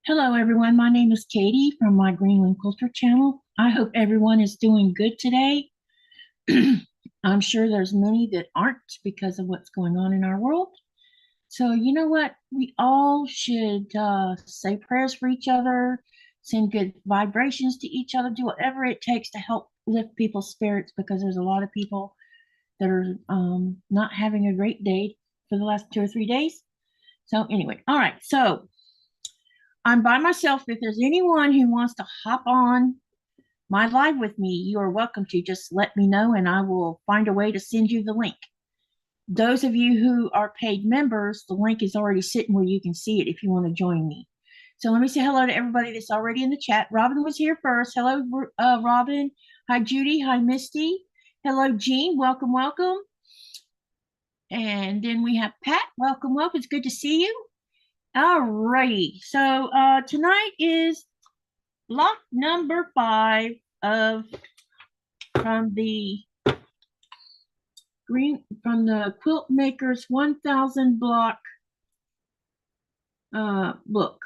Hello, everyone. My name is Katie from my GreenlandQuilter channel. I hope everyone is doing good today. I'm sure there's many that aren't because of what's going on in our world. So, you know what? We all should say prayers for each other, send good vibrations to each other, do whatever it takes to help lift people's spirits because there's a lot of people that are not having a great day for the last 2 or 3 days. So, anyway, all right. So, I'm by myself. If there's anyone who wants to hop on my live with me, you are welcome to. Just let me know and I will find a way to send you the link. Those of you who are paid members, the link is already sitting where you can see it if you want to join me. So let me say hello to everybody that's already in the chat. Robin was here first. Hello, Robin. Hi, Judy. Hi, Misty. Hello, Jean. Welcome, welcome. And then we have Pat. Welcome, welcome. It's good to see you. All righty. So tonight is block number 5 of from the Quiltmakers 1000 block book.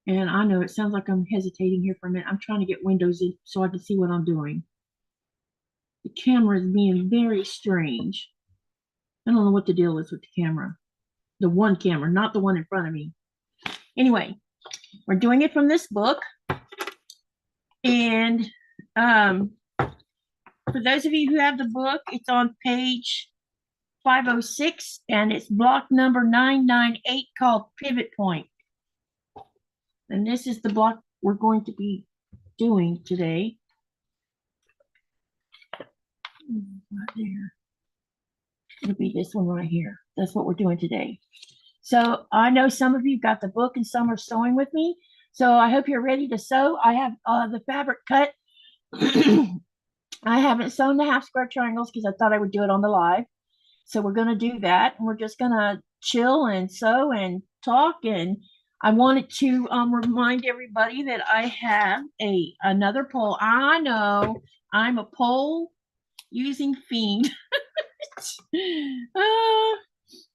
And I know it sounds like I'm hesitating here for a minute. I'm trying to get windows in so I can see what I'm doing. The camera is being very strange. I don't know what the deal is with the camera. The one camera, not the one in front of me. Anyway, we're doing it from this book. And for those of you who have the book, it's on page 506 and it's block number 998 called Pivot Point. And this is the block we're going to be doing today. Right there. It'll be this one right here. That's what we're doing today. So I know some of you got the book and some are sewing with me. So I hope you're ready to sew. I have the fabric cut. I haven't sewn the half square triangles because I thought I would do it on the live. So we're going to do that. And we're just going to chill and sew and talk. And I wanted to remind everybody that I have another poll. I know I'm a poll using fiend.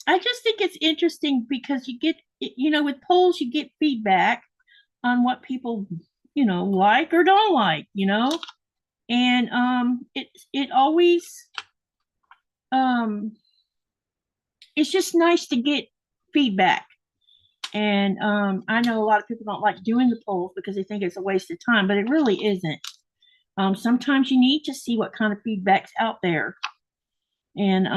I just think it's interesting because you get, with polls, you get feedback on what people, like or don't like, and it always, it's just nice to get feedback. And I know a lot of people don't like doing the polls because they think it's a waste of time, but it really isn't. Sometimes you need to see what kind of feedback's out there. And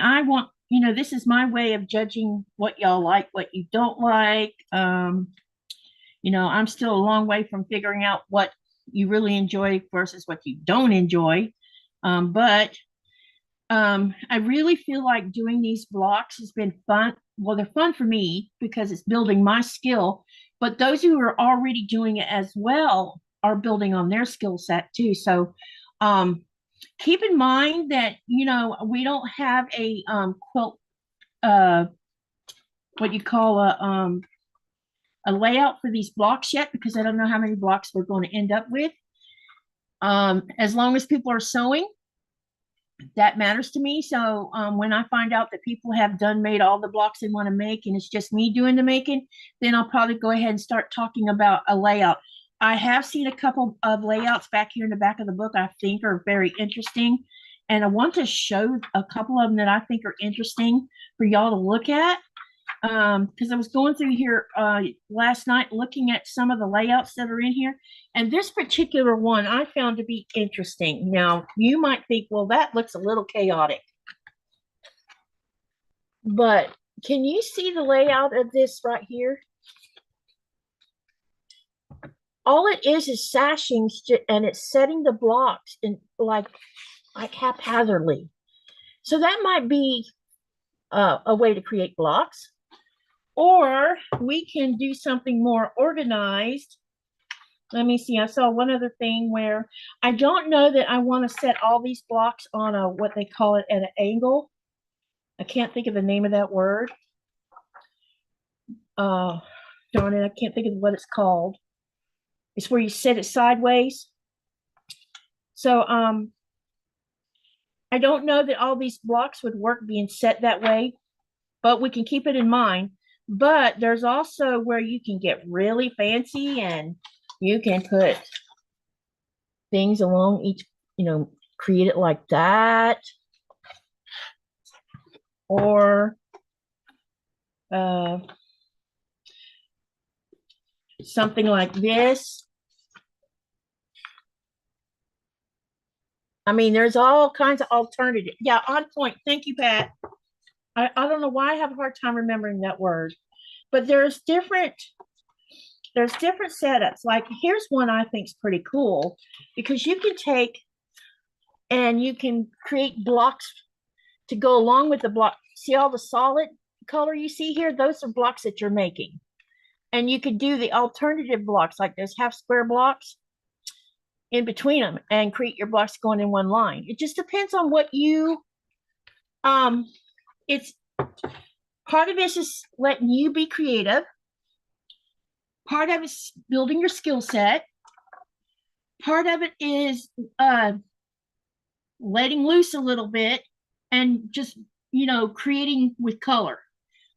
I want, this is my way of judging what y'all like, what you don't like. I'm still a long way from figuring out what you really enjoy versus what you don't enjoy. But I really feel like doing these blocks has been fun. Well, they're fun for me because it's building my skill, but those who are already doing it as well are building on their skill set too. So keep in mind that, we don't have a quilt, what you call a layout for these blocks yet, because I don't know how many blocks we're going to end up with. As long as people are sewing, that matters to me. So when I find out that people have made all the blocks they want to make and it's just me doing the making, then I'll probably go ahead and start talking about a layout. I have seen a couple of layouts back here in the back of the book I think are very interesting. And I want to show a couple of them that I think are interesting for y'all to look at. Because I was going through here last night looking at some of the layouts that are in here. And this particular one I found to be interesting. Now, you might think, well, that looks a little chaotic. But can you see the layout of this right here? All it is sashing, and it's setting the blocks in like haphazardly. So that might be a way to create blocks. Or we can do something more organized. Let me see. I saw one other thing where I don't know that I want to set all these blocks on what they call it at an angle. I can't think of the name of that word. Darn it, I can't think of what it's called. It's where you set it sideways. So I don't know that all these blocks would work being set that way, but we can keep it in mind. But there's also where you can get really fancy and you can put things along each, create it like that. Or something like this. I mean, there's all kinds of alternatives. Yeah, on point. Thank you, Pat. I don't know why I have a hard time remembering that word, but there's different setups. Like here's one I think is pretty cool because you can take and you can create blocks to go along with the block. See all the solid color you see here? Those are blocks that you're making. And you could do the alternative blocks like those half square blocks in between them and create your blocks going in one line. It just depends on what you it's part of this is letting you be creative. Part of it is building your skill set. Part of it is letting loose a little bit and just, creating with color.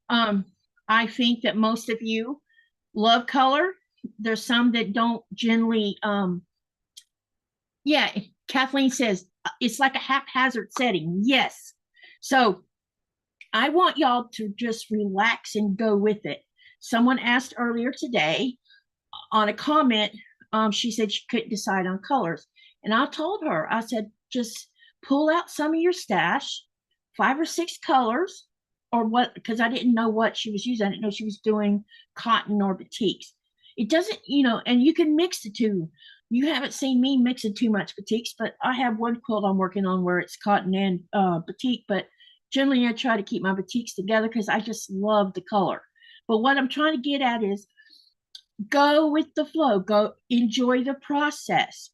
I think that most of you love color. There's some that don't generally. Yeah, Kathleen says it's like a haphazard setting. Yes. So I want y'all to just relax and go with it. Someone asked earlier today on a comment, she said she couldn't decide on colors. And I told her, I said, just pull out some of your stash, 5 or 6 colors, or what, because I didn't know what she was using. I didn't know she was doing cotton or batiks. It doesn't, and you can mix the two. You haven't seen me mixing too much batiks, but I have one quilt I'm working on where it's cotton and batik, but generally I try to keep my batiks together because I just love the color. But what I'm trying to get at is go with the flow, go enjoy the process,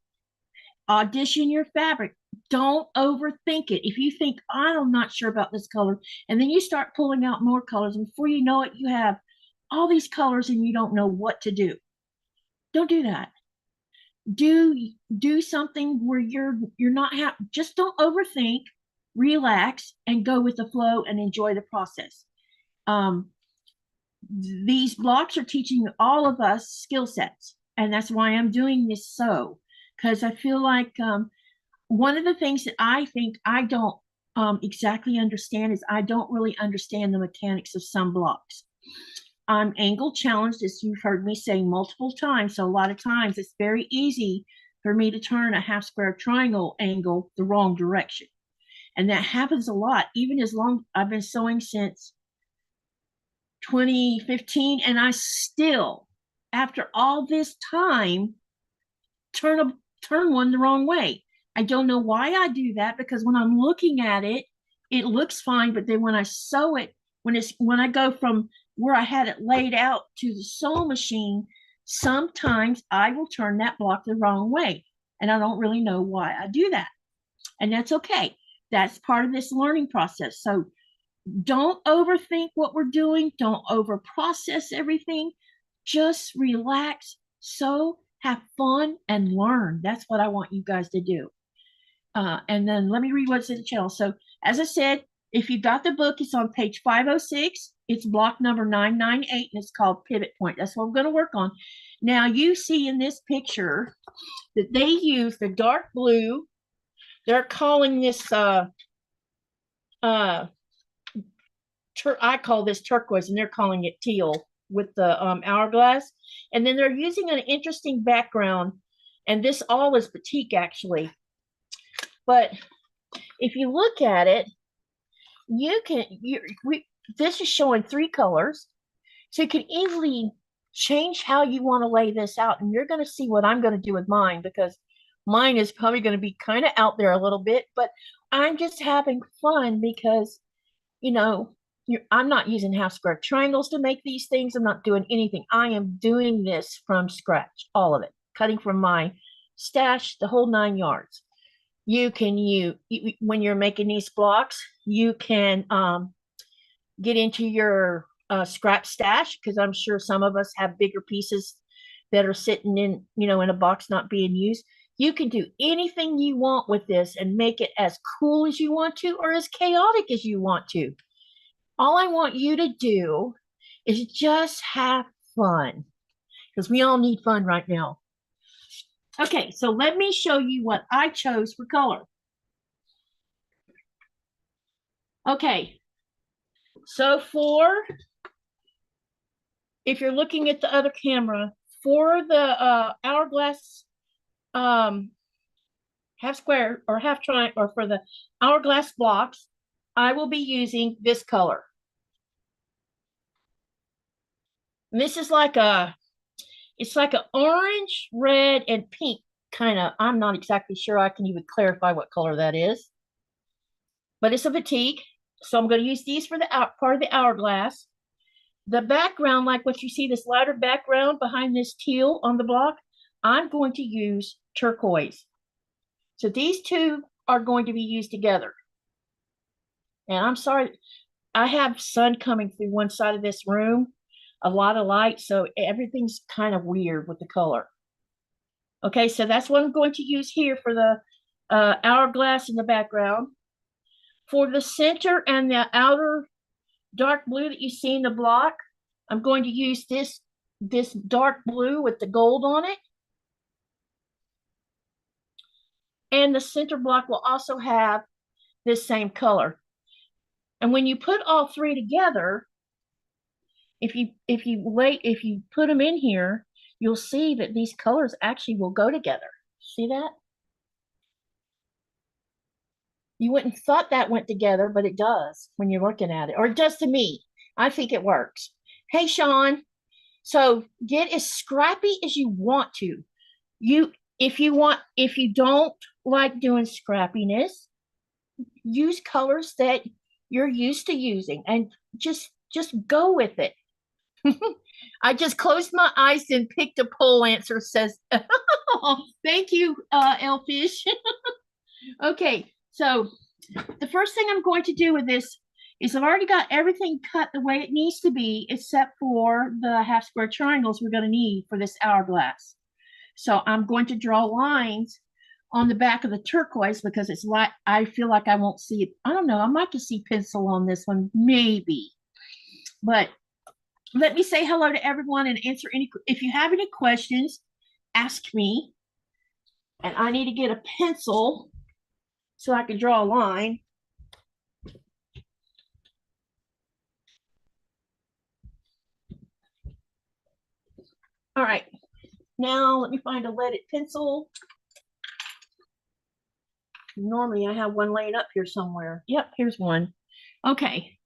audition your fabric. Don't overthink it. If you think, I'm not sure about this color, and then you start pulling out more colors, and before you know it, you have all these colors and you don't know what to do. Don't do that. Do something where you're not just don't overthink, relax, and go with the flow and enjoy the process. These blocks are teaching all of us skill sets, and that's why I'm doing this, so because I feel like one of the things that I think I don't exactly understand is I don't really understand the mechanics of some blocks. I'm angle challenged, as you've heard me say multiple times. So a lot of times it's very easy for me to turn a half square triangle angle the wrong direction. And that happens a lot, even as long I've been sewing since 2015. And I still, after all this time, turn one the wrong way. I don't know why I do that, because when I'm looking at it, it looks fine. But then when I sew it, when I go from where I had it laid out to the sewing machine, sometimes I will turn that block the wrong way. And I don't really know why I do that. And that's okay. That's part of this learning process. So don't overthink what we're doing. Don't over process everything. Just relax, sew, have fun, and learn. That's what I want you guys to do. And then let me read what's in the channel. So as I said, if you got the book, it's on page 506. It's block number 998, and it's called Pivot Point. That's what I'm going to work on. Now, you see in this picture that they use the dark blue. They're calling this, I call this turquoise, and they're calling it teal with the hourglass. And then they're using an interesting background. And this all is batik, actually. But if you look at it, this is showing 3 colors. So you can easily change how you want to lay this out. And you're going to see what I'm going to do with mine, because mine is probably going to be kind of out there a little bit, but I'm just having fun because, I'm not using half square triangles to make these things. I'm not doing anything. I am doing this from scratch, all of it, cutting from my stash, the whole 9 yards. When you're making these blocks, you can get into your scrap stash, because I'm sure some of us have bigger pieces that are sitting in a box not being used. You can do anything you want with this and make it as cool as you want to, or as chaotic as you want to. All I want you to do is just have fun, because we all need fun right now. Okay, so let me show you what I chose for color. Okay, so if you're looking at the other camera, for the hourglass half square or half triangle, or for the hourglass blocks, I will be using this color. And this is like it's like an orange, red, and pink kind of. I'm not exactly sure I can even clarify what color that is, but it's a batik. So I'm going to use these for the part of the hourglass. The background, like what you see, this lighter background behind this teal on the block, I'm going to use turquoise. So these two are going to be used together. And I'm sorry, I have sun coming through one side of this room, a lot of light, so everything's kind of weird with the color. Okay, so that's what I'm going to use here for the hourglass in the background. For the center and the outer dark blue that you see in the block, I'm going to use this dark blue with the gold on it. And the center block will also have this same color. And when you put all three together, if you put them in here, you'll see that these colors actually will go together. See that? You wouldn't thought that went together, but it does when you're looking at it, or it does to me. I think it works. Hey, Sean. So get as scrappy as you want to. If you don't like doing scrappiness, use colors that you're used to using, and just go with it. I just closed my eyes and picked a poll answer. Says, oh, thank you, Elfish. Okay, so the first thing I'm going to do with this is I've already got everything cut the way it needs to be, except for the half square triangles we're going to need for this hourglass. So I'm going to draw lines on the back of the turquoise because it's like, I feel like I won't see it. I don't know. I might just see pencil on this one, maybe. But let me say hello to everyone and answer if you have any questions, ask me. And I need to get a pencil so I can draw a line. All right, now let me find a leaded pencil. Normally I have one laying up here somewhere. Yep, here's one. Okay,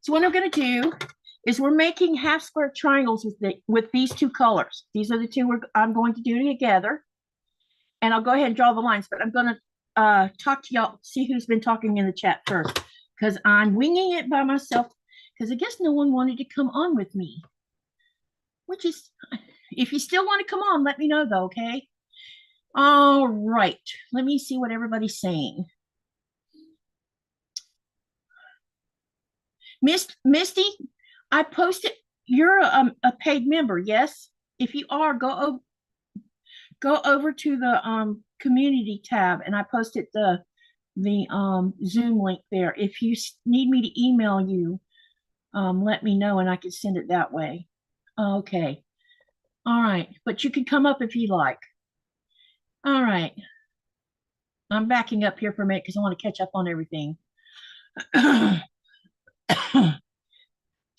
so what I'm going to do is we're making half square triangles with these two colors. These are the two I'm going to do together. And I'll go ahead and draw the lines, but I'm going to talk to y'all, see who's been talking in the chat first, because I'm winging it by myself, because I guess no one wanted to come on with me, which is, if you still want to come on, let me know though, okay? All right, let me see what everybody's saying. Misty, I posted, you're a paid member, yes? If you are, go over to the community tab, and I posted the Zoom link there. If you need me to email you, let me know and I can send it that way. Okay. All right. But you can come up if you like. All right. I'm backing up here for a minute because I want to catch up on everything.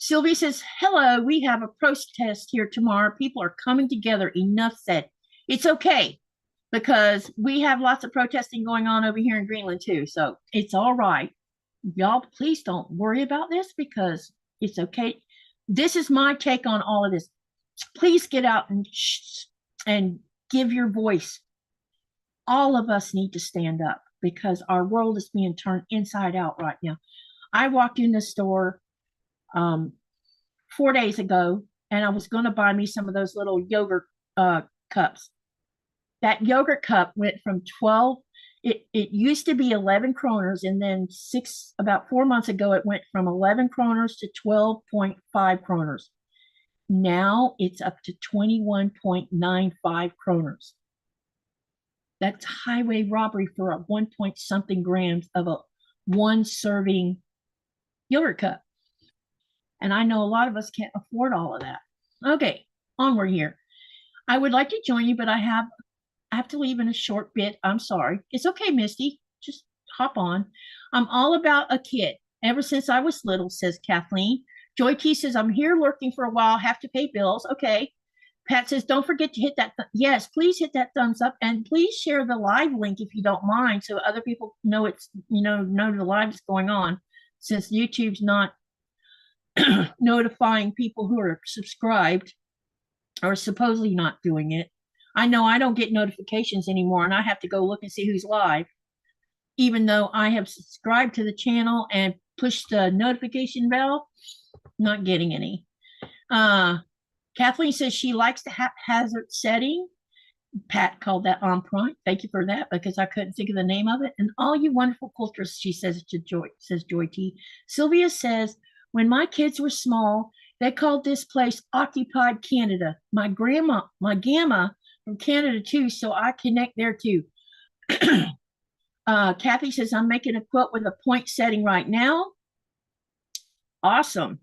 Sylvie says, hello, we have a protest here tomorrow. People are coming together. Enough said. It's okay, because we have lots of protesting going on over here in Greenland too. So it's all right. Y'all, please don't worry about this, because it's okay. This is my take on all of this. Please get out and give your voice. All of us need to stand up, because our world is being turned inside out right now. I walked in the store 4 days ago, and I was going to buy me some of those little yogurt cups. That yogurt cup went from 12, it used to be 11 kroners, and then about 4 months ago, it went from 11 kroners to 12.5 kroners. Now it's up to 21.95 kroners. That's highway robbery for a 1 point something grams of a one serving yogurt cup. And I know a lot of us can't afford all of that. Okay, onward here. I would like to join you, but I have to leave in a short bit. I'm sorry. It's okay, Misty. Just hop on. I'm all about a kit. Ever since I was little, says Kathleen. Joy T says, I'm here lurking for a while, have to pay bills. Okay. Pat says, don't forget to hit that. Yes, please hit that thumbs up and please share the live link if you don't mind so other people know it's, know the live is going on, since YouTube's not notifying people who are subscribed or supposedly not doing it. I know I don't get notifications anymore and I have to go look and see who's live, even though I have subscribed to the channel and pushed the notification bell, not getting any. Kathleen says she likes the haphazard setting. Pat called that on point. Thank you for that because I couldn't think of the name of it. And all you wonderful quilters, she says to Joy, says Joy T. Sylvia says, when my kids were small, they called this place Occupied Canada. My gamma from Canada too, so I connect there too. Kathy says, I'm making a quilt with a point setting right now. Awesome.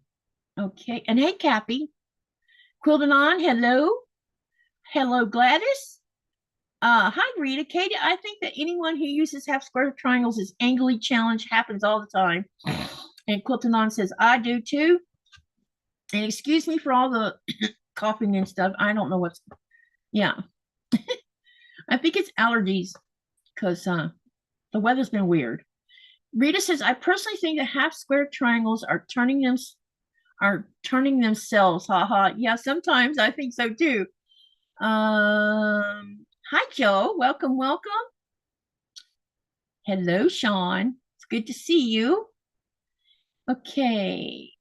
Okay. And hey, Kathy. Quilting on. Hello. Hello, Gladys. Hi, Rita. Katie, I think that anyone who uses half square triangles is angrily challenged. Happens all the time. And Quilting on says, I do too. And excuse me for all the coughing and stuff. I don't know what's, yeah. I think it's allergies because the weather's been weird. Rita says, I personally think that half square triangles are turning themselves. Haha. Yeah, sometimes I think so too. Hi, Joe. Welcome, welcome. Hello, Sean. It's good to see you. Okay.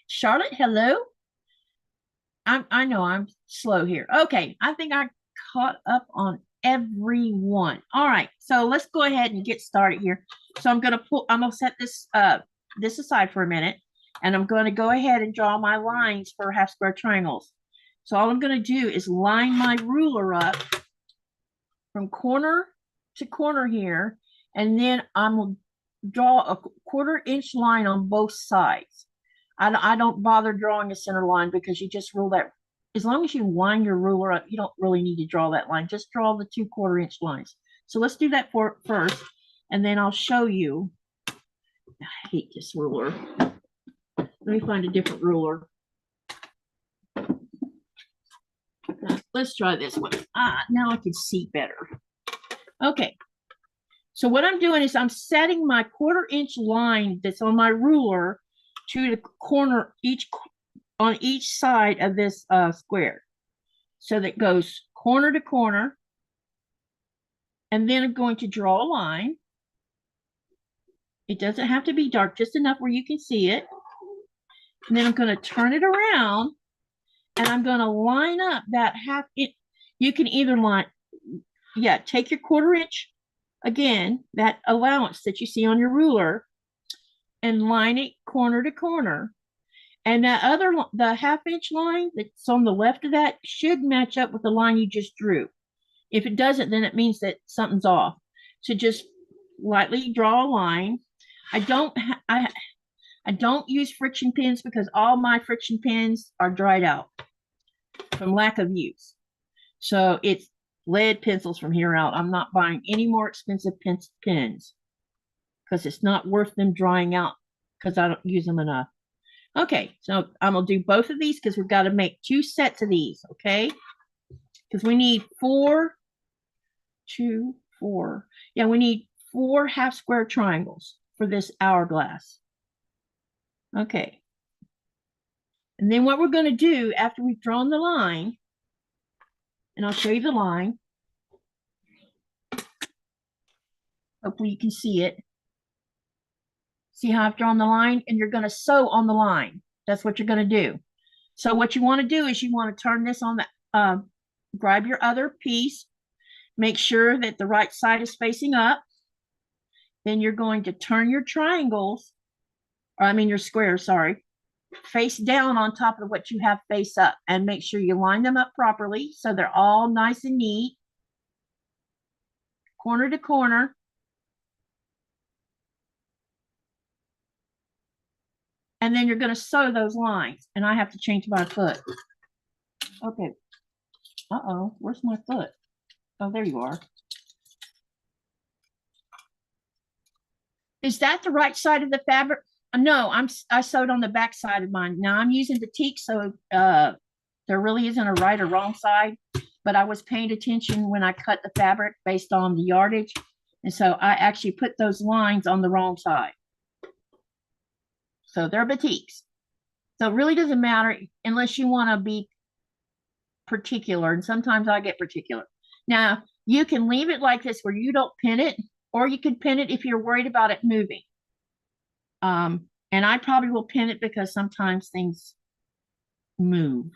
Charlotte, hello. I know I'm slow here. Okay, I think I caught up on everyone. All right, so let's go ahead and get started here. So I'm gonna set this this aside for a minute, and I'm going to go ahead and draw my lines for half square triangles. So all I'm going to do is line my ruler up from corner to corner here, and then I'm going to draw a 1/4 inch line on both sides. I don't bother drawing a center line because you just rule that. As long as you line your ruler up, you don't really need to draw that line. Just draw the 2/4 inch lines. So let's do that first, and then I'll show you. I hate this ruler. Let me find a different ruler. Let's try this one. Now I can see better. Okay. So what I'm doing is I'm setting my 1/4 inch line that's on my ruler to the corner on each side of this square. So that goes corner to corner. And then I'm going to draw a line. It doesn't have to be dark, just enough where you can see it. And then I'm going to turn it around and I'm going to line up that half inch. You can either take your 1/4 inch, again, that allowance that you see on your ruler, and line it corner to corner. And that the 1/2 inch line that's on the left of that should match up with the line you just drew. If it doesn't, then it means that something's off. So just lightly draw a line. I don't use friction pins because all my friction pins are dried out from lack of use. So it's lead pencils from here out. I'm not buying any more expensive pins because it's not worth them drying out because I don't use them enough. Okay, so I'm going to do both of these because we've got to make 2 sets of these, okay? Because we need 4. Yeah, we need 4 half square triangles for this hourglass. Okay. And then what we're going to do after we've drawn the line, and I'll show you the line. Hopefully you can see it. See how I've drawn the line? And you're going to sew on the line. That's what you're going to do. So what you want to do is you want to turn this on the, grab your other piece, make sure that the right side is facing up. Then you're going to turn your triangles, your squares, sorry, face down on top of what you have face up, and make sure you line them up properly so they're all nice and neat, corner to corner. And then you're going to sew those lines. And I have to change my foot. Okay. Uh-oh, where's my foot? Oh, there you are. Is that the right side of the fabric? No, I sewed on the back side of mine. Now I'm using batik, so there really isn't a right or wrong side, but I was paying attention when I cut the fabric based on the yardage. And so I actually put those lines on the wrong side. So they're batiks. So it really doesn't matter unless you want to be particular. And sometimes I get particular. Now you can leave it like this where you don't pin it, or you can pin it if you're worried about it moving. And I probably will pin it because sometimes things move.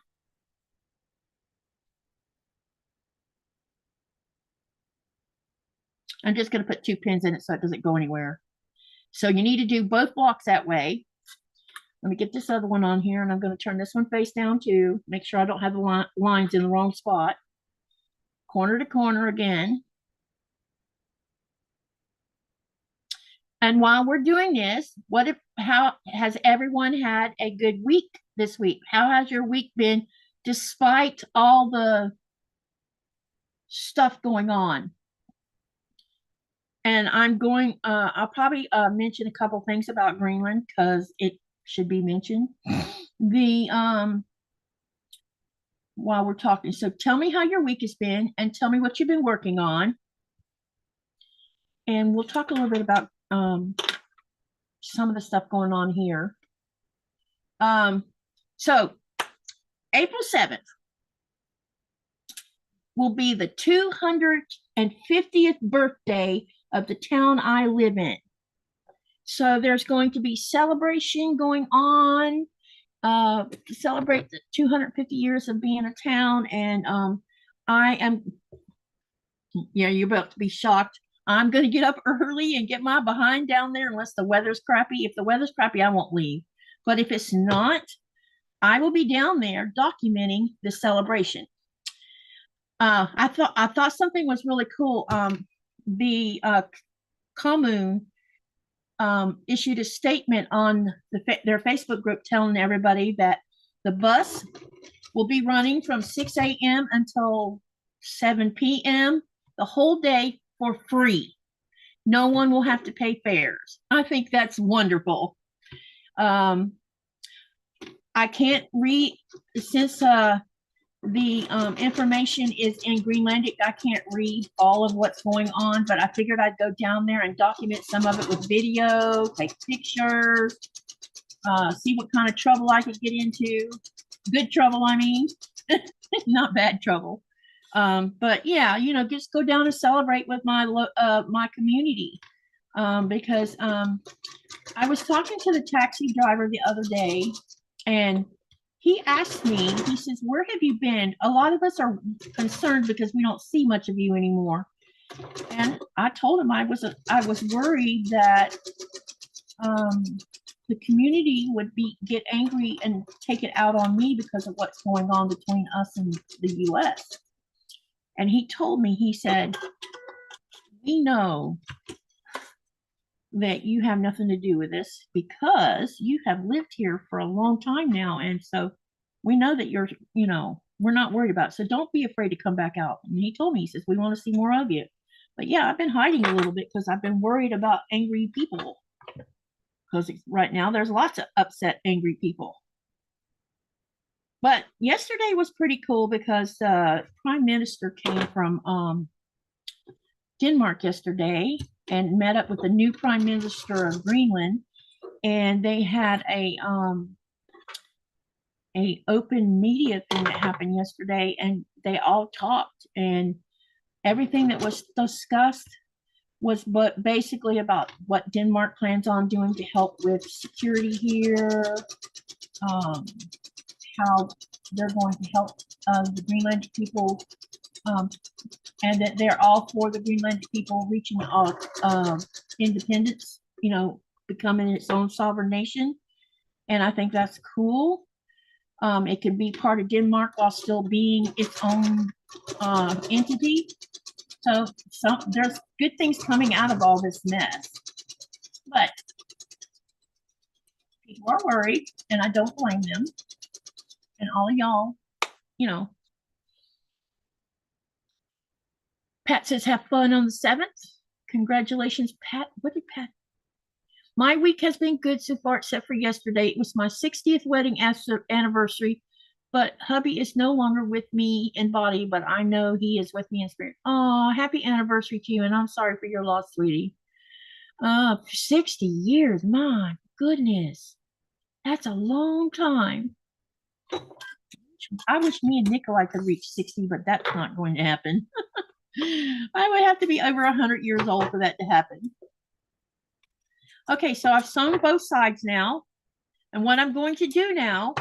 I'm just going to put 2 pins in it so it doesn't go anywhere. So you need to do both blocks that way. Let me get this other one on here, and I'm going to turn this one face down too. Make sure I don't have the lines in the wrong spot. Corner to corner again. And while we're doing this, how has everyone had a good week this week? How has your week been despite all the stuff going on? And I'll probably mention a couple things about Greenland because it should be mentioned. While we're talking, so tell me how your week has been and tell me what you've been working on. And we'll talk a little bit about some of the stuff going on here. So April 7th will be the 250th birthday of the town I live in. So there's going to be celebration going on to celebrate the 250 years of being a town. And you're about to be shocked. I'm going to get up early and get my behind down there unless the weather's crappy. If the weather's crappy, I won't leave. But if it's not, I will be down there documenting the celebration. I thought something was really cool. The commune issued a statement on their Facebook group telling everybody that the bus will be running from 6 a.m. until 7 p.m. the whole day for free. No one will have to pay fares. I think that's wonderful. I can't read since the information is in Greenlandic. I can't read all of what's going on, but I figured I'd go down there and document some of it with video, take pictures, see what kind of trouble I could get into. Good trouble, I mean, not bad trouble. But yeah, just go down and celebrate with my community. Because I was talking to the taxi driver the other day, and he asked me, he says, where have you been? A lot of us are concerned because we don't see much of you anymore. And I told him I was worried that the community would get angry and take it out on me because of what's going on between us and the US. And he told me, he said, we know that you have nothing to do with this because you have lived here for a long time now. And so we know that you're, we're not worried about it. So don't be afraid to come back out. And he told me, he says, we want to see more of you. But yeah, I've been hiding a little bit because I've been worried about angry people. Because right now there's lots of upset, angry people. But yesterday was pretty cool because Prime Minister came from Denmark yesterday and met up with the new Prime Minister of Greenland, and they had a open media thing that happened yesterday, and they all talked, and everything that was discussed was basically about what Denmark plans on doing to help with security here, how they're going to help the Greenland people, and that they're all for the Greenland people reaching independence, becoming its own sovereign nation. And I think that's cool. It can be part of Denmark while still being its own entity. So there's good things coming out of all this mess. But People are worried, and I don't blame them. And all of y'all, you know. Pat says, have fun on the 7th. Congratulations, Pat. What did Pat? My week has been good so far, except for yesterday. It was my 60th wedding anniversary, but hubby is no longer with me in body, but I know he is with me in spirit. Oh, happy anniversary to you, and I'm sorry for your loss, sweetie. 60 years, my goodness. That's a long time. I wish me and Nikolai could reach 60, but that's not going to happen. I would have to be over 100 years old for that to happen. Okay, so I've sewn both sides now. And what I'm going to do now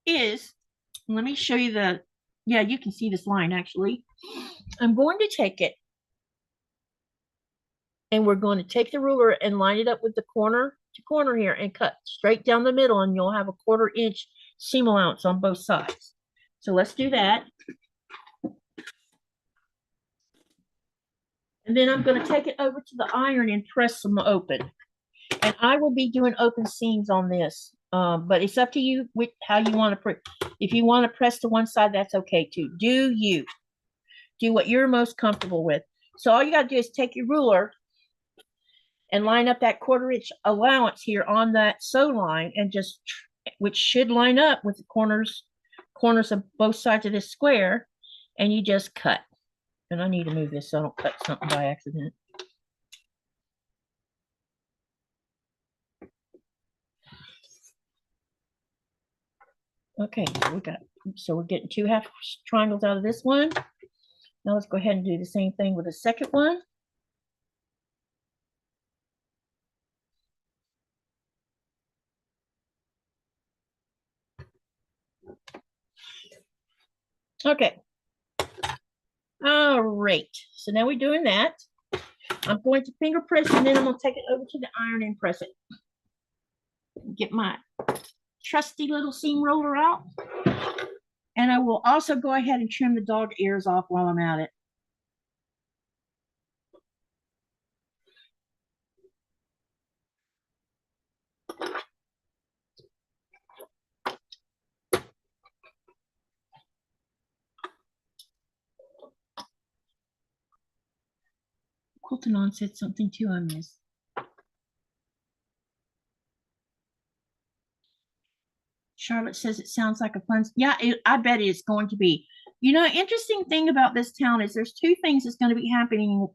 is, let me show you the, yeah, you can see this line actually. I'm going to take it and we're going to take the ruler and line it up with the corner to corner here and cut straight down the middle, and you'll have a 1/4 inch seam allowance on both sides. So let's do that. And then I'm going to take it over to the iron and press them open. And I will be doing open seams on this, but it's up to you how you want to press. If you want to press to one side, that's okay too. Do what you're most comfortable with. So all you got to do is take your ruler and line up that 1/4 inch allowance here on that sew line, and just, which should line up with the corners of both sides of this square, and you just cut. And I need to move this so I don't cut something by accident. Okay, so we're getting 2 half triangles out of this one. Now let's go ahead and do the same thing with the second one. Okay. All right. So now we're doing that. I'm going to finger press, and then I'm going to take it over to the iron and press it. Get my trusty little seam roller out. And I will also go ahead and trim the dog ears off while I'm at it. Quilting on said something too I missed. Charlotte says it sounds like a fun. Yeah, I bet it's going to be. You know, interesting thing about this town is there's 2 things that's going to be happening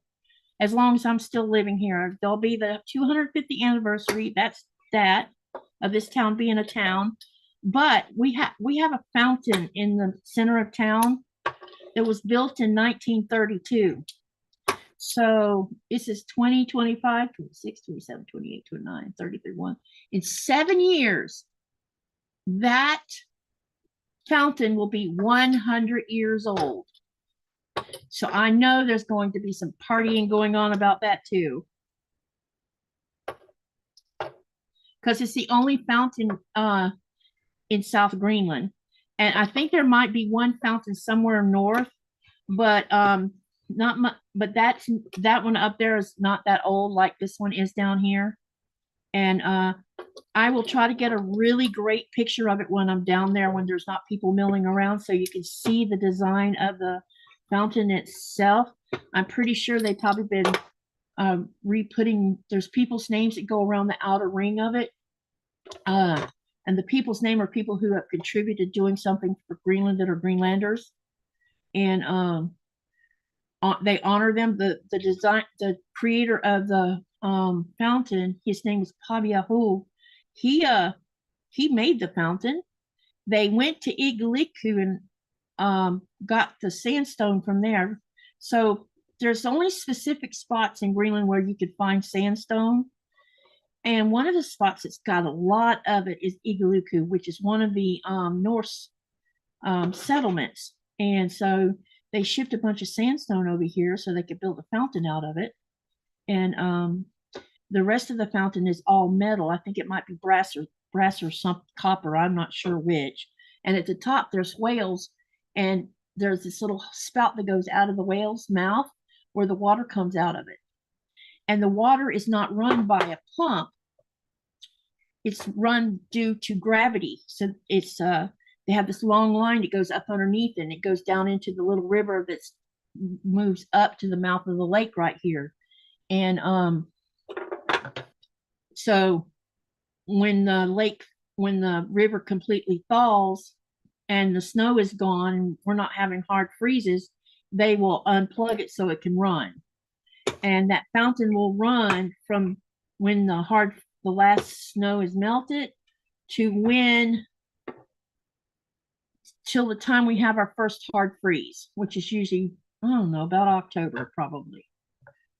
as long as I'm still living here. There'll be the 250th anniversary. That's that of this town being a town. But we have a fountain in the center of town that was built in 1932. So this is 20, 25, 26, 27, 28, 29, 30, 31. In 7 years, that fountain will be 100 years old. So I know there's going to be some partying going on about that too. Because it's the only fountain in South Greenland. And I think there might be one fountain somewhere north, but not much, but that one up there is not that old like this one is down here. And I will try to get a really great picture of it when I'm down there, when there's not people milling around, so you can see the design of the fountain itself. I'm pretty sure they've probably been re-putting, there's people's names that go around the outer ring of it. And the people's name are people who have contributed doing something for Greenland that are Greenlanders. And they honor them. The creator of the fountain, his name was Pabiahu. He made the fountain. They went to Igaliku and got the sandstone from there. So there's only specific spots in Greenland where you could find sandstone. And one of the spots that's got a lot of it is Igaliku, which is one of the Norse settlements. And so they shipped a bunch of sandstone over here so they could build a fountain out of it. And the rest of the fountain is all metal. I think it might be brass or some copper. I'm not sure which. And at the top, there's whales. And there's this little spout that goes out of the whale's mouth where the water comes out of it. And the water is not run by a pump. it's run due to gravity. So it's they have this long line that goes up underneath and it goes down into the little river that's moves up to the mouth of the lake right here. And so when the river completely thaws and the snow is gone and we're not having hard freezes, they will unplug it so it can run. And that fountain will run from when the last snow is melted to till the time we have our first hard freeze, which is usually, I don't know, about October probably.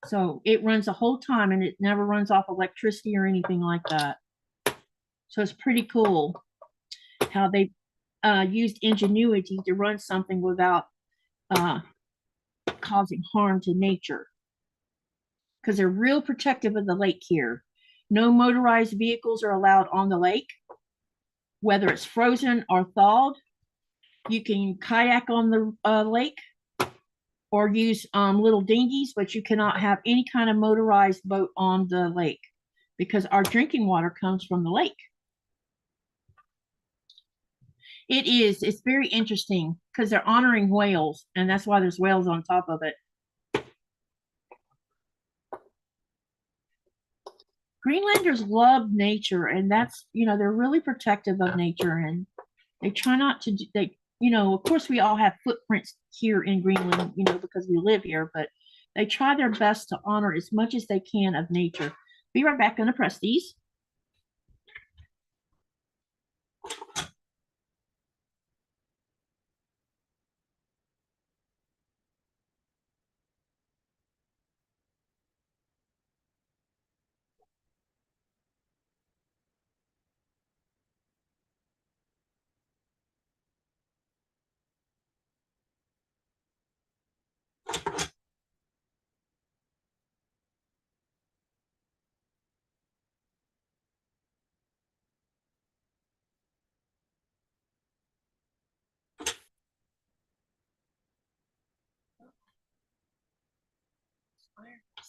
So it runs the whole time and it never runs off electricity or anything like that. So it's pretty cool how they used ingenuity to run something without causing harm to nature. Because they're real protective of the lake here. No motorized vehicles are allowed on the lake, whether it's frozen or thawed. You can kayak on the lake or use little dinghies, but you cannot have any kind of motorized boat on the lake because our drinking water comes from the lake. It's very interesting because they're honoring whales, and that's why there's whales on top of it. Greenlanders love nature, and that's, they're really protective of nature, and they try not to, of course we all have footprints here in Greenland, because we live here, but they try their best to honor as much as they can of nature. Be right back, gonna press these.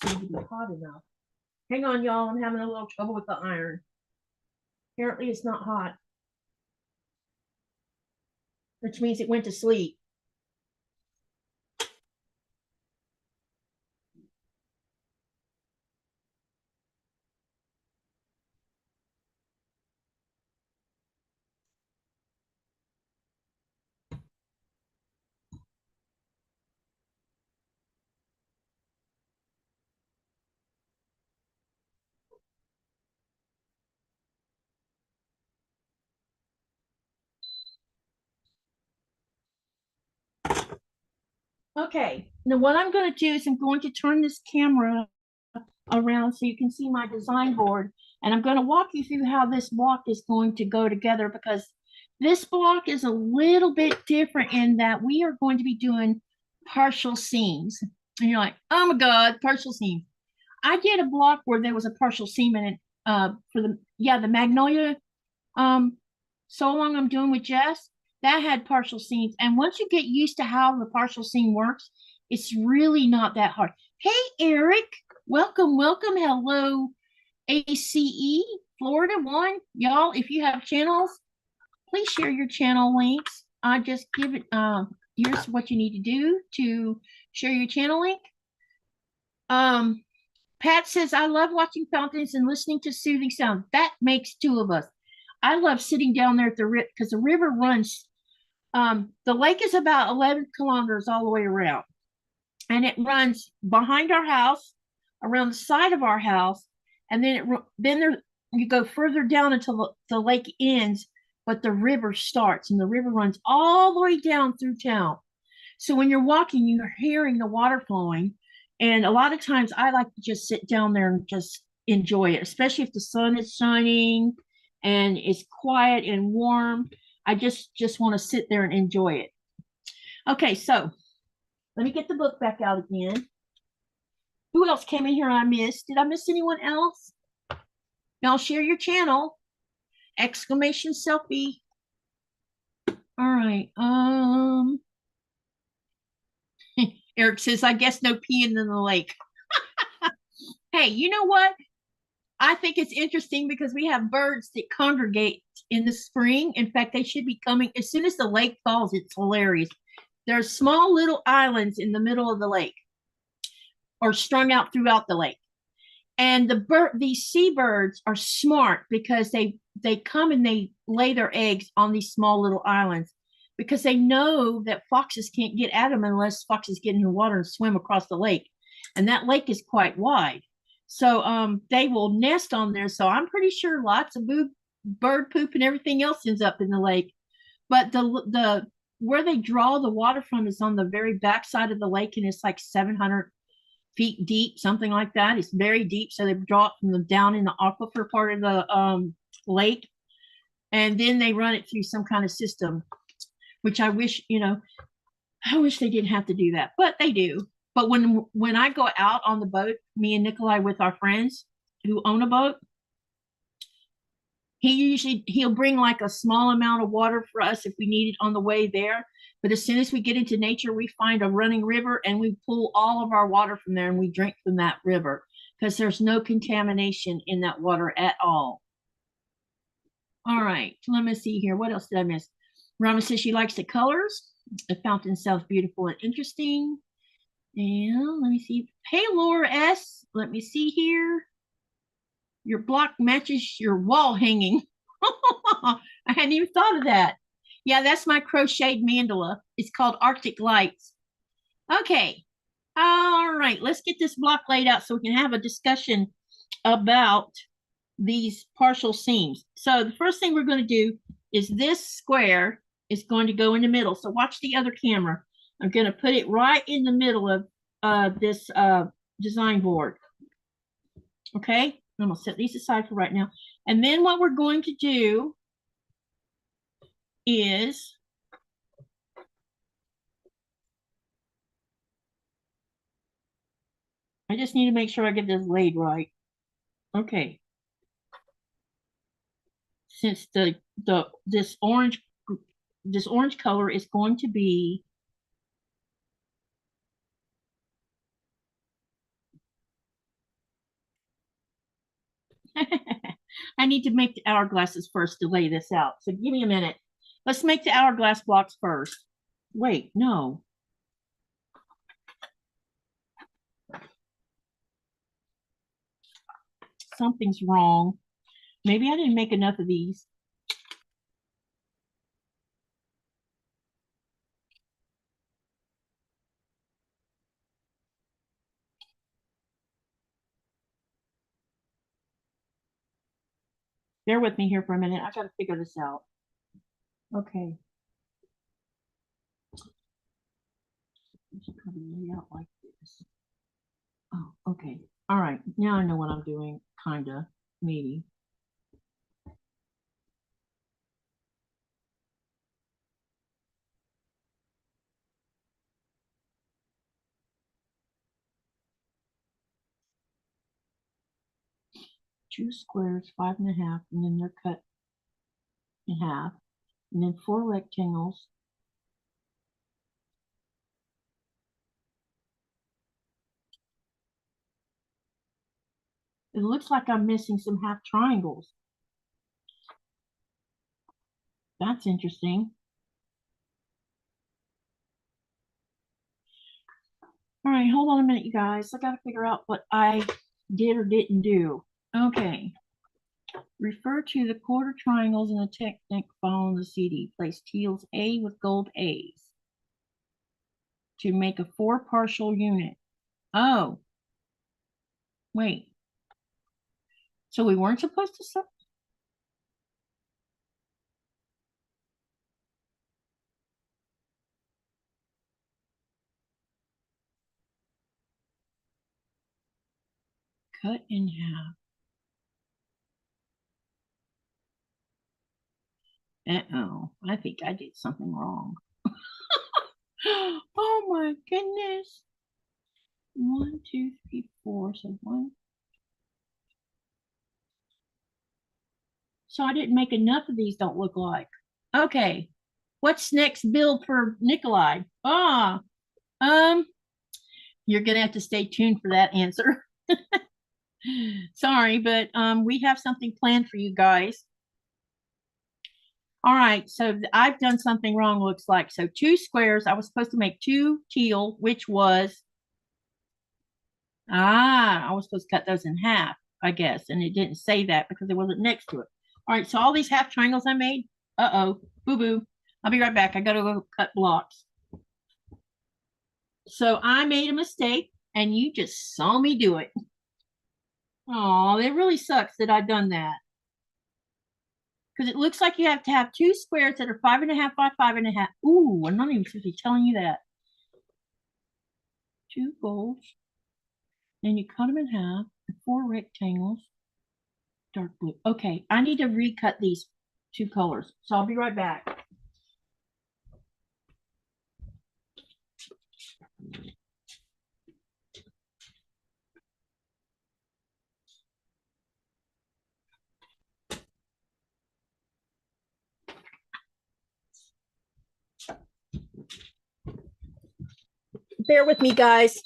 Seems to be hot enough. Hang on, y'all. I'm having a little trouble with the iron. Apparently, it's not hot, which means it went to sleep. Okay, now what I'm going to do is I'm going to turn this camera around so you can see my design board, and I'm going to walk you through how this block is going to go together, because this block is a little bit different in that we are going to be doing partial seams. And you're like, oh my God, partial seams. I did a block where there was a partial seam in it for the Magnolia So Long I'm doing with Jess, that had partial seams. And once you get used to how the partial seam works, it's really not that hard. Hey, Eric, welcome. Hello, ACE, Florida 1. Y'all, if you have channels, please share your channel links. I just give it, here's what you need to do to share your channel link. Pat says, I love watching fountains and listening to soothing sound. That makes two of us. I love sitting down there at the river because the river runs. The lake is about 11 kilometers all the way around, and it runs behind our house, around the side of our house, and then you go further down until the lake ends, but the river starts, and the river runs all the way down through town. So when you're walking, you're hearing the water flowing, and a lot of times I like to just sit down there and just enjoy it, especially if the sun is shining and it's quiet and warm. I just want to sit there and enjoy it. Okay, so let me get the book back out again. Who else came in here I missed? Did I miss anyone else? Y'all share your channel. Exclamation selfie. All right. Eric says, I guess no peeing in the lake. Hey, you know what? I think it's interesting because we have birds that congregate in the spring. In fact, they should be coming as soon as the lake falls. It's hilarious. There's small little islands in the middle of the lake or strung out throughout the lake. And these seabirds are smart because they come and they lay their eggs on these small little islands because they know that foxes can't get at them unless foxes get in the water and swim across the lake. And that lake is quite wide. So they will nest on there. So I'm pretty sure lots of bird poop and everything else ends up in the lake. But the where they draw the water from is on the very backside of the lake, and it's like 700 feet deep, something like that. It's very deep, so they draw it from the down in the aquifer part of the lake, and then they run it through some kind of system, which I wish, I wish they didn't have to do that, but they do. But when I go out on the boat, me and Nikolai with our friends who own a boat, he'll bring like a small amount of water for us if we need it on the way there. But as soon as we get into nature, we find a running river and we pull all of our water from there and we drink from that river because there's no contamination in that water at all. All right, let me see here. What else did I miss? Rama says she likes the colors. The fountain sounds beautiful and interesting. And let me see. Hey, Laura S. Let me see here. Your block matches your wall hanging. I hadn't even thought of that. Yeah, that's my crocheted mandala. It's called Arctic Lights. Okay. All right, let's get this block laid out so we can have a discussion about these partial seams. So the first thing we're going to do is this square is going to go in the middle. So watch the other camera. I'm going to put it right in the middle of this design board. Okay, I'm going to set these aside for right now. And then what we're going to do is I just need to make sure I get this laid right. Okay. Since this orange color is going to be I need to make the hourglasses first to lay this out. So give me a minute. Let's make the hourglass blocks first. Wait, no. Something's wrong. Maybe I didn't make enough of these. Bear with me here for a minute. I got to figure this out. Okay. Lay out like this. Oh, okay. All right. Now I know what I'm doing. Kinda, maybe. Two squares, 5.5, and then they're cut in half, and then 4 rectangles. It looks like I'm missing some half triangles. That's interesting. All right, hold on a minute, you guys. I got to figure out what I did or didn't do. Okay. Refer to the quarter triangles in the technique following the CD. Place teals A with gold A's to make a 4 partial unit. Oh, wait. So we weren't supposed to set? Cut in half. Uh-oh, I think I did something wrong. Oh my goodness. 1, 2, 3, 4. So 1. So I didn't make enough of these, don't look like. Okay. What's next build for Nikolai? You're gonna have to stay tuned for that answer. Sorry, but we have something planned for you guys. All right, so I've done something wrong, looks like. So two squares, I was supposed to make two teal, which was, I was supposed to cut those in half, I guess, and it didn't say that because it wasn't next to it. All right, so all these half triangles I made, uh-oh, boo-boo. I'll be right back. I gotta go cut blocks. So I made a mistake, and you just saw me do it. Oh, it really sucks that I've done that. Because it looks like you have to have two squares that are 5.5 by 5.5. Ooh, I'm not even supposed to be telling you that. Two golds. Then you cut them in half, four rectangles, dark blue. Okay, I need to recut these two colors. So I'll be right back. Bear with me, guys.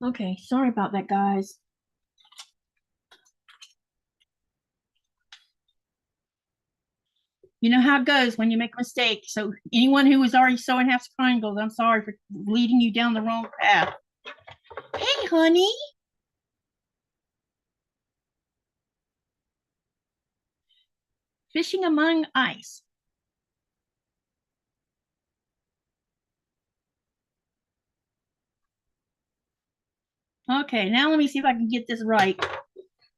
Okay, sorry about that, guys. You know how it goes when you make a mistake. So anyone who was already sewing half triangles, I'm sorry for leading you down the wrong path. Hey, honey. Fishing among ice. Okay, now let me see if I can get this right.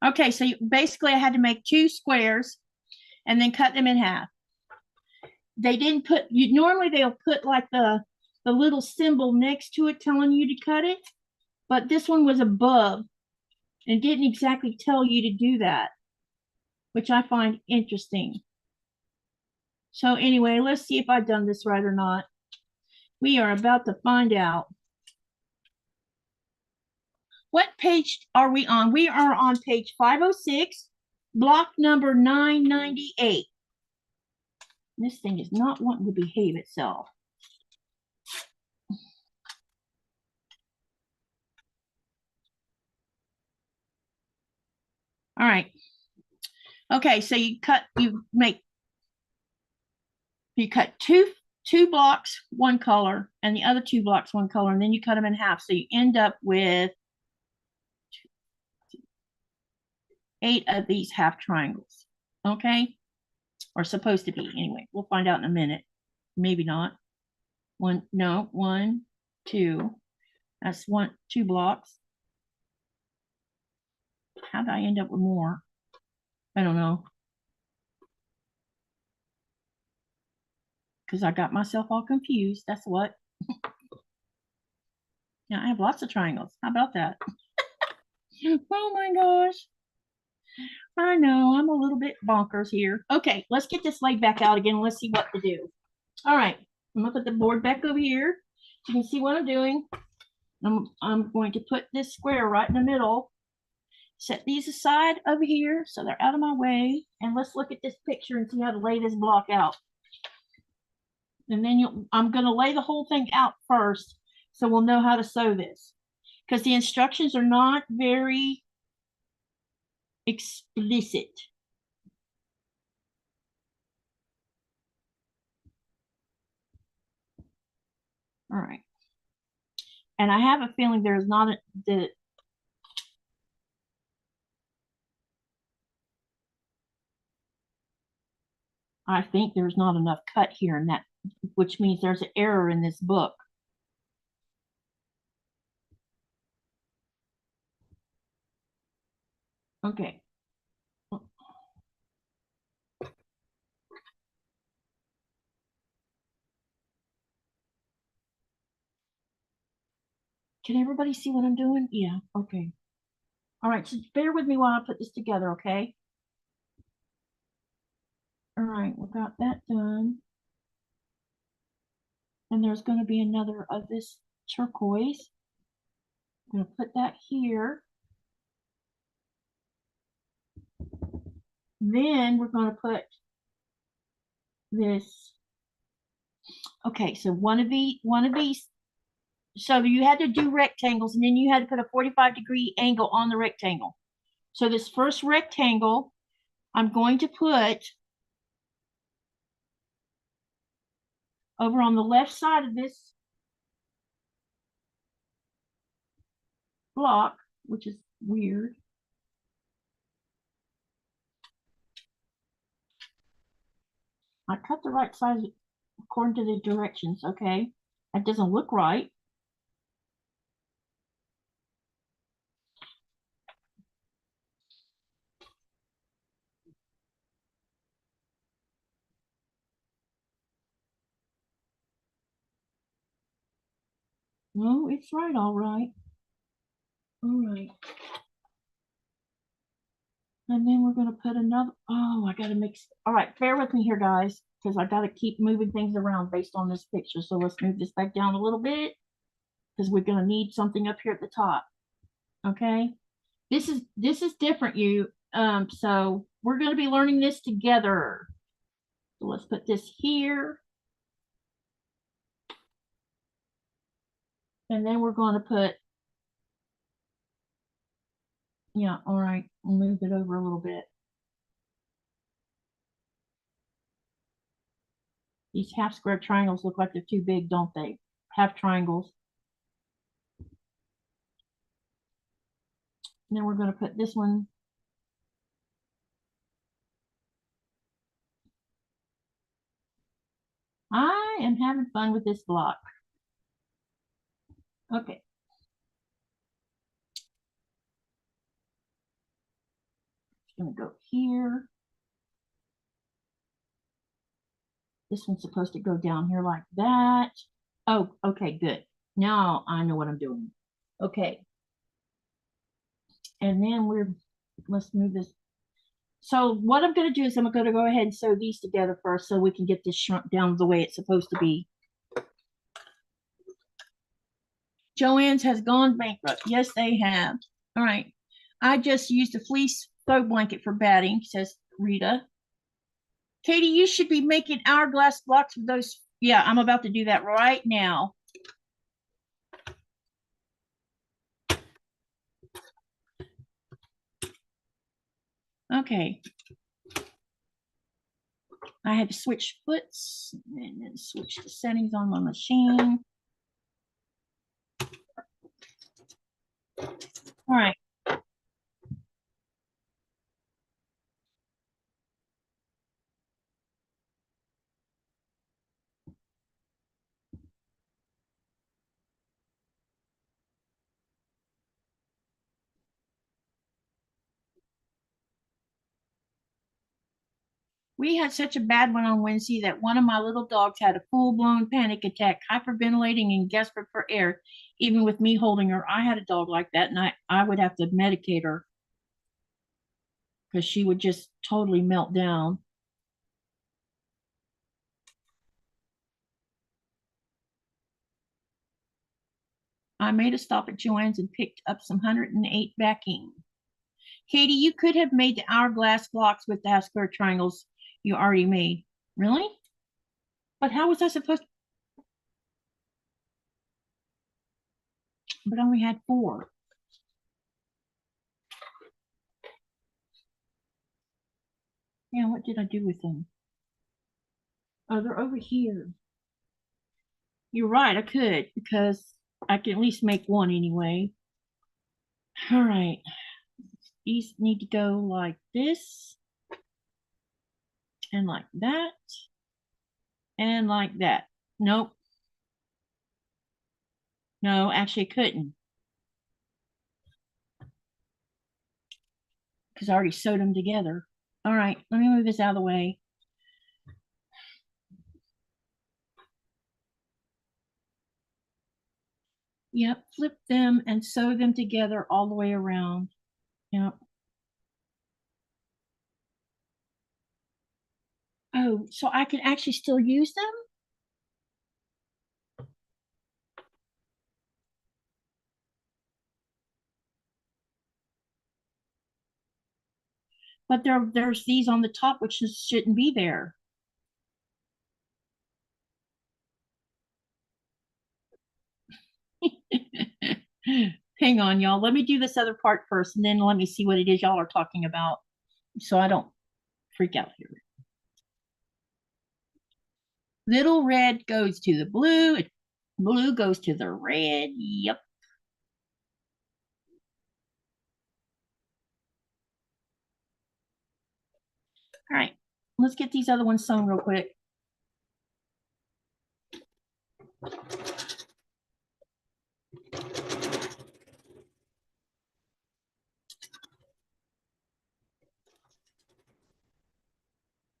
Okay, so basically I had to make two squares and then cut them in half. they didn't put, you normally they'll put like the little symbol next to it telling you to cut it, but this one was above and didn't exactly tell you to do that, which I find interesting. So anyway, let's see if I've done this right or not. We are about to find out. What page are we on? We are on page 506, block number 998. This thing is not wanting to behave itself. All right. Okay, so you cut two blocks one color and the other two blocks one color, and then you cut them in half. So you end up with 8 of these half triangles. Okay? Or supposed to be anyway. We'll find out in a minute. Maybe not. One, two. That's two blocks. How did I end up with more? I don't know. Because I got myself all confused. That's what. Now I have lots of triangles. How about that? Oh my gosh. I know, I'm a little bit bonkers here. Okay, let's get this laid back out again. Let's see what to do. All right, I'm gonna put the board back over here. You can see what I'm doing. I'm going to put this square right in the middle. Set these aside over here so they're out of my way. And let's look at this picture and see how to lay this block out. And then I'm gonna lay the whole thing out first so we'll know how to sew this. Because the instructions are not very explicit. All right. And I have a feeling there's not I think there's not enough cut here in that, which means there's an error in this book. Okay. Can everybody see what I'm doing? Yeah, okay. All right, so bear with me while I put this together, okay? All right, we got that done. And there's going to be another of this turquoise. I'm going to put that here. Then we're going to put this. Okay, so one of these. So you had to do rectangles, and then you had to put a 45-degree angle on the rectangle. So this first rectangle, I'm going to put over on the left side of this block, which is weird. I cut the right size according to the directions, okay? That doesn't look right. No, it's right, all right. All right. And then we're going to put another, oh, I got to mix. All right, bear with me here, guys, because I got to keep moving things around based on this picture. So let's move this back down a little bit because we're going to need something up here at the top. Okay. This is different, so we're going to be learning this together. So let's put this here. And then we're going to put, yeah, all right, we'll move it over a little bit. These half square triangles look like they're too big, don't they? Half triangles. And then we're going to put this one. I am having fun with this block. Okay. It's going to go here. This one's supposed to go down here like that. Oh, okay, good. Now I know what I'm doing. Okay. And then let's move this. So what I'm going to do is I'm going to go ahead and sew these together first so we can get this shrunk down the way it's supposed to be. Joann's has gone bankrupt. Yes, they have. All right. I just used a fleece throw blanket for batting, says Rita. Katie, you should be making hourglass blocks with those. Yeah, I'm about to do that right now. Okay. I had to switch foots and then switch the settings on my machine. All right. We had such a bad one on Wednesday that one of my little dogs had a full-blown panic attack, hyperventilating and gasping for air, even with me holding her. I had a dog like that, and I would have to medicate her because she would just totally melt down. I made a stop at Joann's and picked up some 108 backing. Katie, you could have made the hourglass blocks with the half square triangles you already made. Really? But how was I supposed to? But I only had 4. Yeah, what did I do with them? Oh, they're over here. You're right, I could because I can at least make one anyway. All right. These need to go like this and like that and like that. Nope. No, actually I couldn't because I already sewed them together. All right, let me move this out of the way. Yep, flip them and sew them together all the way around. Yep. Oh, so I can actually still use them? But there's these on the top which shouldn't be there. Hang on, y'all. Let me do this other part first, and then let me see what it is y'all are talking about so I don't freak out here. Little red goes to the blue. Blue goes to the red. Yep. All right. Let's get these other ones sewn real quick.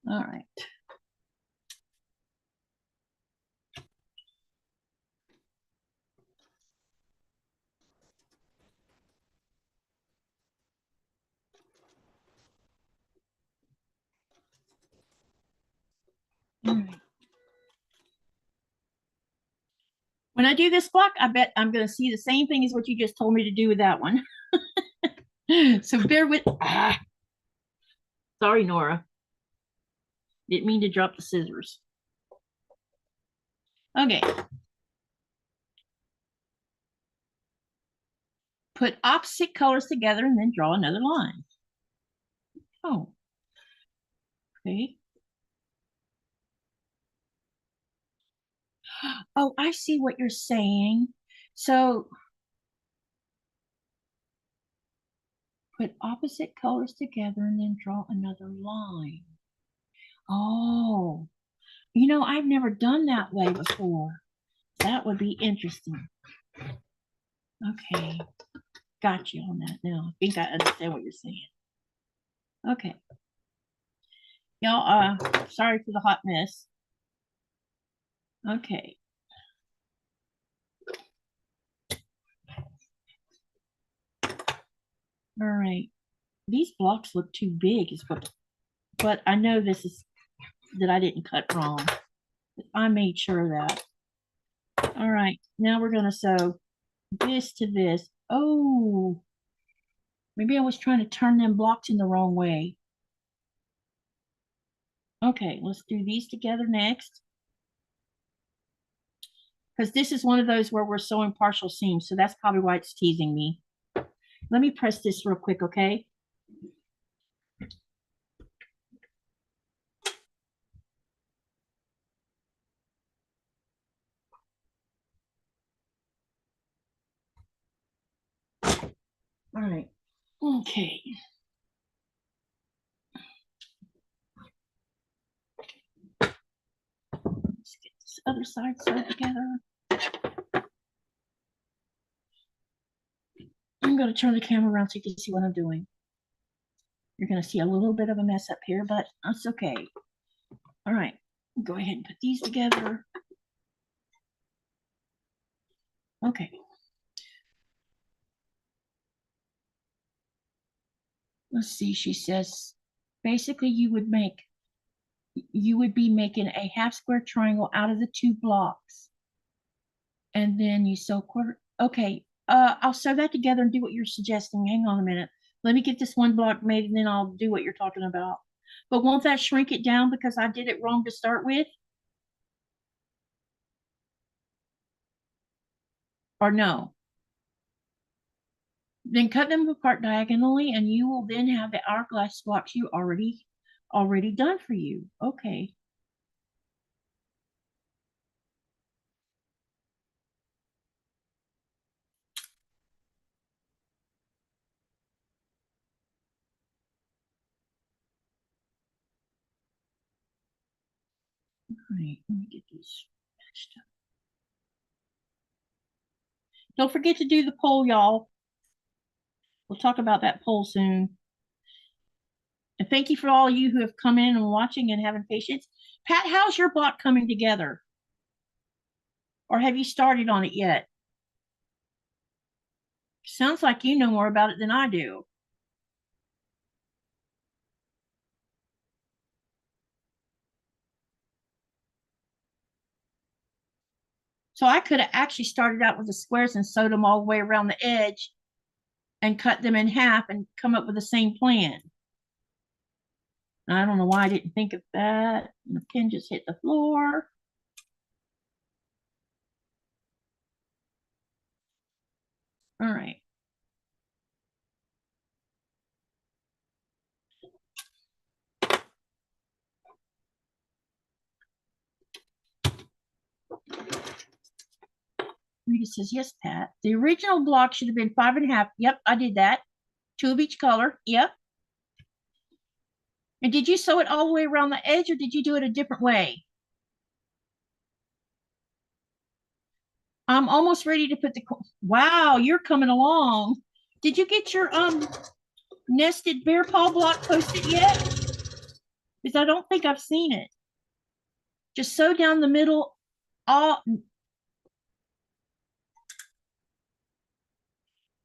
All right. All right. When I do this block, I bet I'm going to see the same thing as what you just told me to do with that one. So bear with. Sorry, Nora. Didn't mean to drop the scissors. Okay. Put opposite colors together and then draw another line. Oh. Okay. Oh, I see what you're saying. So put opposite colors together and then draw another line. Oh, I've never done that way before. That would be interesting. Okay, got you on that now. I think I understand what you're saying. Okay. Y'all, sorry for the hot mess. Okay. All right. These blocks look too big, is what, but I know this is that I didn't cut wrong. I made sure of that. All right, now we're gonna sew this to this. Oh, maybe I was trying to turn them blocks in the wrong way. Okay, let's do these together next. Because this is one of those where we're sewing partial seams, so that's probably why it's teasing me. Let me press this real quick, okay? All right. Okay. Let's get this other side sewed together. I'm going to turn the camera around so you can see what I'm doing. You're going to see a little bit of a mess up here, but that's okay. All right. Go ahead and put these together. Okay. Let's see. She says, basically you would be making a half square triangle out of the two blocks. And then you sew quarter. Okay. I'll sew that together and do what you're suggesting. Hang on a minute. Let me get this one block made and then I'll do what you're talking about. But won't that shrink it down because I did it wrong to start with? Or no? Then cut them apart diagonally and you will then have the hourglass blocks you already done for you. Okay. All right, let me get these matched up. Don't forget to do the poll, y'all. We'll talk about that poll soon. And thank you for all you who have come in and watching and having patience. Pat, how's your block coming together? Or have you started on it yet? Sounds like you know more about it than I do. So I could have actually started out with the squares and sewed them all the way around the edge and cut them in half and come up with the same plan. I don't know why I didn't think of that. And the pin just hit the floor. All right. Rita says, yes, Pat. The original block should have been 5.5. Yep, I did that. 2 of each color. Yep. And did you sew it all the way around the edge or did you do it a different way? I'm almost ready to put the, wow, you're coming along. Did you get your nested bear paw block posted yet? Because I don't think I've seen it. Just sew down the middle. All,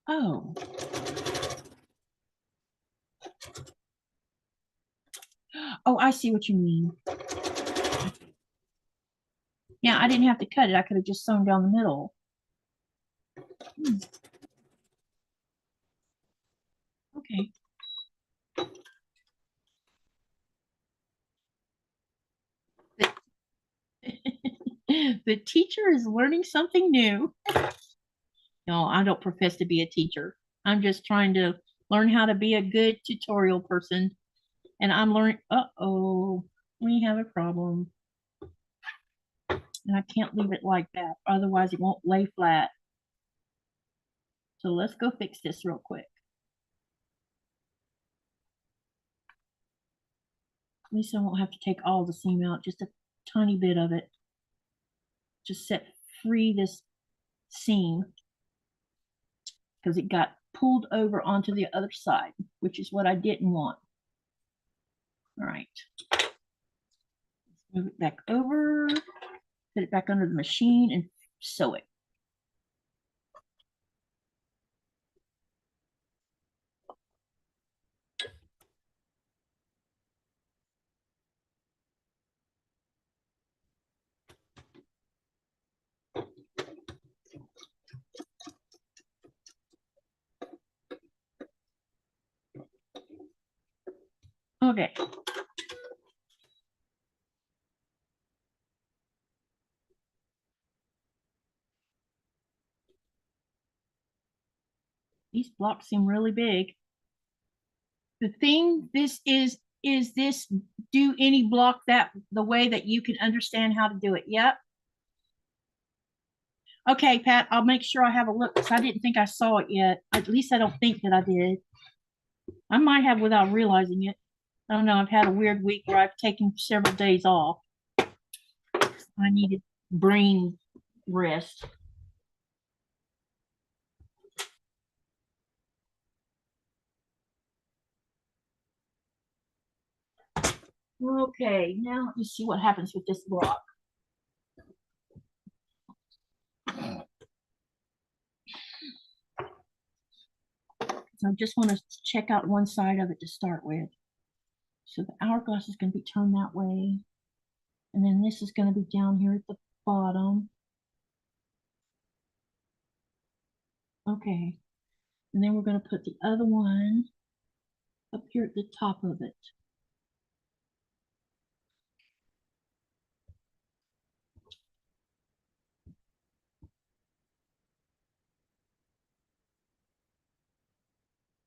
oh. Oh, I see what you mean. Yeah, I didn't have to cut it. I could have just sewn down the middle. Okay. The teacher is learning something new. No, I don't profess to be a teacher. I'm just trying to learn how to be a good tutorial person. And I'm learning, uh-oh, we have a problem. And I can't leave it like that. Otherwise it won't lay flat. So let's go fix this real quick. At least I won't have to take all the seam out, just a tiny bit of it. Just set free this seam because it got pulled over onto the other side, which is what I didn't want. All right. Let's move it back over. put it back under the machine and sew it. Okay. These blocks seem really big. The thing this is this do any block that the way that you can understand how to do it? Yep. Okay, Pat, I'll make sure I have a look because I didn't think I saw it yet. At least I don't think that I did. I might have without realizing it. I don't know. I've had a weird week where I've taken several days off. I needed brain rest. Okay, now let me see what happens with this block. So I just want to check out one side of it to start with. So the hourglass is going to be turned that way. And then this is going to be down here at the bottom. Okay. And then we're going to put the other one up here at the top of it.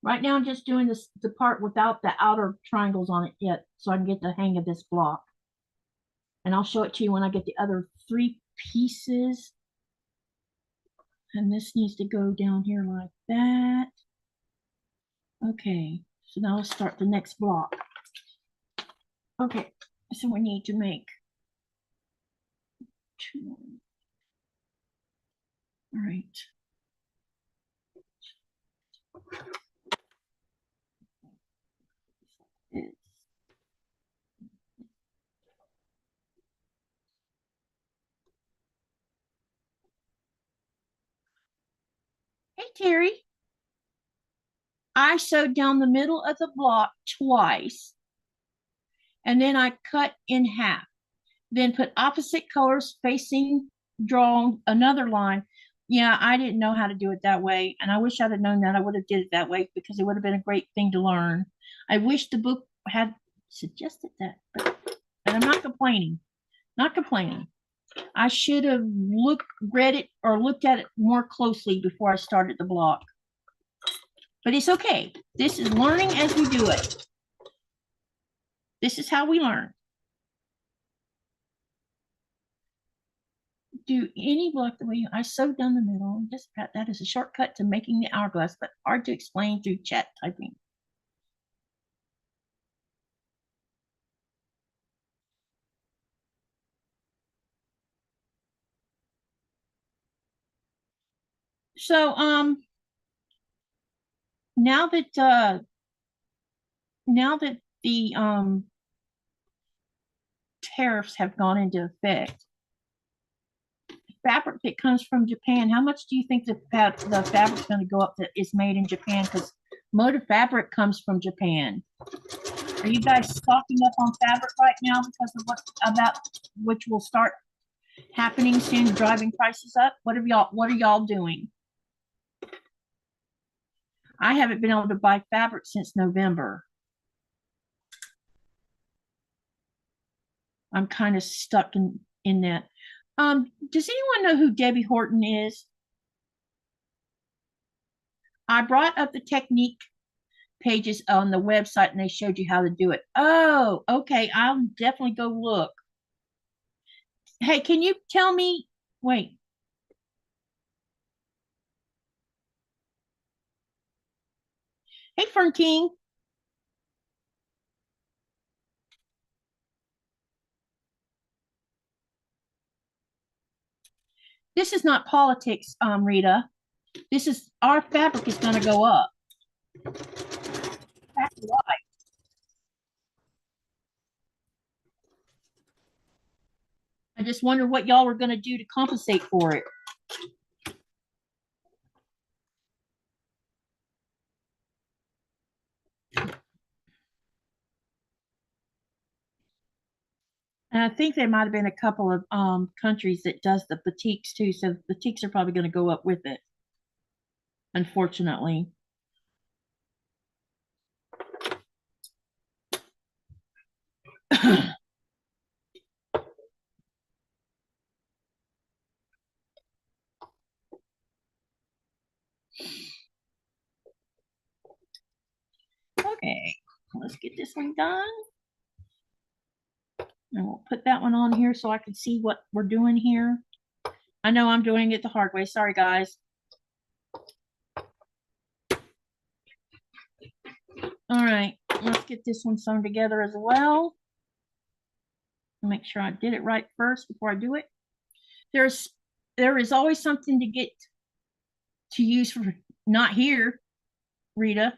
Right now I'm just doing this the part without the outer triangles on it yet, so I can get the hang of this block. And I'll show it to you when I get the other 3 pieces. And this needs to go down here like that. Okay, so now let's start the next block. Okay, so we need to make 2. All right. Hey, Terry. I sewed down the middle of the block twice, and then I cut in half. Then put opposite colors facing, drawn another line. Yeah, I didn't know how to do it that way, and I wish I'd have known that. I would have did it that way because it would have been a great thing to learn. I wish the book had suggested that, but I'm not complaining. Not complaining. I should have read it or looked at it more closely before I started the block. But it's okay. This is learning as we do it. This is how we learn. Do any block the way I sewed down the middle. Just that is a shortcut to making the hourglass, but hard to explain through chat typing. So now that the tariffs have gone into effect, fabric that comes from Japan, how much do you think the fabric's going to go up that is made in Japan? Because Moda Fabric comes from Japan. Are you guys stocking up on fabric right now because of which will start happening soon, driving prices up? What are y'all doing? I haven't been able to buy fabric since November. I'm kind of stuck in that. Does anyone know who Debbie Horton is? I brought up the technique pages on the website and they showed you how to do it. Oh, okay. I'll definitely go look. Hey, can you tell me? Wait. Hey, Fern King. This is not politics, Rita. This is our fabric is going to go up. That's why. I just wonder what y'all are going to do to compensate for it. And I think there might have been a couple of countries that does the batiks too, so the batiks are probably going to go up with it, unfortunately. Okay, let's get this one done. And we'll put that one on here so I can see what we're doing here. I know I'm doing it the hard way. Sorry, guys. All right, let's get this one sewn together as well. Make sure I did it right first before I do it. There is always something to get to use for not here, Rita.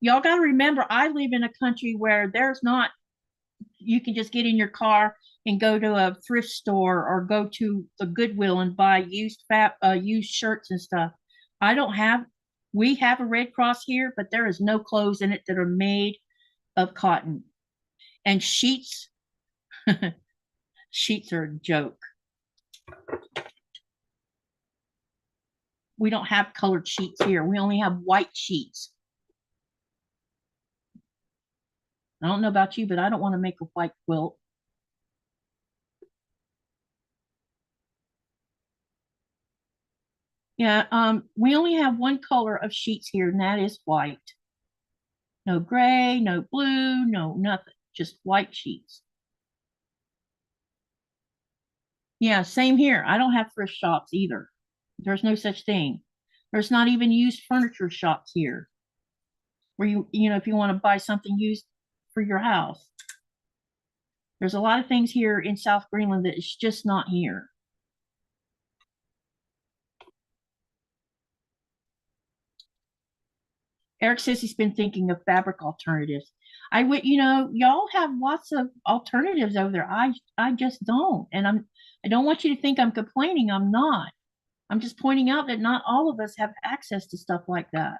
Y'all got to remember, I live in a country where there's not, you can just get in your car and go to a thrift store or go to the Goodwill and buy used shirts and stuff. I don't have, we have a Red Cross here, but there is no clothes in it that are made of cotton. And sheets, sheets are a joke. We don't have colored sheets here. We only have white sheets. I don't know about you, but I don't want to make a white quilt. Yeah, we only have one color of sheets here, and that is white. No gray, no blue, no nothing, just white sheets. Yeah, same here. I don't have thrift shops either. There's no such thing. There's not even used furniture shops here where you know, if you want to buy something used for your house. There's a lot of things here in South Greenland that is just not here. Eric says he's been thinking of fabric alternatives. I would, you know, y'all have lots of alternatives over there. I just don't. And I don't want you to think I'm complaining. I'm not. I'm just pointing out that not all of us have access to stuff like that.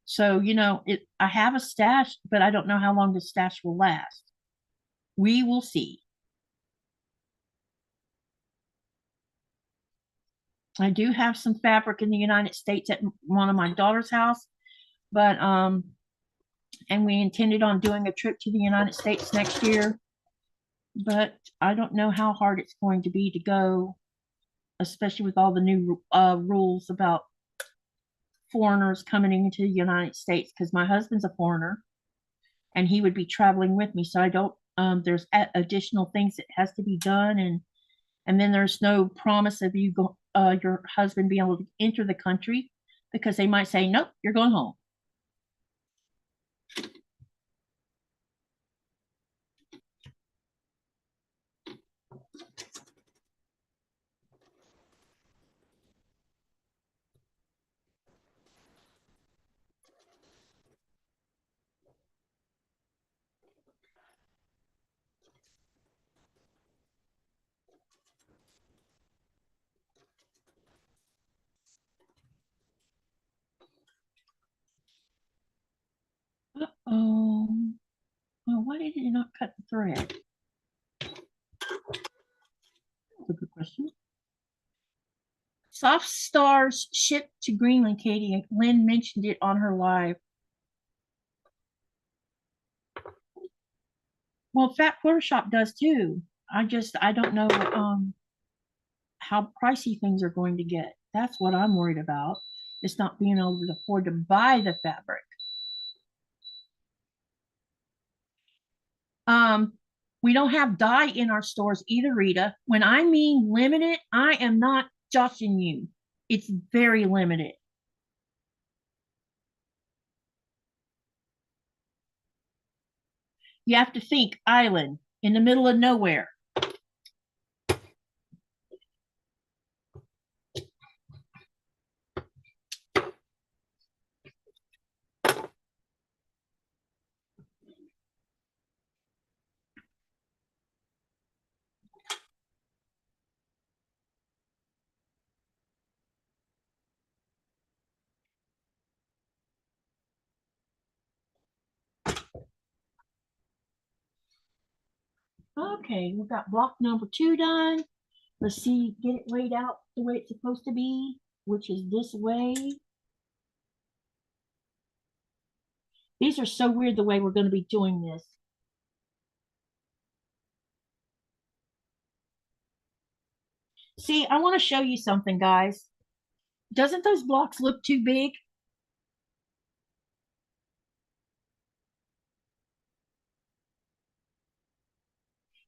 So, you know, I have a stash, but I don't know how long the stash will last. We will see. I do have some fabric in the United States at one of my daughter's house, but and we intended on doing a trip to the United States next year, but I don't know how hard it's going to be to go, especially with all the new rules about foreigners coming into the United States, because my husband's a foreigner and he would be traveling with me. So I don't, there's additional things that has to be done. And then there's no promise of your husband being able to enter the country because they might say, nope, you're going home. Uh-oh. Well, why did it not cut the thread? That's a good question. Soft Stars shipped to Greenland, Katie. Lynn mentioned it on her live. Well, Fat Quarter Shop does too. I don't know how pricey things are going to get. That's what I'm worried about. It's not being able to afford to buy the fabric. We don't have dye in our stores either, Rita. When I mean limited, I am not joshing you. It's very limited. You have to think island in the middle of nowhere. Okay, we've got block number 2 done. Let's see, get it laid out the way it's supposed to be, which is this way. These are so weird the way we're going to be doing this. See, I want to show you something, guys. Doesn't those blocks look too big?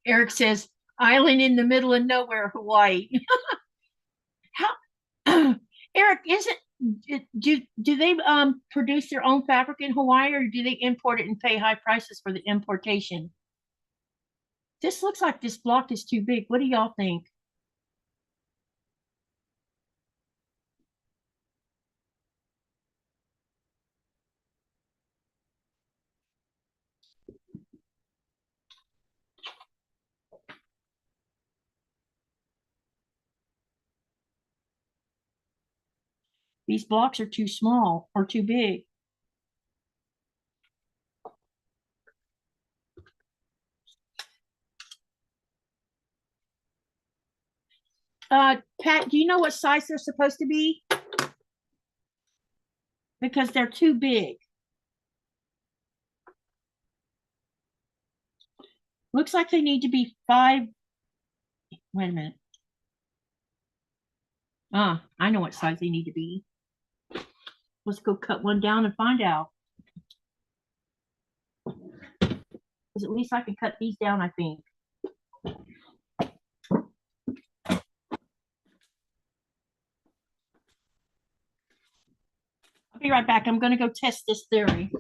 Eric says, island in the middle of nowhere, Hawaii. How, Eric, isn't do they produce their own fabric in Hawaii, or do they import it and pay high prices for the importation? This looks like this block is too big. What do y'all think? These blocks are too small or too big. Pat, do you know what size they're supposed to be? Because they're too big. Looks like they need to be 5. Wait a minute. I know what size they need to be. Let's go cut one down and find out. Because at least I can cut these down, I think. I'll be right back. I'm going to go test this theory.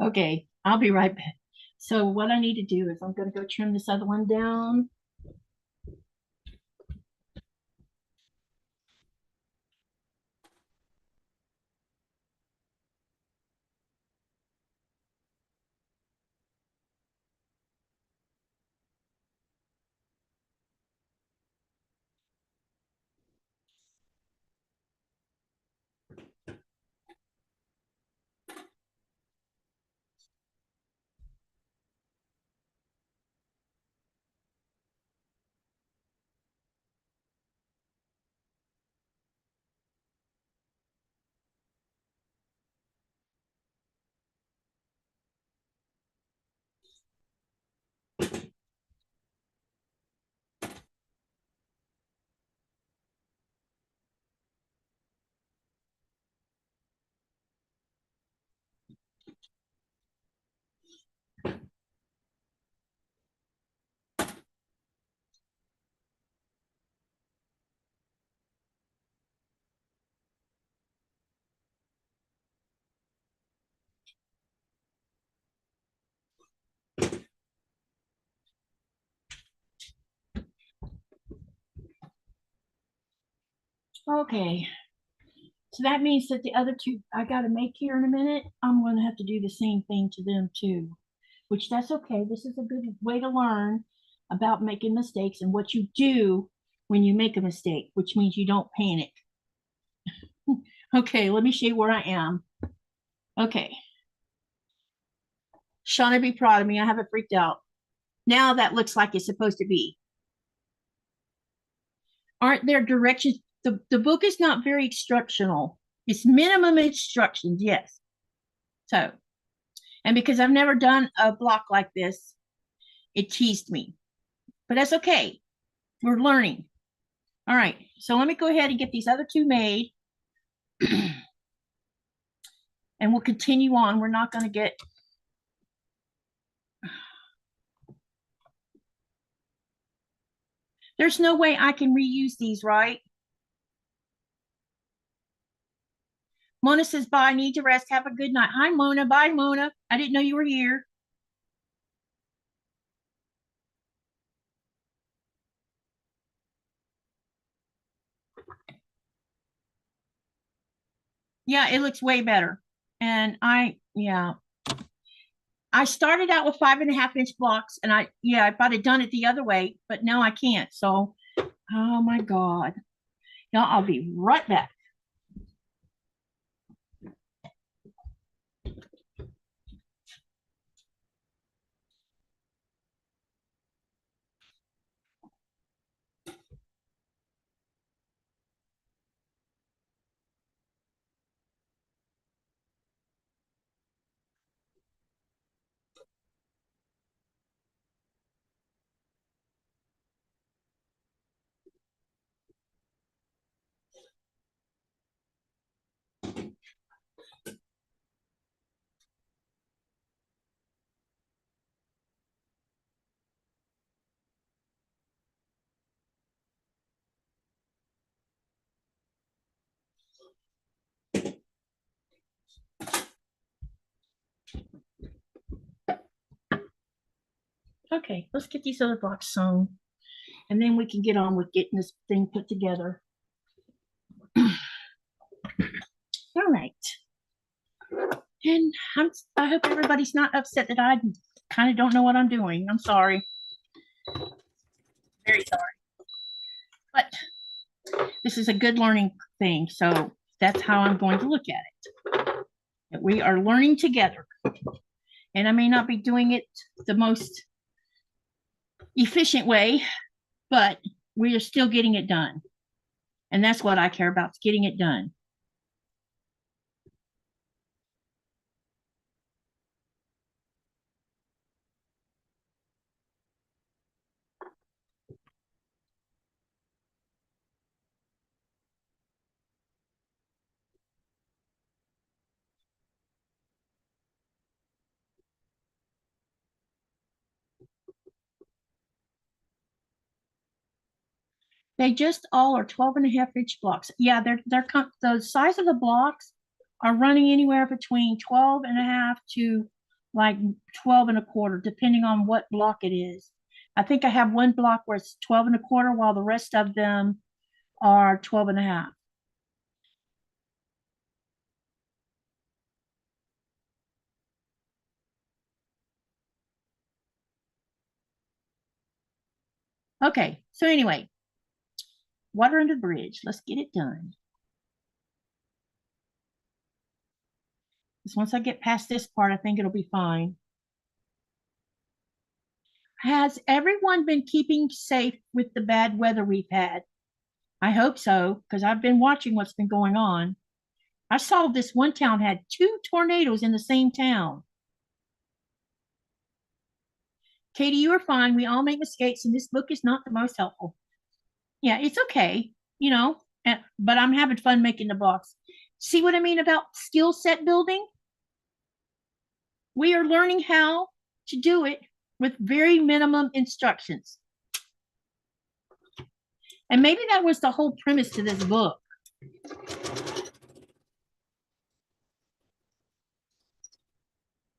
Okay, I'll be right back. So what I need to do is I'm going to go trim this other one down. Okay, so that means that the other two I got to make here in a minute, I'm going to have to do the same thing to them too, which that's okay. This is a good way to learn about making mistakes and what you do when you make a mistake, which means you don't panic. Okay, let me show you where I am. Okay. Shauna, be proud of me. I haven't freaked out. Now that looks like it's supposed to be. Aren't there directions? The book is not very instructional. It's minimum instructions, yes. So, and because I've never done a block like this, it teased me. But that's okay. We're learning. All right, so let me go ahead and get these other two made. And we'll continue on. We're not going to get... There's no way I can reuse these, right? Mona says, bye, I need to rest. Have a good night. Hi, Mona. Bye, Mona. I didn't know you were here. Yeah, it looks way better. And I started out with 5.5-inch blocks, and if I'd have done it the other way, but now I can't. So, oh my God. Now I'll be right back. Okay, let's get these other blocks sewn, and then we can get on with getting this thing put together. All right. And I hope everybody's not upset that I kind of don't know what I'm doing. I'm sorry. Very sorry. But this is a good learning thing, so that's how I'm going to look at it. That we are learning together. And I may not be doing it the most efficient way, but we are still getting it done. And that's what I care about, is getting it done. They just all are 12.5-inch blocks. Yeah, they're the size of the blocks are running anywhere between 12.5 to like 12.25, depending on what block it is. I think I have one block where it's 12.25, while the rest of them are 12.5. Okay, so anyway, water under the bridge. Let's get it done. Because once I get past this part, I think it'll be fine. Has everyone been keeping safe with the bad weather we've had? I hope so, because I've been watching what's been going on. I saw this one town had 2 tornadoes in the same town. Katie, you are fine. We all make mistakes, and this book is not the most helpful. Yeah, it's okay, but I'm having fun making the blocks. See what I mean about skill set building? We are learning how to do it with very minimum instructions. And maybe that was the whole premise to this book.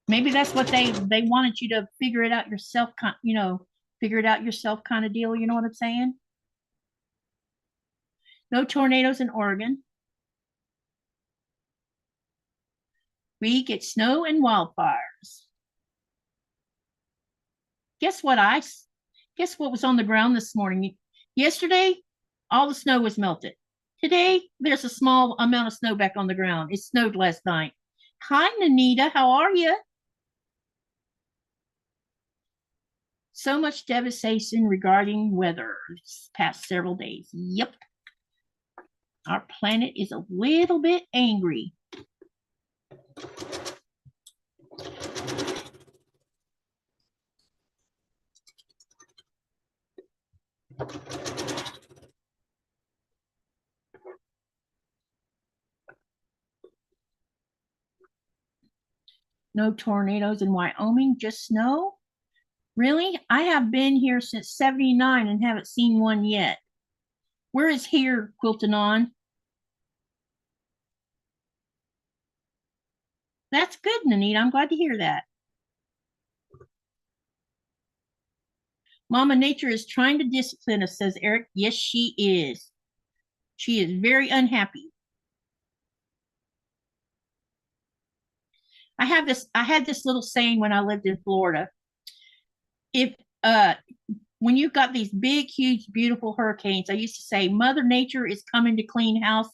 Maybe that's what they wanted you to figure it out yourself, figure it out yourself kind of deal. You know what I'm saying? No tornadoes in Oregon. We get snow and wildfires. Guess what was on the ground this morning? Yesterday, all the snow was melted. Today, there's a small amount of snow back on the ground. It snowed last night. Hi, Nanita. How are you? So much devastation regarding weather this past several days. Yep. Our planet is a little bit angry. No tornadoes in Wyoming, just snow. Really? I have been here since 79 and haven't seen one yet. Where is here, Quilting on? That's good, Nanita. I'm glad to hear that. Mama Nature is trying to discipline us, says Eric. Yes, she is. She is very unhappy. I had this little saying when I lived in Florida. If when you've got these big, huge, beautiful hurricanes, I used to say, Mother Nature is coming to clean house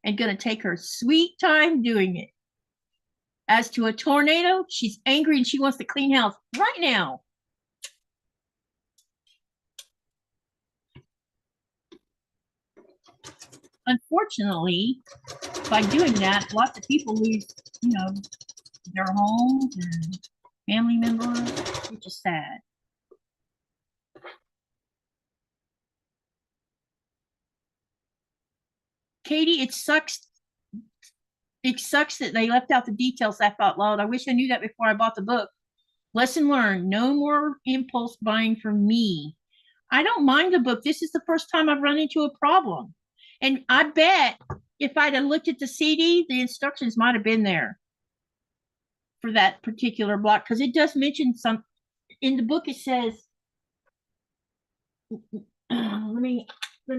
and going to take her sweet time doing it. As to a tornado, she's angry and she wants to clean house right now. Unfortunately, by doing that, lots of people lose, their homes and family members, which is sad. Katie, it sucks. It sucks that they left out the details. I thought, Lord, I wish I knew that before I bought the book. Lesson learned, no more impulse buying from me. I don't mind the book. This is the first time I've run into a problem. And I bet if I'd have looked at the CD, the instructions might have been there for that particular block, because it does mention some in the book. It says, let me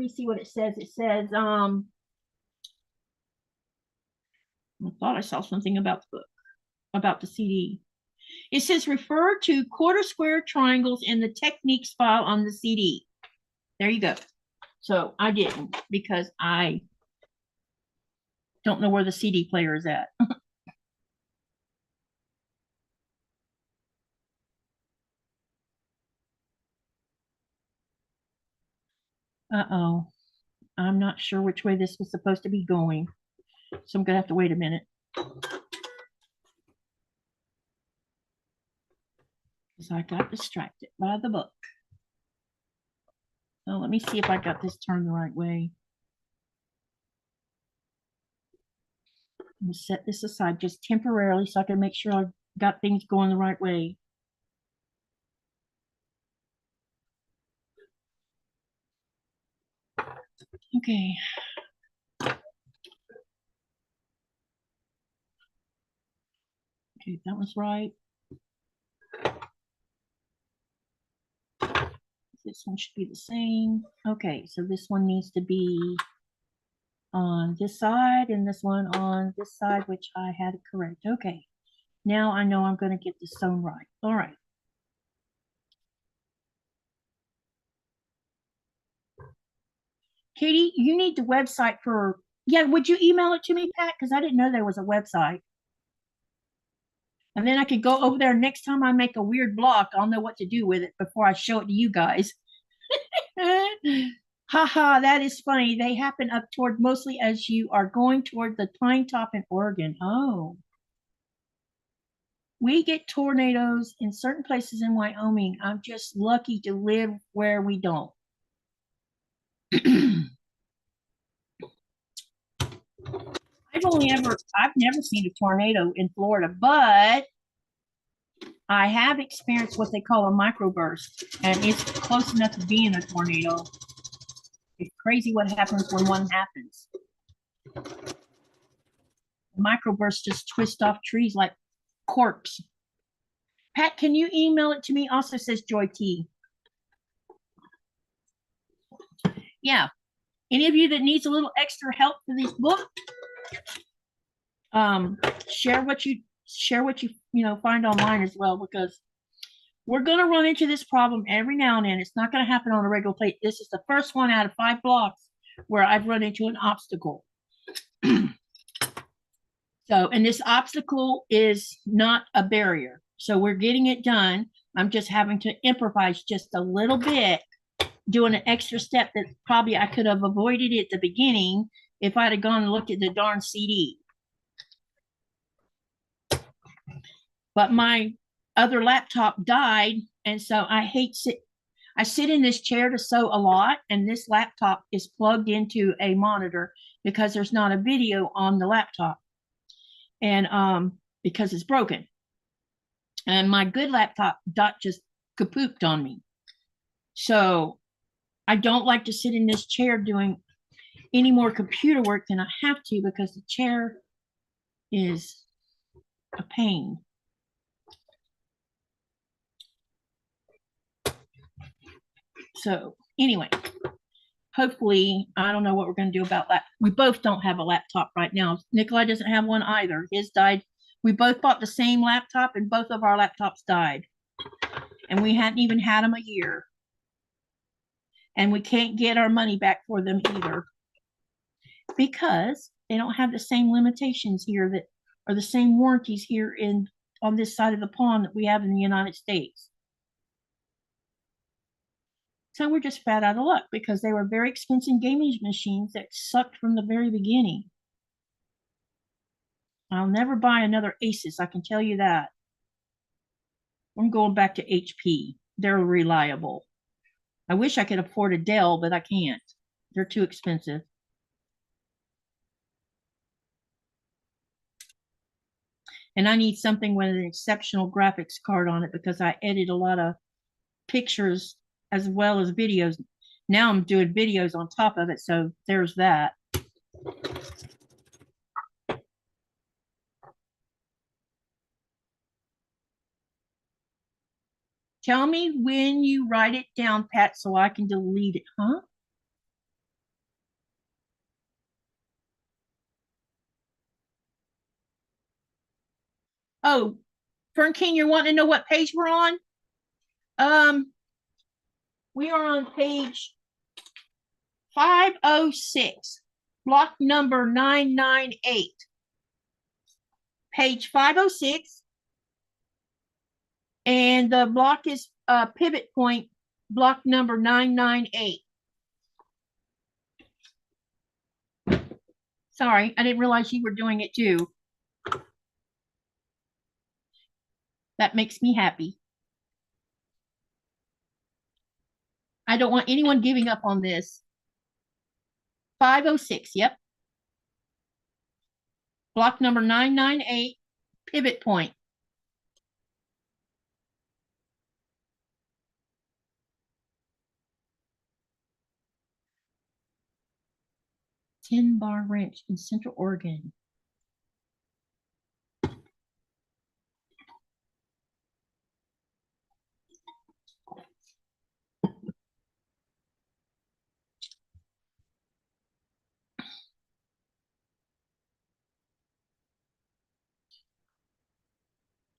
see what it says. It says, I thought I saw something about the book, about the CD. It says refer to quarter square triangles in the techniques file on the CD. There you go. So I didn't, because I don't know where the CD player is at. Uh-oh. I'm not sure which way this was supposed to be going. So I'm going to have to wait a minute. Because I got distracted by the book. So let me see if I got this turned the right way. I'm going to set this aside just temporarily so I can make sure I've got things going the right way. Okay. Okay, that was right. This one should be the same. Okay, so this one needs to be on this side and this one on this side, which I had it correct. Okay, now I know I'm going to get this sewn right. All right. Katie, you need the website for, yeah, would you email it to me, Pat? Because I didn't know there was a website. And then I could go over there next time I make a weird block. I'll know what to do with it before I show it to you guys. Haha, that is funny. They happen up toward mostly as you are going toward the Pine Top in Oregon. Oh. We get tornadoes in certain places in Wyoming. I'm just lucky to live where we don't. I've never seen a tornado in Florida, but I have experienced what they call a microburst, and it's close enough to being a tornado. It's crazy what happens when one happens. Microbursts just twist off trees like corks. Pat, can you email it to me? Also says Joy T. Yeah. Any of you that needs a little extra help for these books, share what you find online as well, because we're going to run into this problem every now and then. It's not going to happen on a regular plate. This is the first one out of 5 blocks where I've run into an obstacle. So, and this obstacle is not a barrier. So we're getting it done. I'm just having to improvise just a little bit, doing an extra step that probably I could have avoided at the beginning if I'd have gone and looked at the darn CD. But my other laptop died, and so I sit in this chair to sew a lot, and this laptop is plugged into a monitor because there's not a video on the laptop, and because it's broken. And my good laptop just kapooped on me. So I don't like to sit in this chair doing any more computer work than I have to, because the chair is a pain. So anyway, hopefully, I don't know what we're going to do about that. We both don't have a laptop right now. Nikolai doesn't have one either. His died. We both bought the same laptop, and both of our laptops died. And we hadn't even had them a year. And we can't get our money back for them either, because they don't have the same limitations here that are the same warranties here on this side of the pond that we have in the United States. So we're just fat out of luck, because they were very expensive gaming machines that sucked from the very beginning. I'll never buy another Asus, I can tell you that. I'm going back to HP. They're reliable. I wish I could afford a Dell, but I can't. They're too expensive. And I need something with an exceptional graphics card on it, because I edit a lot of pictures as well as videos. Now I'm doing videos on top of it, so there's that. Tell me when you write it down, Pat, so I can delete it, huh? Oh, Fern King, you're wanting to know what page we're on? We are on page 506, block number 998. Page 506. And the block is pivot point, block number 998. Sorry, I didn't realize you were doing it too. That makes me happy. I don't want anyone giving up on this. 506, yep. Block number 998, pivot point. Tin-bar wrench in Central Oregon.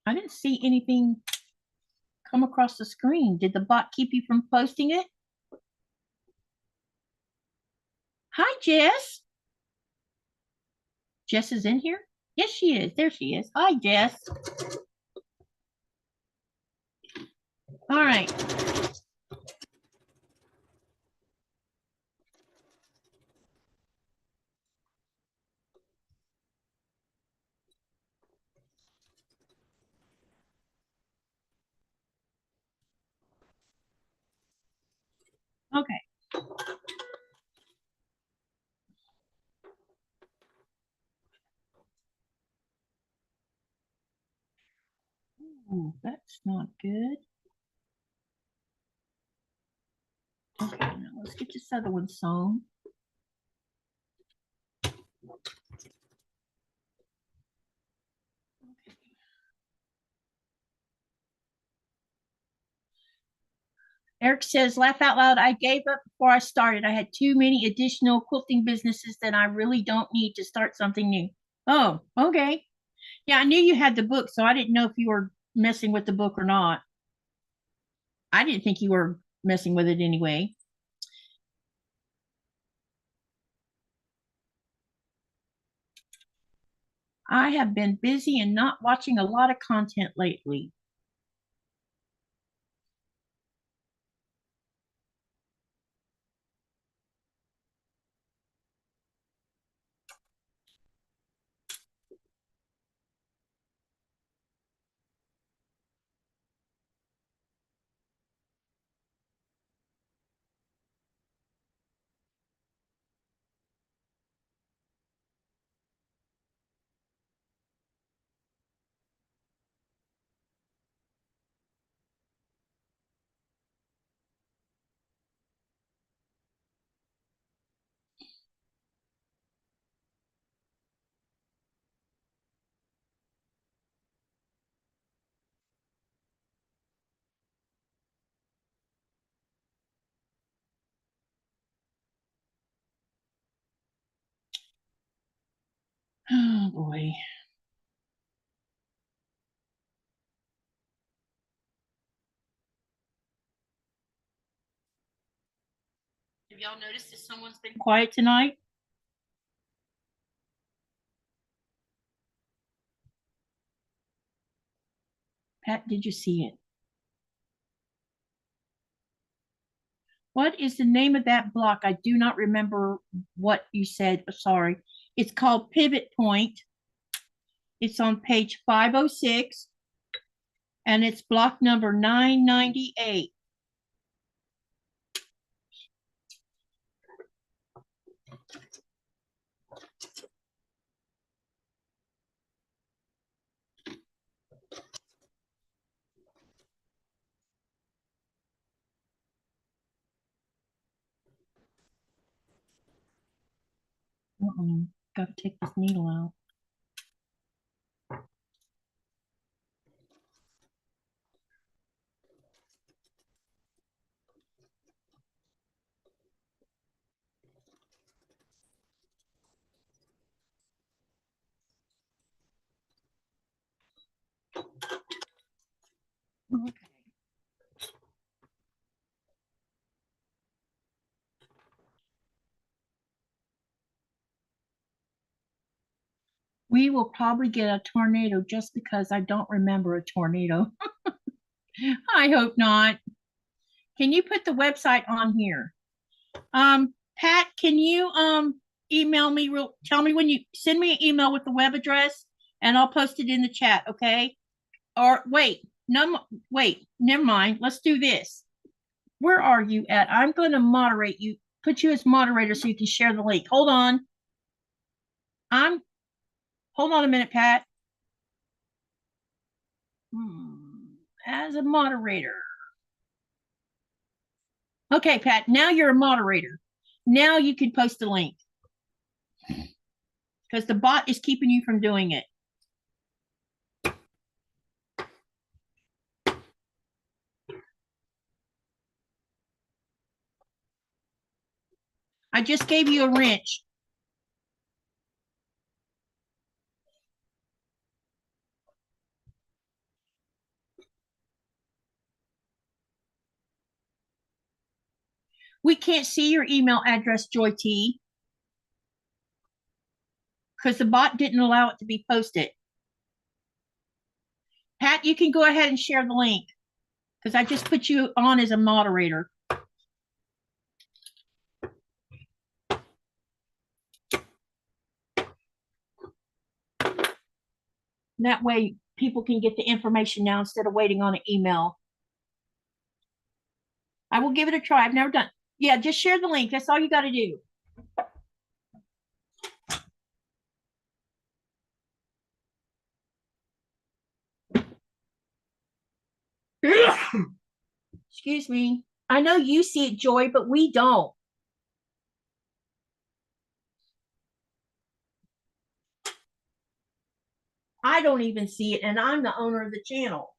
I didn't see anything come across the screen. Did the bot keep you from posting it? Hi, Jess. Jess is in here? Yes, she is. There she is. Hi, Jess. All right. Okay. Ooh, that's not good. Okay, now let's get this other one sewn. Eric says, laugh out loud. I gave up before I started. I had too many additional quilting businesses that I really don't need to start something new. Oh, okay. Yeah, I knew you had the book, so I didn't know if you were messing with the book or not. I didn't think you were messing with it anyway. I have been busy and not watching a lot of content lately. Oh boy. Have y'all noticed that someone's been quiet tonight? Pat, did you see it? What is the name of that block? I do not remember what you said. Sorry. It's called Pivot Point. It's on page 506 and it's block number 998. Got to take this needle out. Okay. We will probably get a tornado just because I don't remember a tornado. I hope not. Can you put the website on here? Pat, can you email me tell me when you send me an email with the web address and I'll post it in the chat, okay? Or wait, no, wait, never mind. Let's do this. Where are you at? I'm going to moderate you, put you as moderator so you can share the link. Hold on. Hold on a minute, Pat. As a moderator. Okay, Pat, now you're a moderator. Now you can post the link because the bot is keeping you from doing it. I just gave you a wrench. We can't see your email address, Joy T, because the bot didn't allow it to be posted. Pat, you can go ahead and share the link because I just put you on as a moderator. And that way people can get the information now instead of waiting on an email. I will give it a try. I've never done. Yeah, just share the link. That's all you got to do. Excuse me. I know you see it, Joy, but we don't. I don't even see it, and I'm the owner of the channel.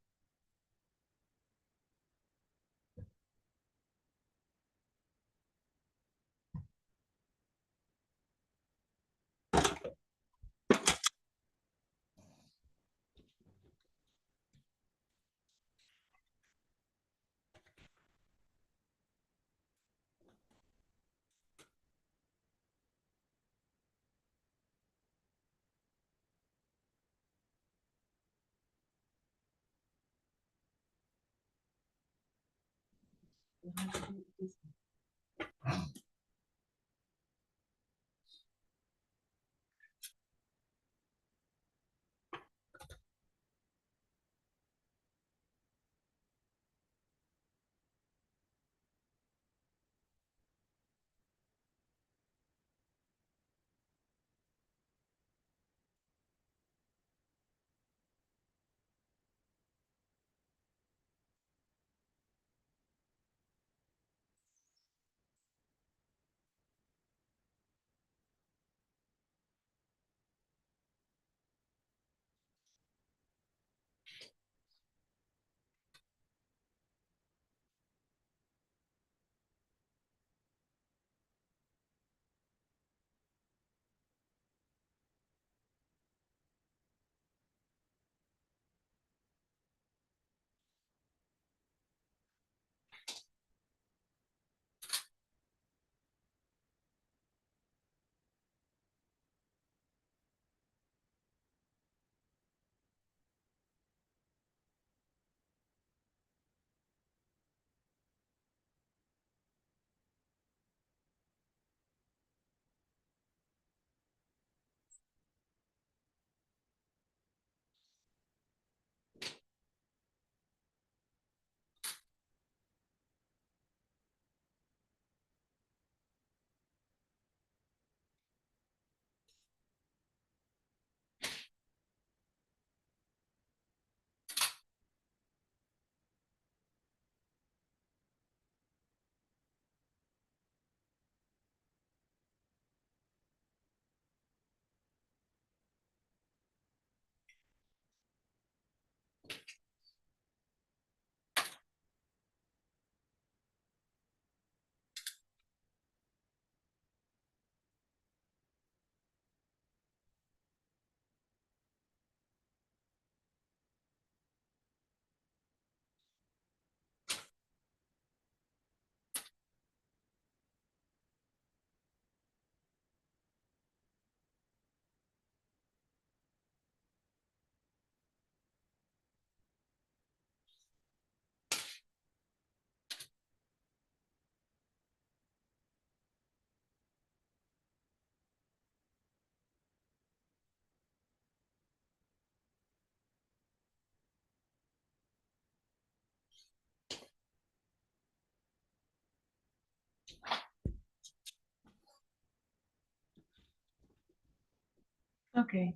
Okay,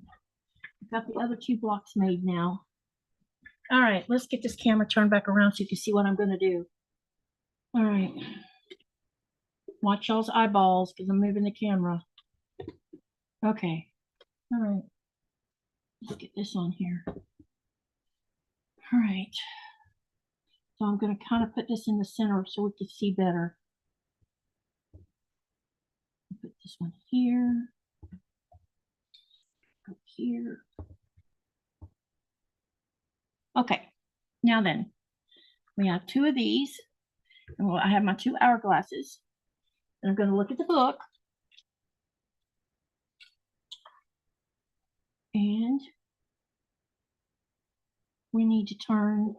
got the other two blocks made now. All right, let's get this camera turned back around so you can see what I'm going to do. All right, watch y'all's eyeballs because I'm moving the camera. Okay, all right, let's get this on here. All right, so I'm going to kind of put this in the center so we can see better. Put this one here, go here. Okay, now then, we have two of these, and I have my two hourglasses. And I'm going to look at the book, and we need to turn.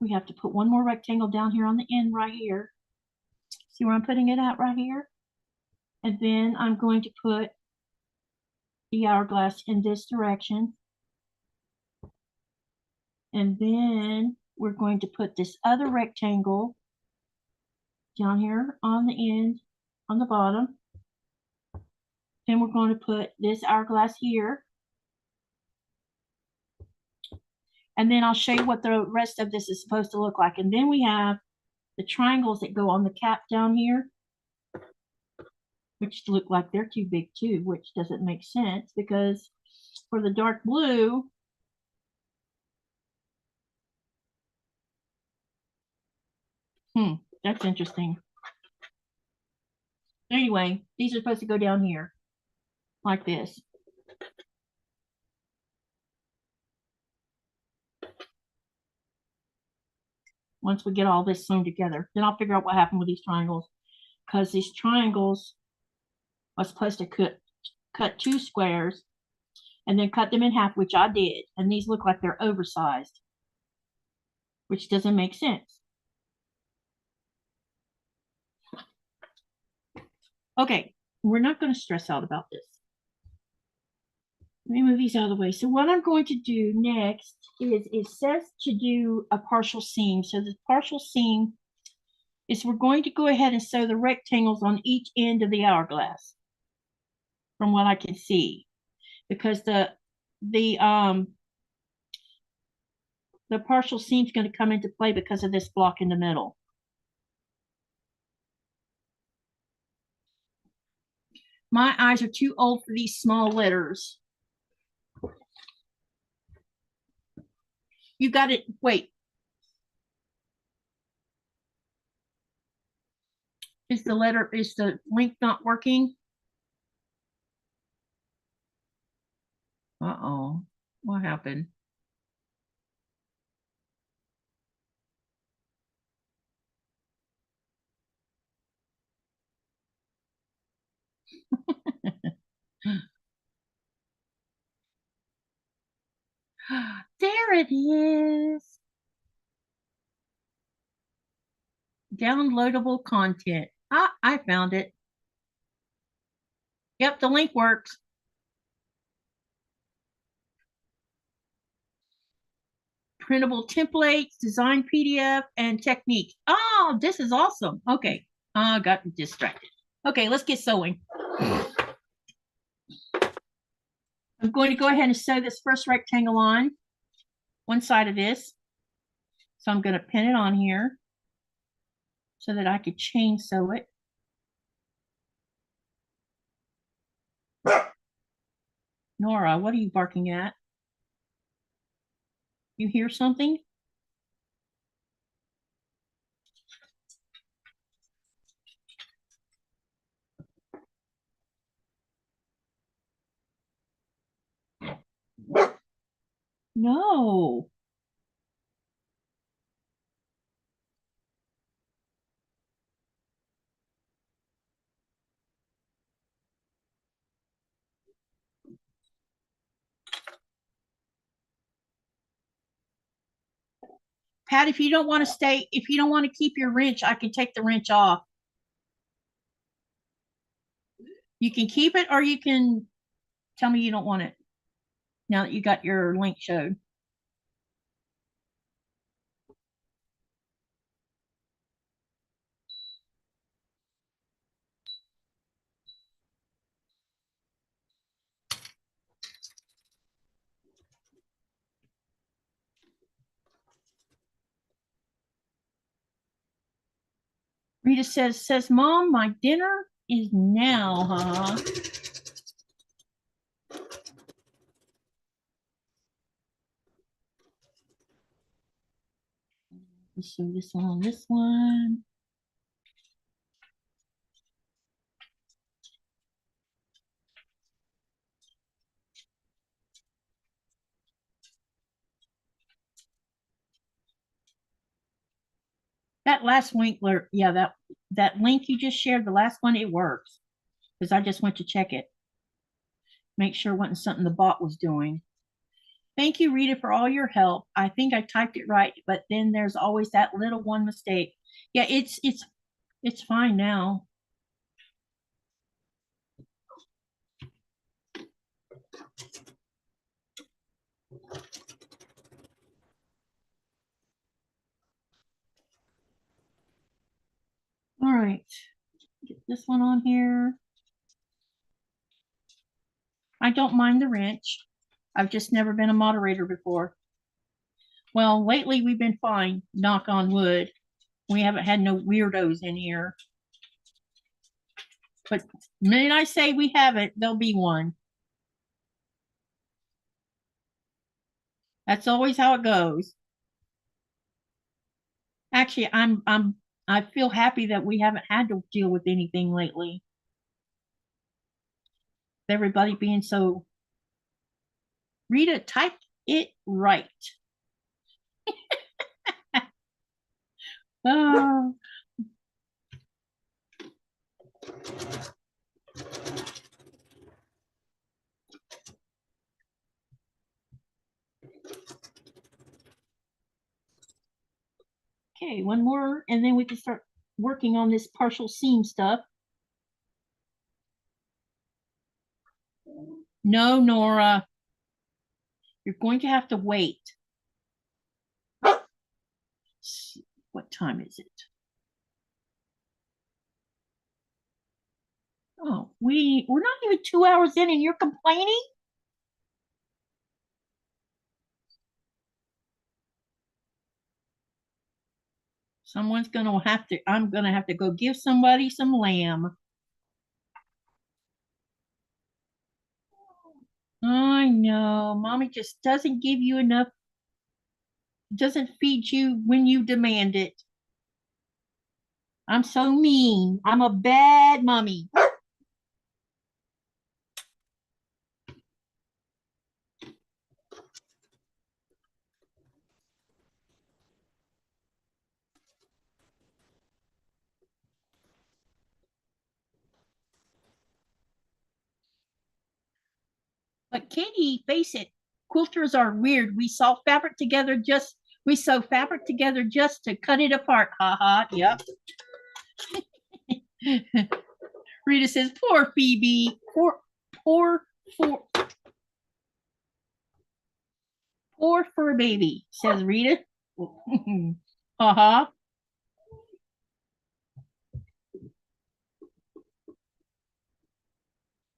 We have to put one more rectangle down here on the end right here. See where I'm putting it at right here? And then I'm going to put the hourglass in this direction. And then we're going to put this other rectangle down here on the end, on the bottom. Then we're going to put this hourglass here. And then I'll show you what the rest of this is supposed to look like. And then we have the triangles that go on the cap down here, which look like they're too big too, which doesn't make sense because for the dark blue, that's interesting. Anyway, these are supposed to go down here like this. Once we get all this sewn together, then I'll figure out what happened with these triangles, because these triangles are supposed to cut two squares and then cut them in half, which I did. And these look like they're oversized, which doesn't make sense. Okay, we're not going to stress out about this. Let me move these out of the way. So what I'm going to do next is it says to do a partial seam. So the partial seam is we're going to go ahead and sew the rectangles on each end of the hourglass from what I can see, because the partial seam is going to come into play because of this block in the middle. My eyes are too old for these small letters. You got it. Wait. Is the link not working? Uh-oh. What happened? There it is. Downloadable content. Ah, I found it. Yep, the link works. Printable templates, design PDF, and techniques. Oh, this is awesome. Okay, I got distracted. Okay, let's get sewing. I'm going to go ahead and sew this first rectangle on one side of this. So I'm going to pin it on here so that I could chain sew it. Nora, what are you barking at? You hear something? No. Pat, if you don't want to keep your wrench, I can take the wrench off. You can keep it or you can tell me you don't want it now that you got your link showed. Rita says, Mom, my dinner is now, huh? Let's show this one on this one. That last link, yeah, that link you just shared, the last one, it works. Because I just went to check it. Make sure it wasn't something the bot was doing. Thank you, Rita, for all your help. I think I typed it right, but then there's always that little one mistake. Yeah, it's fine now. All right, get this one on here. I don't mind the wrench. I've just never been a moderator before. Well, lately we've been fine, knock on wood. We haven't had no weirdos in here. But the minute I say we haven't, there'll be one. That's always how it goes. Actually, I feel happy that we haven't had to deal with anything lately. Everybody being so. Rita typed it right. Oh. Okay, one more, and then we can start working on this partial seam stuff. No, Nora, you're going to have to wait. What time is it? Oh, we're not even 2 hours in and you're complaining? I'm gonna have to go give somebody some lamb. I know, mommy just doesn't give you enough, doesn't feed you when you demand it. I'm so mean. I'm a bad mommy. But Katie, face it, quilters are weird. We sew fabric together just to cut it apart. Ha ha. Yep. Rita says, poor Phoebe. Poor, poor, poor fur baby, says Rita. Ha ha.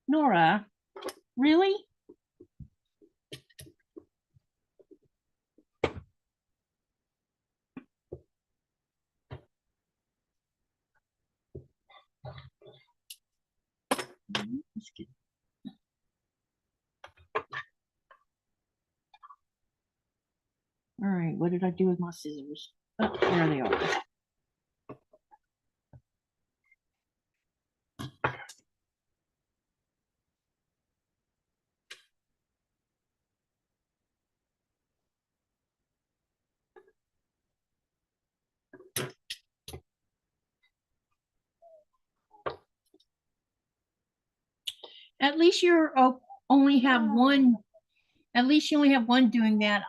Nora, really? Let's get All right, what did I do with my scissors? Oh, there they are. At least you're only have one. At least you only have one doing that.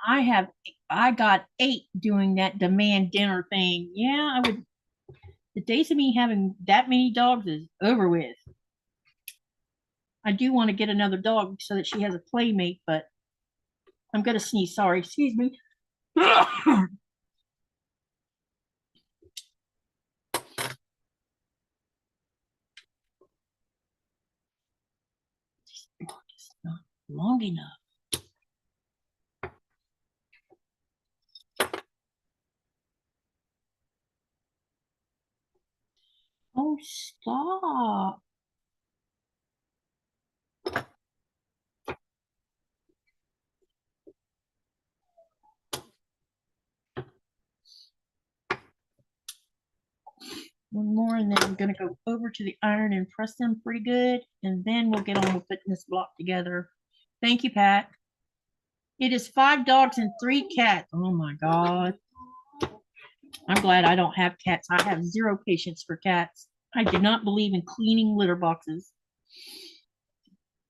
I got 8 doing that demand dinner thing. Yeah, I would. The days of me having that many dogs is over with. I do want to get another dog so that she has a playmate, but I'm gonna sneeze. Sorry, excuse me. It's not long enough. Oh, stop. One more, and then I'm going to go over to the iron and press them pretty good, and then we'll get on with putting this block together. Thank you, Pat. It is 5 dogs and 3 cats. Oh my God. I'm glad I don't have cats. I have zero patience for cats. I do not believe in cleaning litter boxes.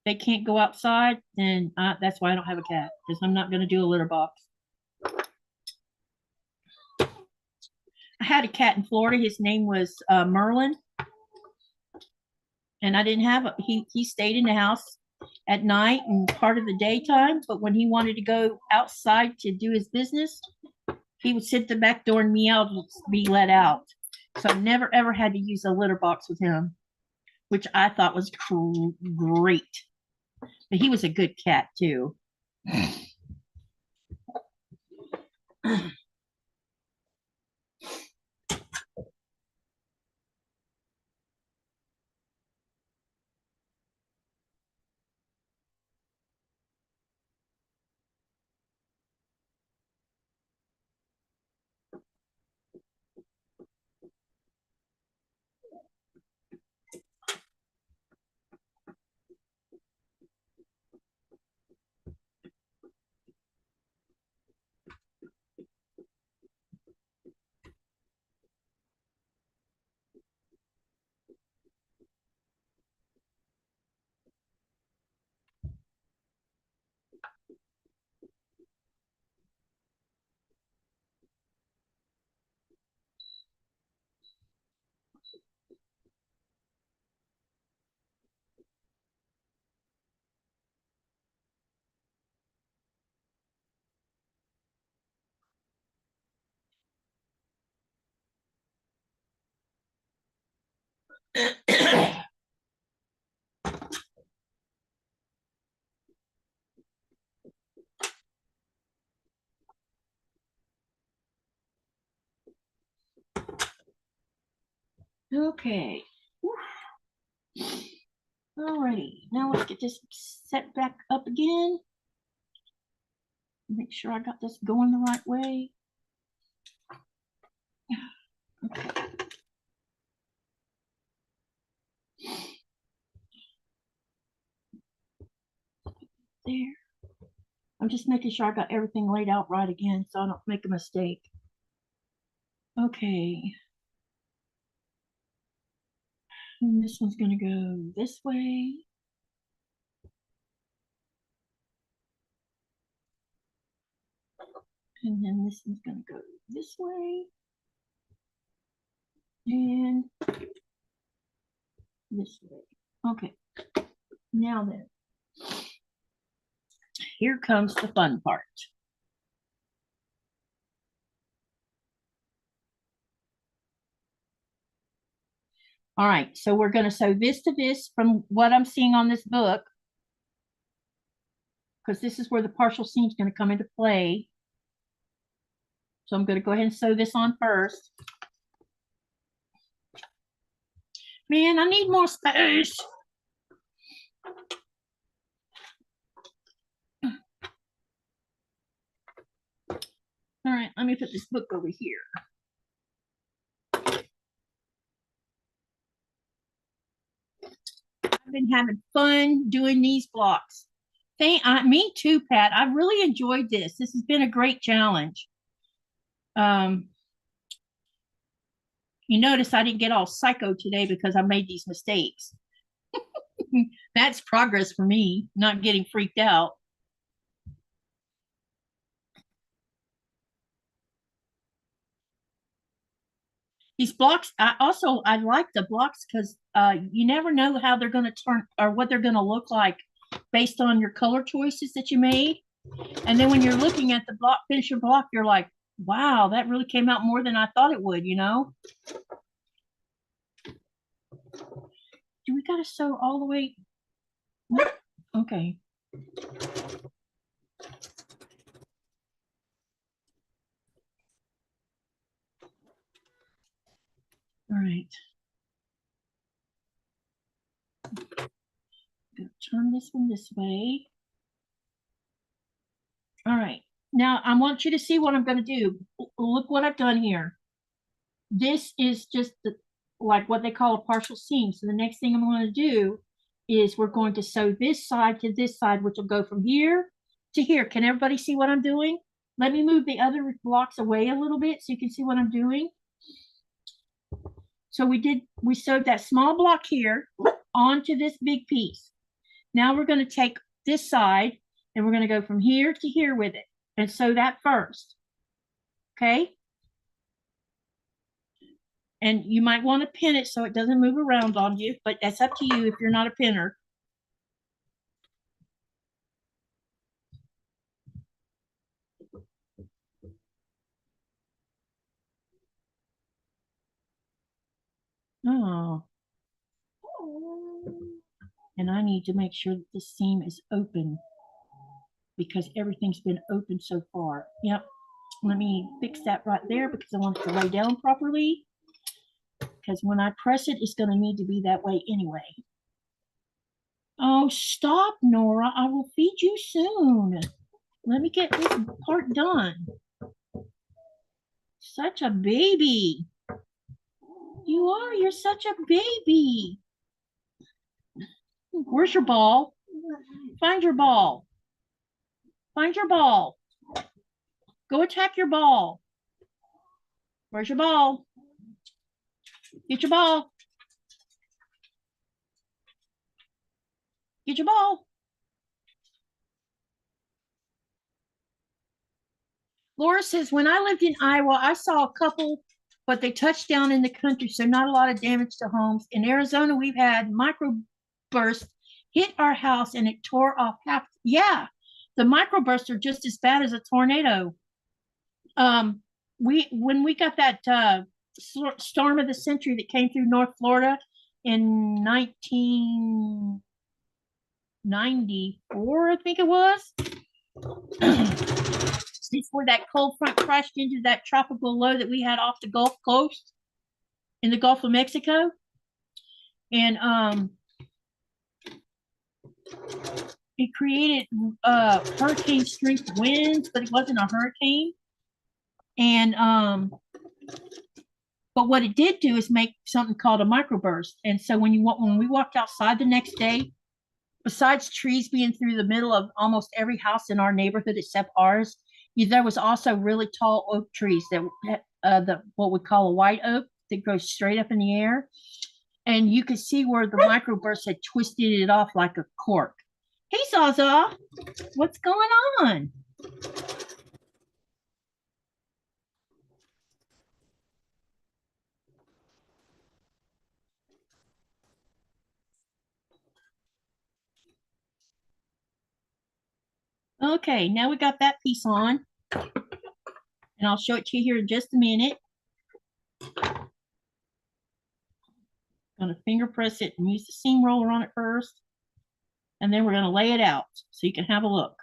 They can't go outside, then that's why I don't have a cat, because I'm not going to do a litter box. I had a cat in Florida. His name was Merlin, and I didn't have he stayed in the house at night and part of the daytime, but when he wanted to go outside to do his business, he would sit at the back door and meow to be let out. So I never ever had to use a litter box with him, which I thought was great. But he was a good cat too. Okay. Alrighty, now let's get this set back up again. Make sure I got this going the right way. Okay. There. I'm just making sure I got everything laid out right again so I don't make a mistake. Okay. And this one's going to go this way. And then this one's going to go this way. And this way. Okay. Now then, here comes the fun part. All right, so we're going to sew this to this from what I'm seeing on this book, because this is where the partial seam is going to come into play. So I'm going to go ahead and sew this on first. Man, I need more space. All right, let me put this book over here. I've been having fun doing these blocks. Me too, Pat. I've really enjoyed this. This has been a great challenge. You notice I didn't get all psycho today because I made these mistakes. That's progress for me, not getting freaked out. These blocks, I like the blocks because you never know how they're going to turn or what they're going to look like based on your color choices that you made. And then when you're looking at the block, finish your block, you're like, wow, that really came out more than I thought it would, you know? Do we got to sew all the way? Okay. All right. Turn this one this way. All right. Now I want you to see what I'm going to do. Look what I've done here. This is just like what they call a partial seam. So the next thing I'm going to do is we're going to sew this side to this side, which will go from here to here. Can everybody see what I'm doing? Let me move the other blocks away a little bit so you can see what I'm doing. So we sewed that small block here onto this big piece. Now we're going to take this side and we're going to go from here to here with it and sew that first. Okay. And you might want to pin it so it doesn't move around on you, but that's up to you if you're not a pinner. Oh. And I need to make sure that this seam is open because everything's been open so far. Yep. Let me fix that right there because I want it to lay down properly. Because when I press it, it's going to need to be that way anyway. Oh, stop, Nora. I will feed you soon. Let me get this part done. Such a baby. You are. You're such a baby. Where's your ball? Find your ball. Find your ball. Go attack your ball. Where's your ball? Get your ball. Get your ball. Laura says, when I lived in Iowa, I saw a couple, but they touched down in the country, so not a lot of damage to homes. In Arizona, we've had microbursts hit our house and it tore off half. Yeah, the microbursts are just as bad as a tornado. When we got that storm of the century that came through North Florida, in 1994, I think it was. Before that cold front crashed into that tropical low that we had off the Gulf Coast in the Gulf of Mexico. And it created hurricane strength winds, but it wasn't a hurricane. And but what it did do is make something called a microburst. And so when we walked outside the next day, besides trees being through the middle of almost every house in our neighborhood except ours, there was also really tall oak trees that what we call a white oak that grows straight up in the air. And you could see where the microburst had twisted it off like a cork. Hey, Zaza, what's going on? Okay, now we got that piece on. And I'll show it to you here in just a minute. I'm going to finger press it and use the seam roller on it first. And then we're going to lay it out so you can have a look.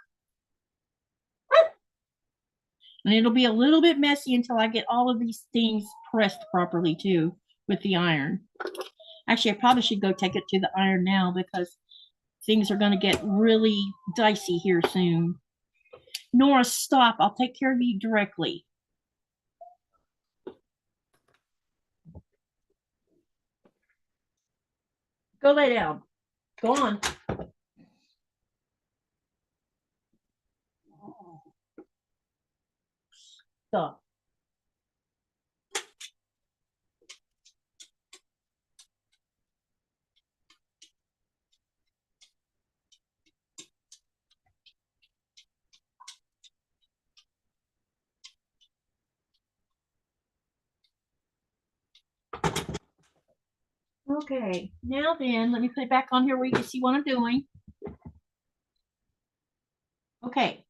And it'll be a little bit messy until I get all of these things pressed properly too with the iron. Actually, I probably should go take it to the iron now because things are going to get really dicey here soon. Nora, stop. I'll take care of you directly. Go lay down. Go on. Stop. Okay, now then, let me put it back on here where you can see what I'm doing. Okay,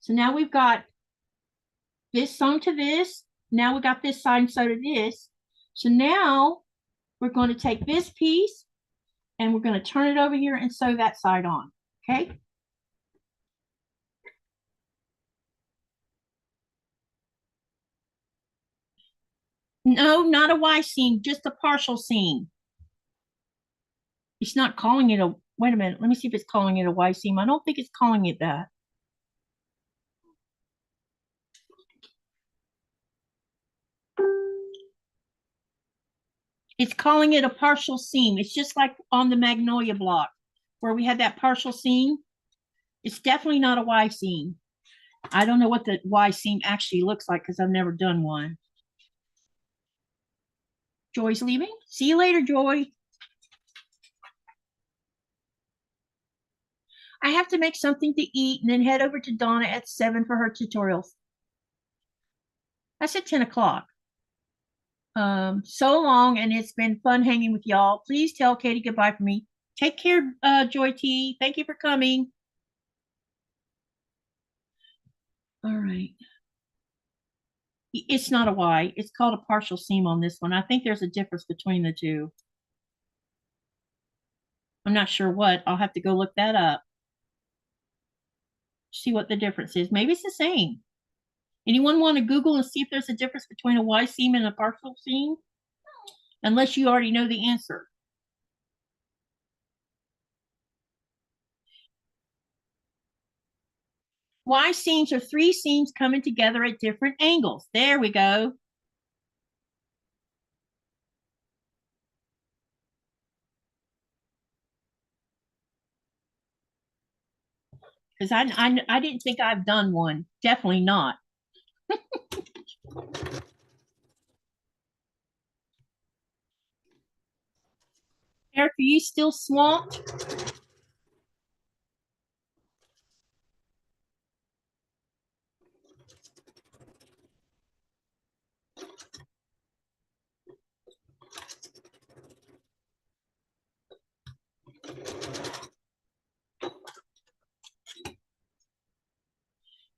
so now we've got this sewn to this. Now we got this side and sew to this. So now we're going to take this piece and we're going to turn it over here and sew that side on. Okay. No, not a Y seam, just a partial seam. It's not calling it a, wait a minute, let me see if it's calling it a Y seam. I don't think it's calling it that. It's calling it a partial seam. It's just like on the Magnolia block where we had that partial seam. It's definitely not a Y seam. I don't know what the Y seam actually looks like because I've never done one. Joy's leaving. See you later, Joy. I have to make something to eat and then head over to Donna at 7 for her tutorials. I said 10 o'clock. So long, and it's been fun hanging with y'all. Please tell Katie goodbye for me. Take care, Joy T. Thank you for coming. All right. It's not a Y. It's called a partial seam on this one. I think there's a difference between the two. I'm not sure what. I'll have to go look that up. See what the difference is. Maybe it's the same. Anyone want to Google and see if there's a difference between a Y seam and a partial seam? Unless you already know the answer. Y seams are three seams coming together at different angles. There we go. Because I didn't think I've done one. Definitely not. Eric, are you still swamped?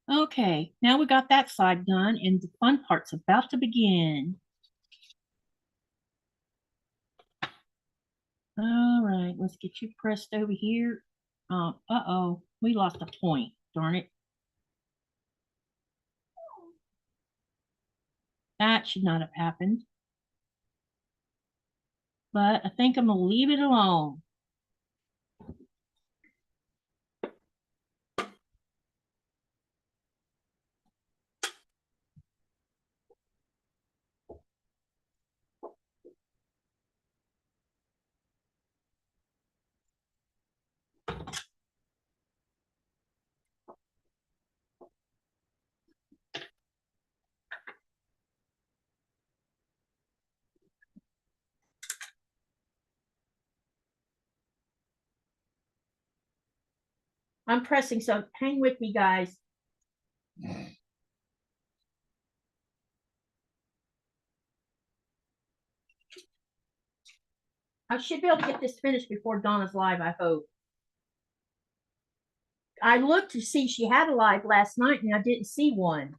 Okay, now we got that side done and the fun part's about to begin. All right, let's get you pressed over here. Uh-oh, we lost a point. Darn it. That should not have happened. But I think I'm gonna leave it alone. I'm pressing, so hang with me, guys. I should be able to get this finished before Donna's live, I hope. I looked to see she had a live last night and I didn't see one.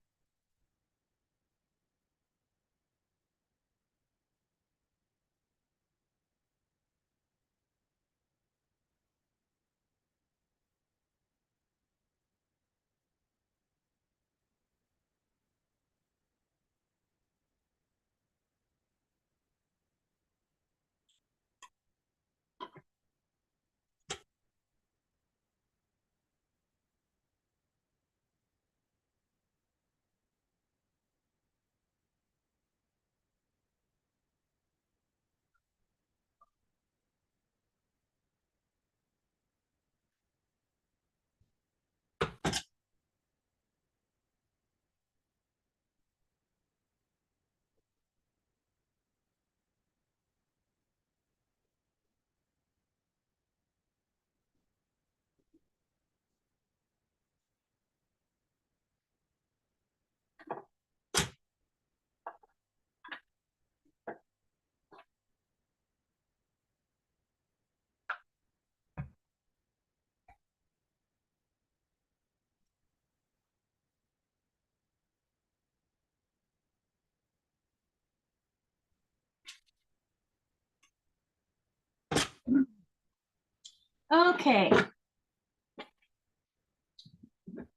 Okay.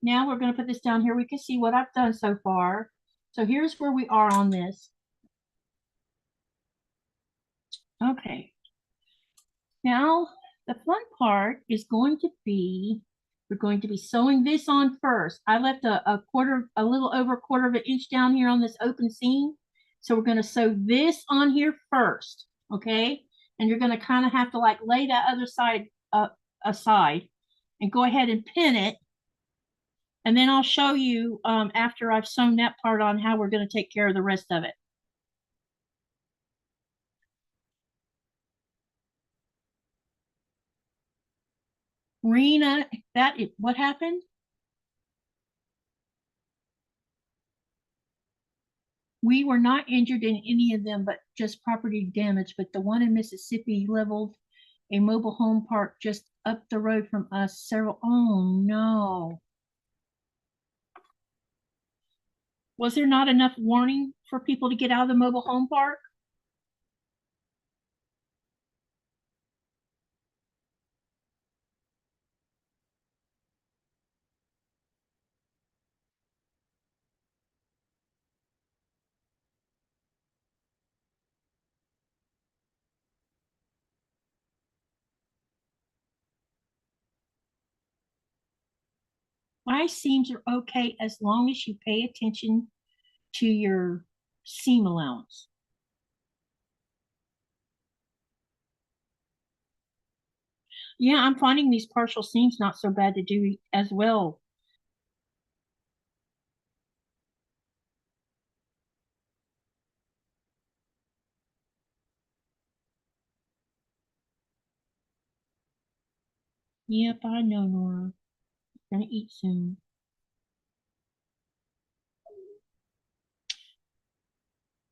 Now we're going to put this down here. We can see what I've done so far. So here's where we are on this. Okay. Now the fun part is going to be, we're going to be sewing this on first. I left a little over a quarter of an inch down here on this open seam. So we're going to sew this on here first. Okay. And you're going to kind of have to like lay that other side aside and go ahead and pin it. And then I'll show you after I've sewn that part on how we're going to take care of the rest of it. Rena, what happened? We were not injured in any of them, but just property damage. But the one in Mississippi leveled a mobile home park just up the road from us several. Oh no. Was there not enough warning for people to get out of the mobile home park? My seams are okay as long as you pay attention to your seam allowance. Yeah, I'm finding these partial seams not so bad to do as well. Yep, I know, Nora. Gonna eat soon.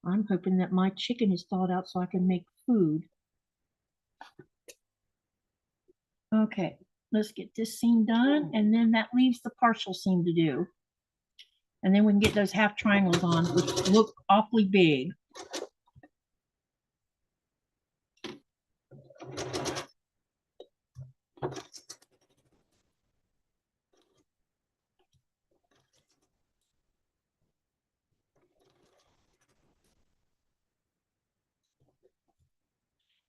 I'm hoping that my chicken is thawed out so I can make food. Okay, let's get this seam done, and then that leaves the partial seam to do. And then we can get those half triangles on, which look awfully big.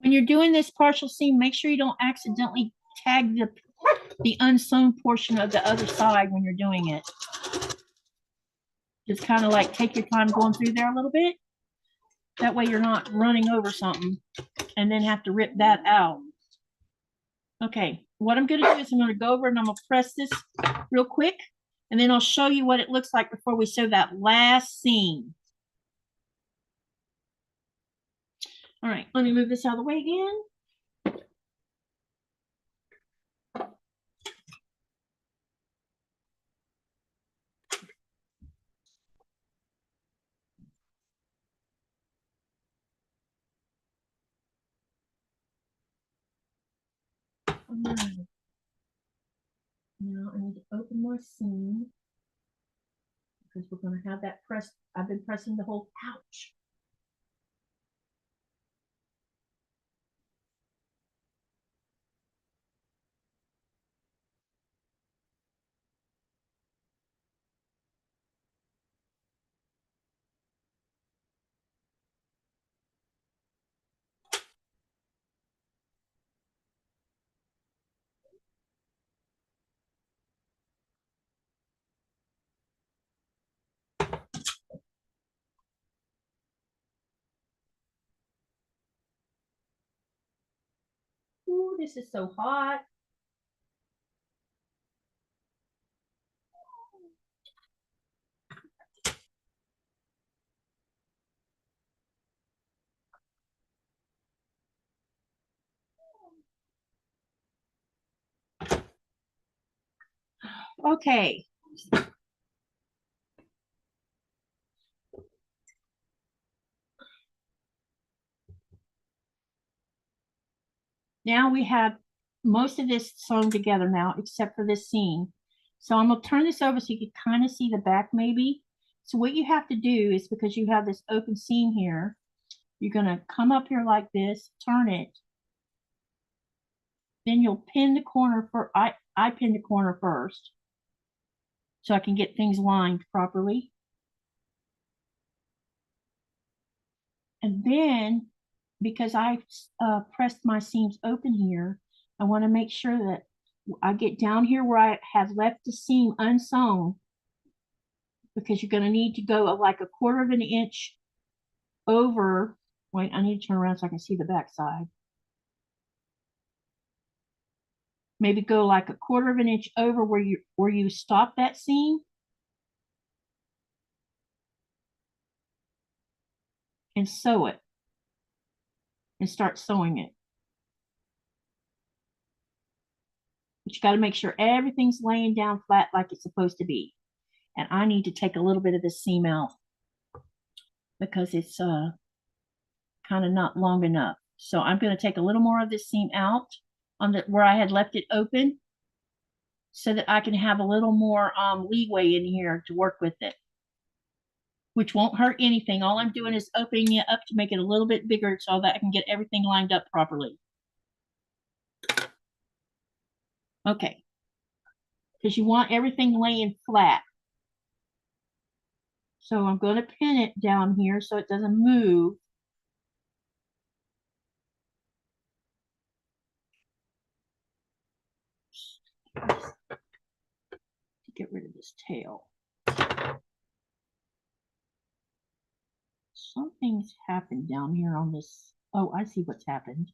When you're doing this partial seam, make sure you don't accidentally tag the unsewn portion of the other side when you're doing it. Just kind of like take your time going through there a little bit. That way you're not running over something and then have to rip that out. Okay, what I'm going to do is I'm going to go over and I'm going to press this real quick, and then I'll show you what it looks like before we sew that last seam. All right, let me move this out of the way again. All right. Now I need to open my seam because we're going to have that pressed. I've been pressing the whole pouch. Ooh, this is so hot. Okay. Now we have most of this sewn together now, except for this seam. So I'm going to turn this over so you can kind of see the back maybe. So what you have to do is, because you have this open seam here, you're going to come up here like this, turn it. Then you'll pin the corner for, I pin the corner first so I can get things lined properly. And then, because I pressed my seams open here, I want to make sure that I get down here where I have left the seam unsewn, because you're going to need to go like a 1/4 of an inch over. Wait, I need to turn around so I can see the back side. Maybe go like a 1/4 of an inch over where you stop that seam, and sew it and start sewing it. But you got to make sure everything's laying down flat like it's supposed to be. And I need to take a little bit of this seam out because it's kind of not long enough. So I'm going to take a little more of this seam out on where I had left it open, so that I can have a little more leeway in here to work with it, which won't hurt anything. All I'm doing is opening it up to make it a little bit bigger so that I can get everything lined up properly. Okay, because you want everything laying flat. So I'm going to pin it down here so it doesn't move. To get rid of this tail. Something's happened down here on this. Oh, I see what's happened.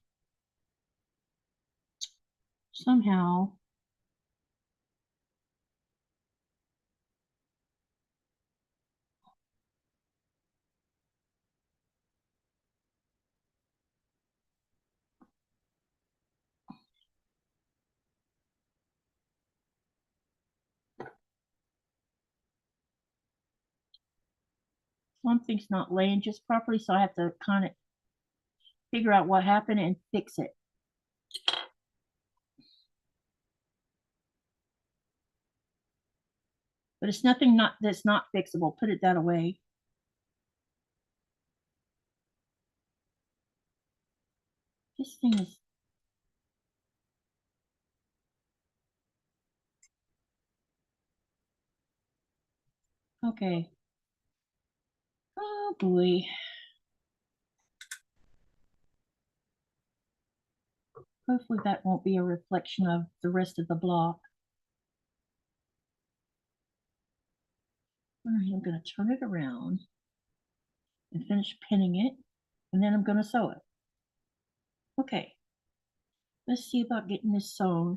Somehow something's not laying just properly, so I have to kind of figure out what happened and fix it. But it's nothing that's not fixable. Put it that away. This thing is Okay. Oh boy. Hopefully that won't be a reflection of the rest of the block. All right, I'm going to turn it around and finish pinning it, and then I'm going to sew it. Okay, let's see about getting this sewn.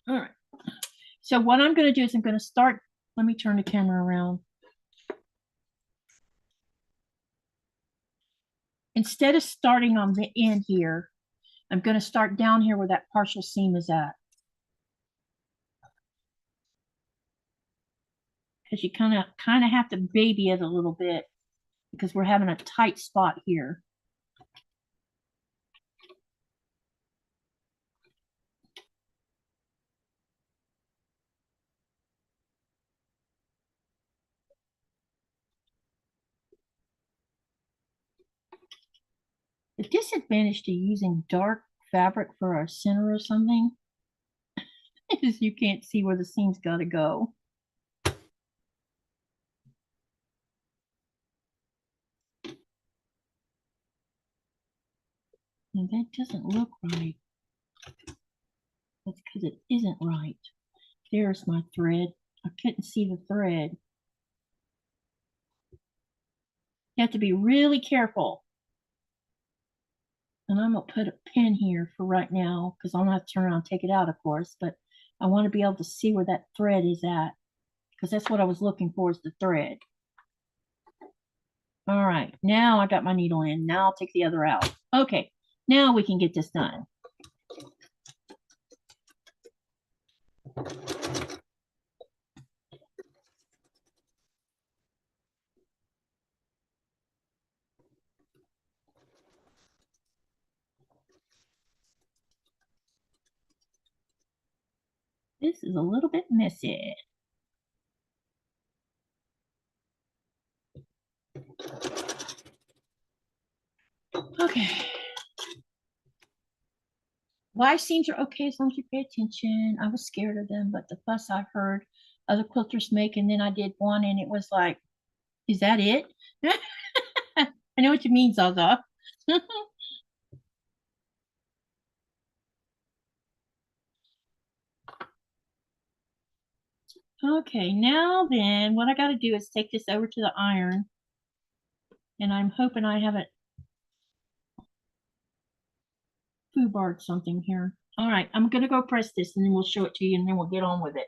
All right, so what I'm going to do is I'm going to start, let me turn the camera around. Instead of starting on the end here, I'm going to start down here where that partial seam is at. Because you kind of have to baby it a little bit because we're having a tight spot here. The disadvantage to using dark fabric for a center or something is you can't see where the seam's got to go. And that doesn't look right. That's because it isn't right. There's my thread. I couldn't see the thread. You have to be really careful. And I'm going to put a pin here for right now because I'm going to have to turn around and take it out, of course. But I want to be able to see where that thread is at because that's what I was looking for, is the thread. All right, now I got my needle in. Now I'll take the other out. Okay, now we can get this done. This is a little bit messy. Okay. Live seams are okay as long as you pay attention. I was scared of them, but the fuss I've heard other quilters make, and then I did one and it was like, is that it? I know what you mean, Zaza. Okay, now then, what I got to do is take this over to the iron, and I'm hoping I haven't foobarred something here. All right, I'm going to go press this, and then we'll show it to you, and then we'll get on with it.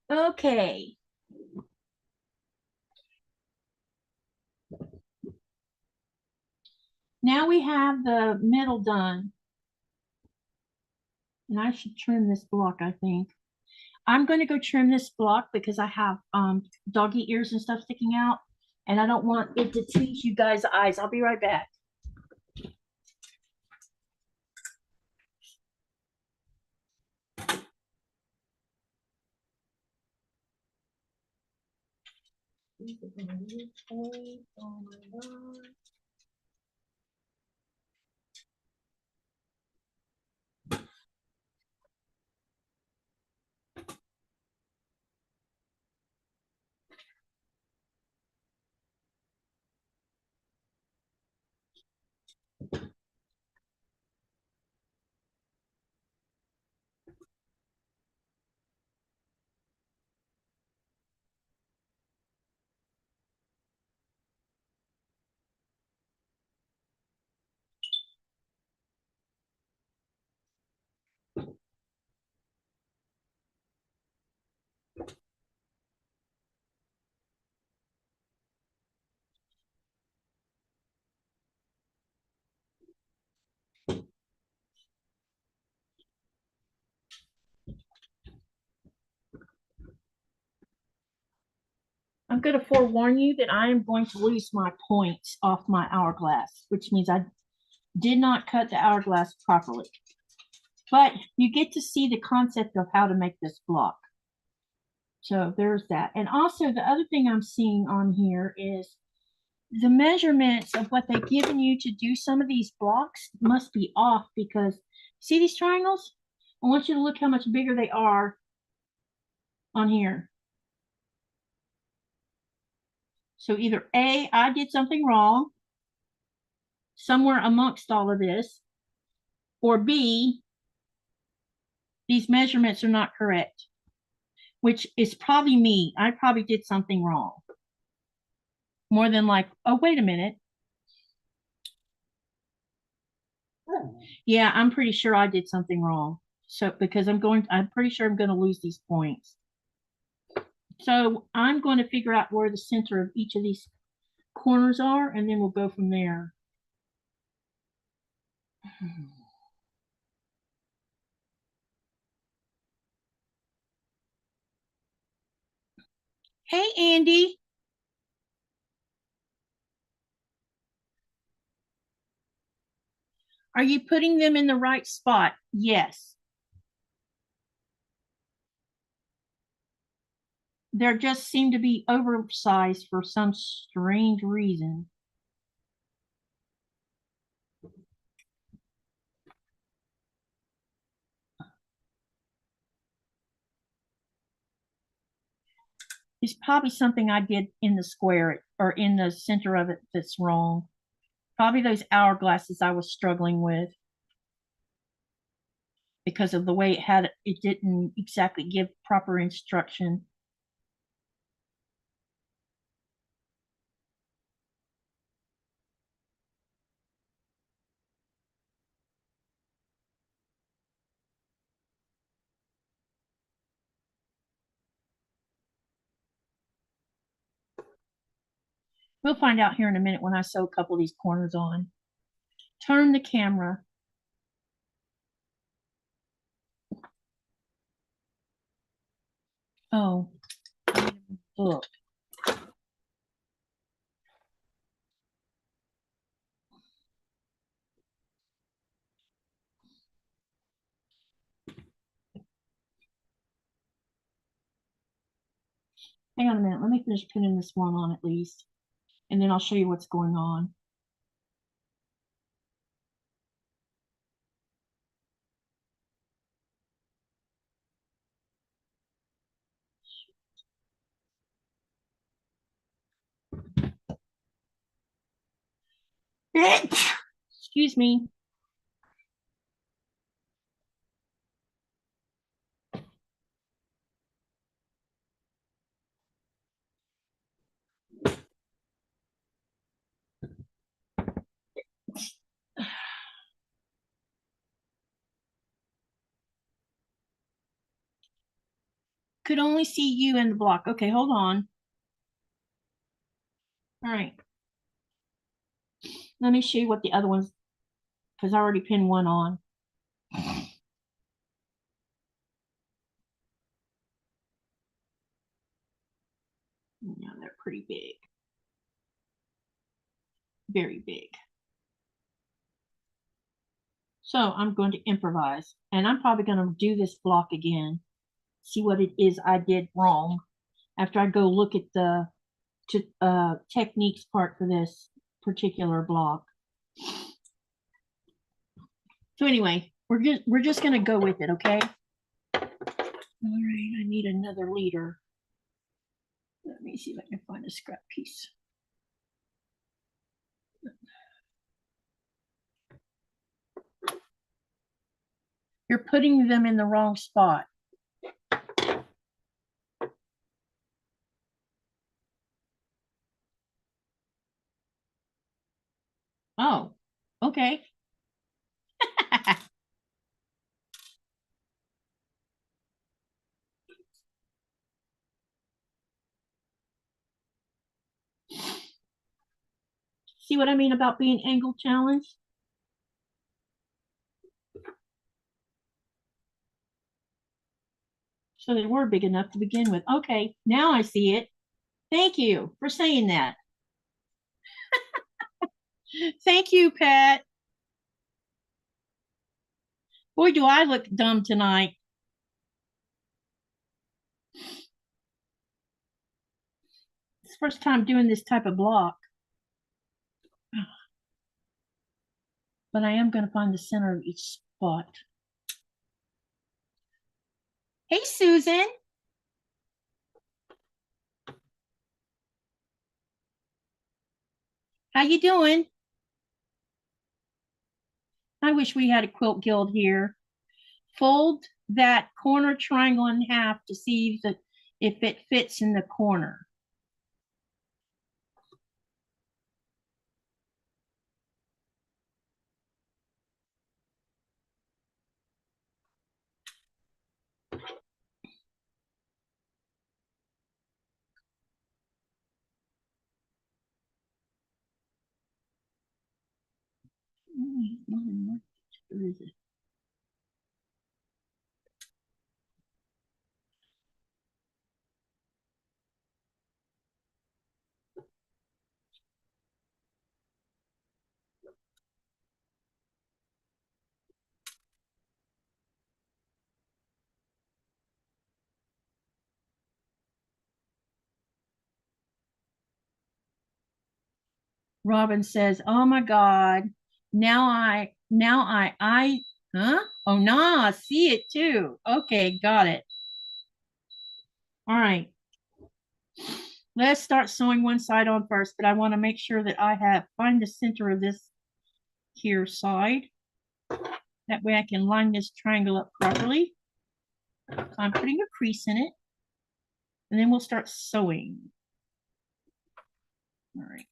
Okay. Now we have the middle done. And I should trim this block, I think. I'm going to go trim this block because I have doggy ears and stuff sticking out. And I don't want it to tease you guys' eyes. I'll be right back. Oh my God. I'm going to forewarn you that I am going to lose my points off my hourglass, which means I did not cut the hourglass properly. But you get to see the concept of how to make this block. So there's that. And also the other thing I'm seeing on here is the measurements of what they've given you to do some of these blocks must be off, because see these triangles? I want you to look how much bigger they are on here. So either A, I did something wrong somewhere amongst all of this, or B, these measurements are not correct, which is probably me. I probably did something wrong. More than like, oh, wait a minute. Yeah, I'm pretty sure I did something wrong. So because I'm pretty sure I'm going to lose these points. So I'm going to figure out where the center of each of these corners are, and then we'll go from there. Hey, Andy. Are you putting them in the right spot? Yes. They just seem to be oversized for some strange reason. It's probably something I did in the square or in the center of it that's wrong. Probably those hourglasses I was struggling with because of the way it didn't exactly give proper instruction. We'll find out here in a minute when I sew a couple of these corners on. Turn the camera. Oh, look. Hang on a minute. Let me finish pinning this one on at least, and then I'll show you what's going on. Excuse me. Could only see you in the block. Okay, hold on. All right. Let me show you what the other ones, because I already pinned one on. Yeah, they're pretty big. Very big. So I'm going to improvise, and I'm probably going to do this block again, see what it is I did wrong after I go look at the techniques part for this particular block. So anyway, we're just going to go with it, okay? All right, I need another leader. Let me see if I can find a scrap piece. You're putting them in the wrong spot. Oh, okay. See what I mean about being angle challenged? So they were big enough to begin with. Okay, now I see it. Thank you for saying that. Thank you, Pat. Boy, do I look dumb tonight. It's the first time doing this type of block. But I am going to find the center of each spot. Hey, Susan. How you doing? I wish we had a quilt guild here. Fold that corner triangle in half to see if it fits in the corner. Where is it? Robin says, "Oh my God, huh? Oh, nah, I see it too. Okay, got it. All right, let's start sewing one side on first, but I want to make sure that find the center of this here side. That way I can line this triangle up properly. So I'm putting a crease in it, and then we'll start sewing. All right."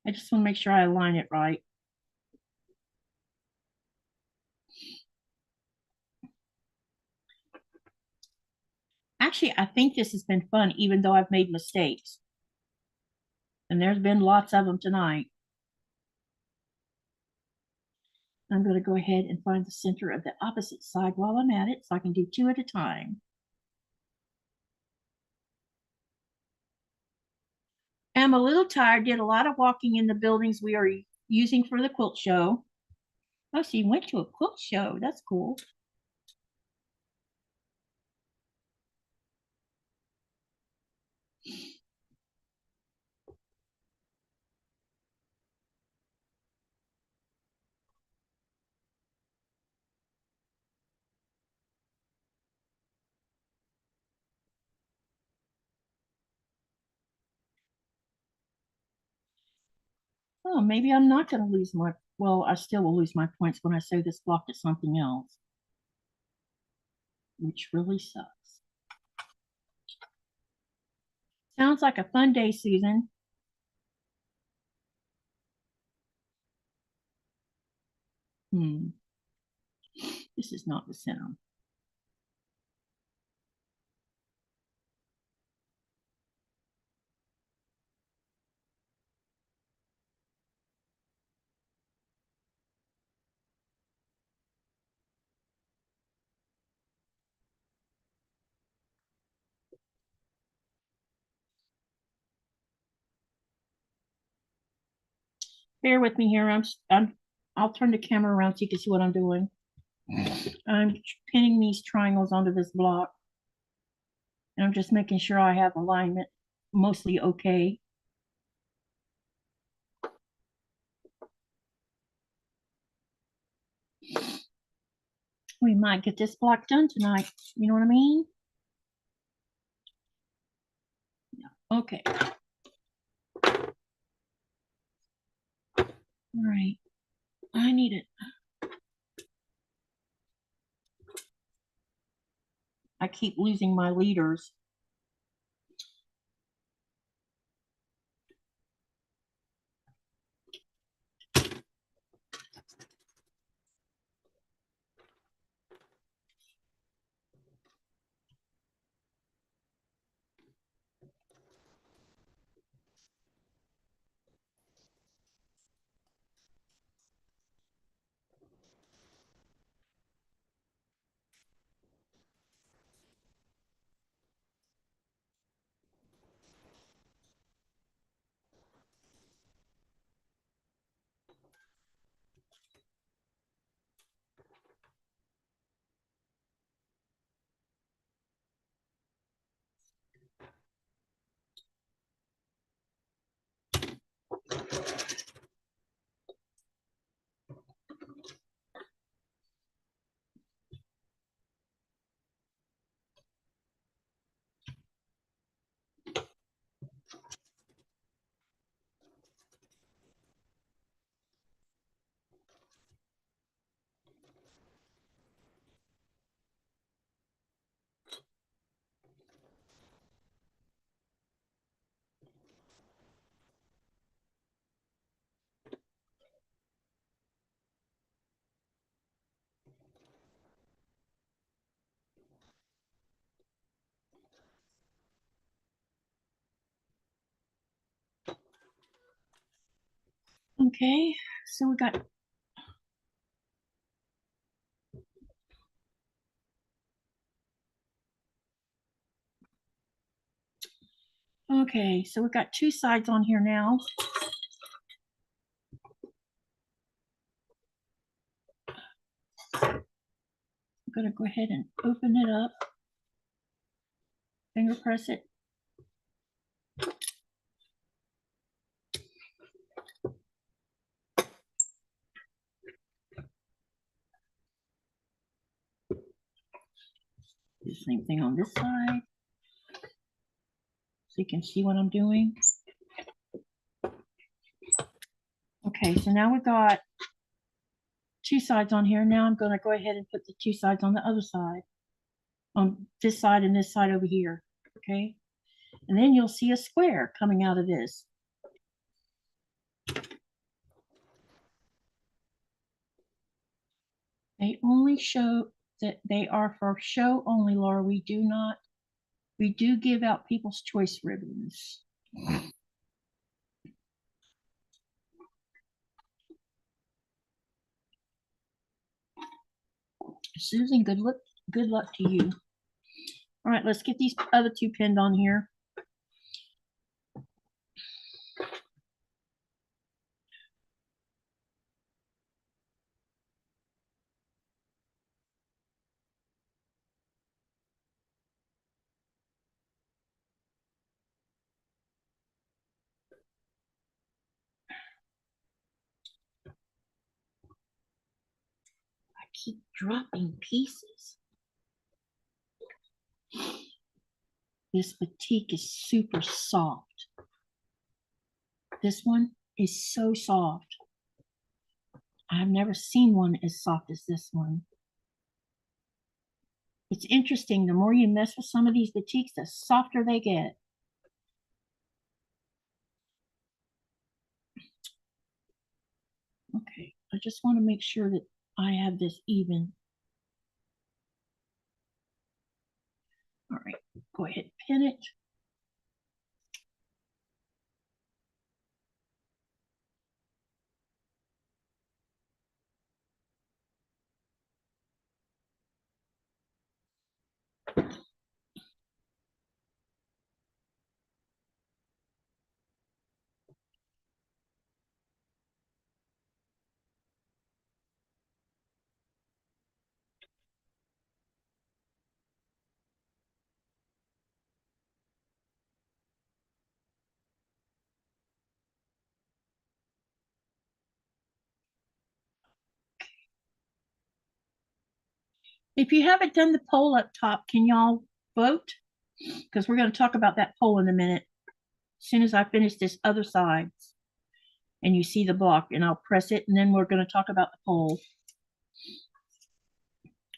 I just want to make sure I align it right. Actually, I think this has been fun, even though I've made mistakes. And there's been lots of them tonight. I'm going to go ahead and find the center of the opposite side while I'm at it, so I can do two at a time. I'm a little tired, did a lot of walking in the buildings we are using for the quilt show. Oh, so you went to a quilt show. That's cool. Oh, maybe I'm not going to lose my, well, I still will lose my points when I sew this block to something else, which really sucks. Sounds like a fun day, Susan. This is not the sound. Bear with me here. I'll turn the camera around so you can see what I'm doing. I'm pinning these triangles onto this block. And I'm just making sure I have alignment mostly okay. We might get this block done tonight. You know what I mean? Yeah. Okay. All right. I need it. I keep losing my leaders. Okay, so we got so we've got two sides on here now. I'm gonna go ahead and open it up, finger press it. Do the same thing on this side, so you can see what I'm doing. Okay, so now we've got two sides on here. Now I'm going to go ahead and put the two sides on the other side, on this side and this side over here. Okay, and then you'll see a square coming out of this. They only show that they are for show only, Laura. We do give out People's Choice ribbons. Susan, good luck to you. All right, let's get these other two pinned on here. I keep dropping pieces. This batik is super soft. This one is so soft. I've never seen one as soft as this one. It's interesting, the more you mess with some of these batiks, the softer they get. Okay, I just want to make sure that I have this even. All right, go ahead, pin it. If you haven't done the poll up top, can y'all vote? Because we're going to talk about that poll in a minute. As soon as I finish this other side and you see the block, and I'll press it, and then we're going to talk about the poll.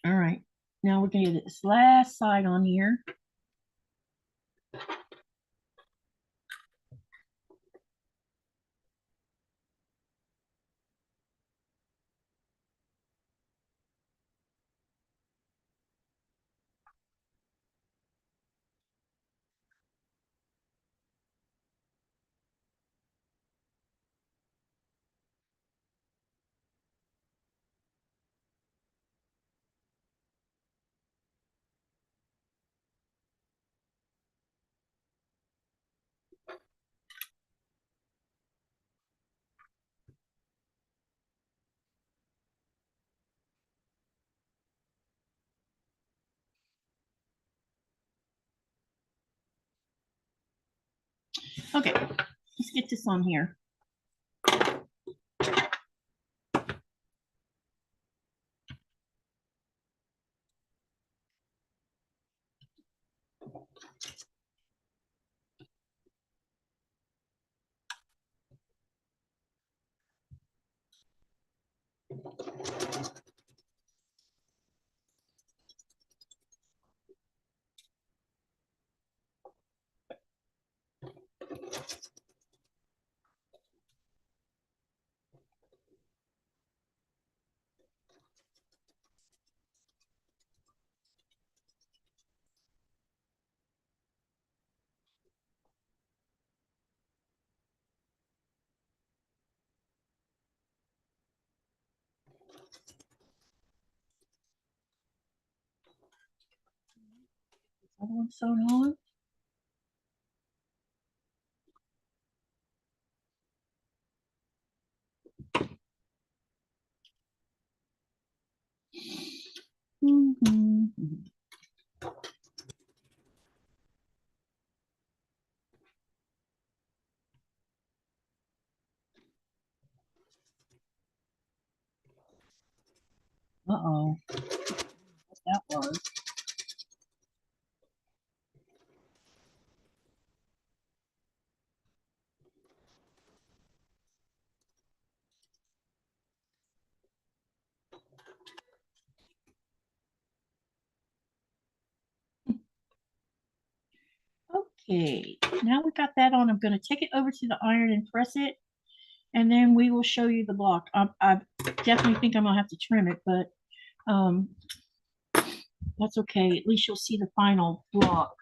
All right, now we're going to get this last side on here. Okay, let's get this on here. Other one sewn on. Uh-oh. What that was. Okay, now we got that on. I'm going to take it over to the iron and press it, and then we will show you the block. I definitely think I'm going to have to trim it, but um, that's okay. At least you'll see the final block.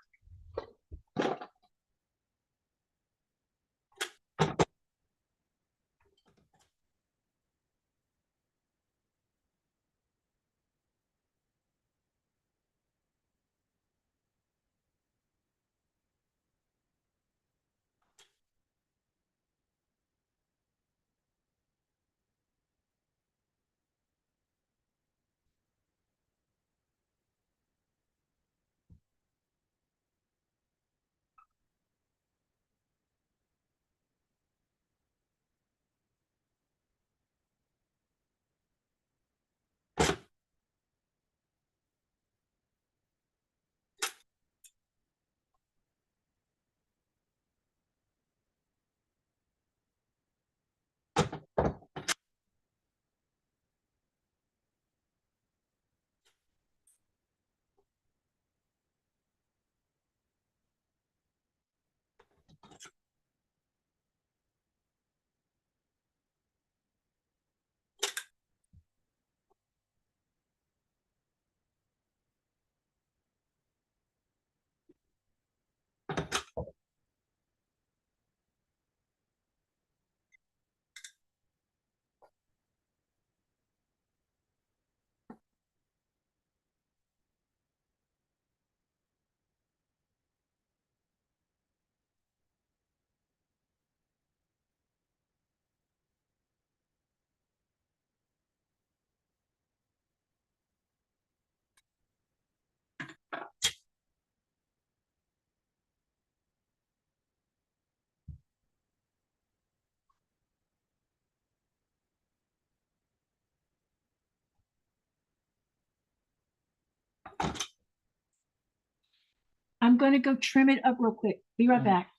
I'm going to go trim it up real quick. Be right back.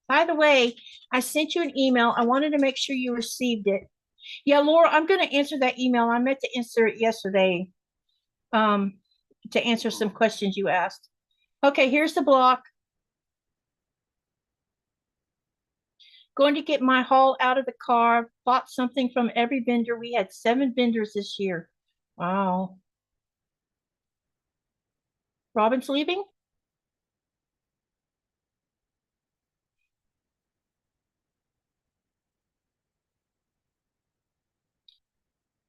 By the way, I sent you an email. I wanted to make sure you received it. Yeah, Laura, I'm going to answer that email. I meant to answer it yesterday to answer some questions you asked. Okay, here's the block. Going to get my haul out of the car. Bought something from every vendor. We had 7 vendors this year. Wow. Robin's leaving?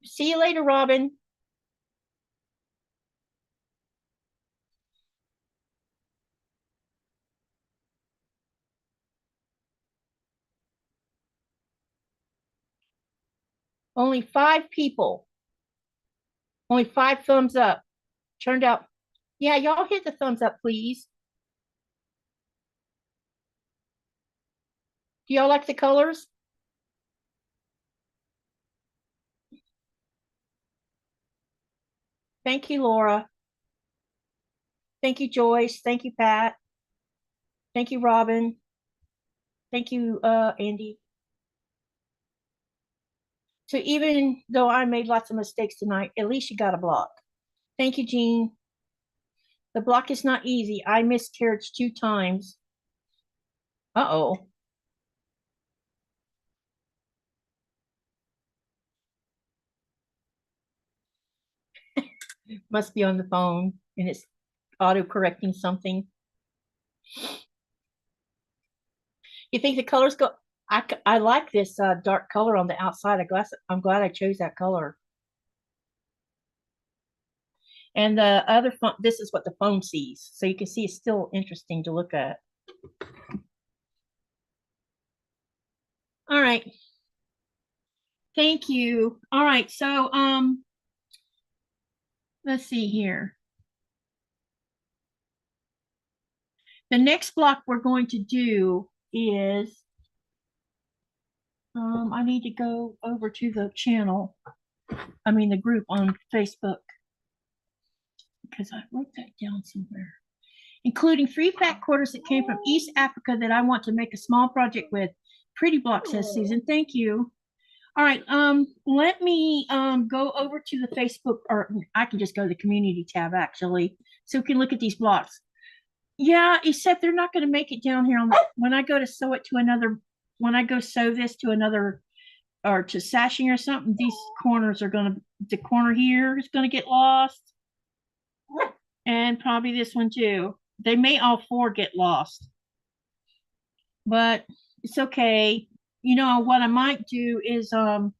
See you later, Robin. Only 5 people. Only 5 thumbs up. Turned out. Yeah, y'all hit the thumbs up, please. Do y'all like the colors? Thank you, Laura. Thank you, Joyce. Thank you, Pat. Thank you, Robin. Thank you, Andy. So even though I made lots of mistakes tonight, at least you got a block. Thank you, Jean. The block is not easy. I miscarried 2 times. Uh-oh. Must be on the phone and it's auto-correcting something. You think the colors go? I like this dark color on the outside. I'm glad I chose that color. And the other phone, this is what the phone sees. So you can see it's still interesting to look at. All right. Thank you. All right. So let's see here. The next block we're going to do is I need to go over to the channel. I mean the group on Facebook because I wrote that down somewhere. Including free fat quarters that came from East Africa that I want to make a small project with. Pretty block, says Susan. Thank you. All right, let me go over to the Facebook, or I can just go to the community tab actually, so we can look at these blocks. Yeah, except they're not going to make it down here on the, when I go to sew it to another, when I go sew this to another, or to sashing or something, these corners are going to, the corner here is going to get lost. And probably this one too. They may all 4 get lost. But it's okay. You know, what I might do is on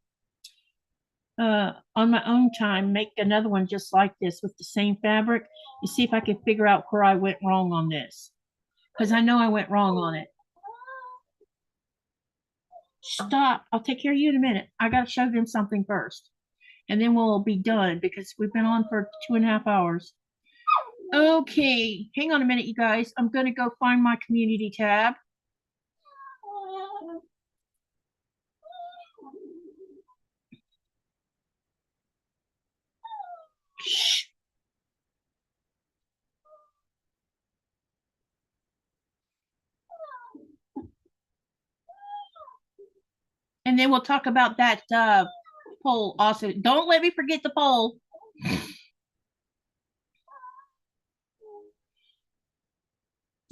my own time, make another one just like this with the same fabric and see if I can figure out where I went wrong on this. Because I know I went wrong on it. Stop. I'll take care of you in a minute. I got to show them something first. And then we'll be done because we've been on for 2.5 hours. Okay. Hang on a minute, you guys. I'm going to go find my community tab. Shh. And then we'll talk about that poll also. Don't let me forget the poll.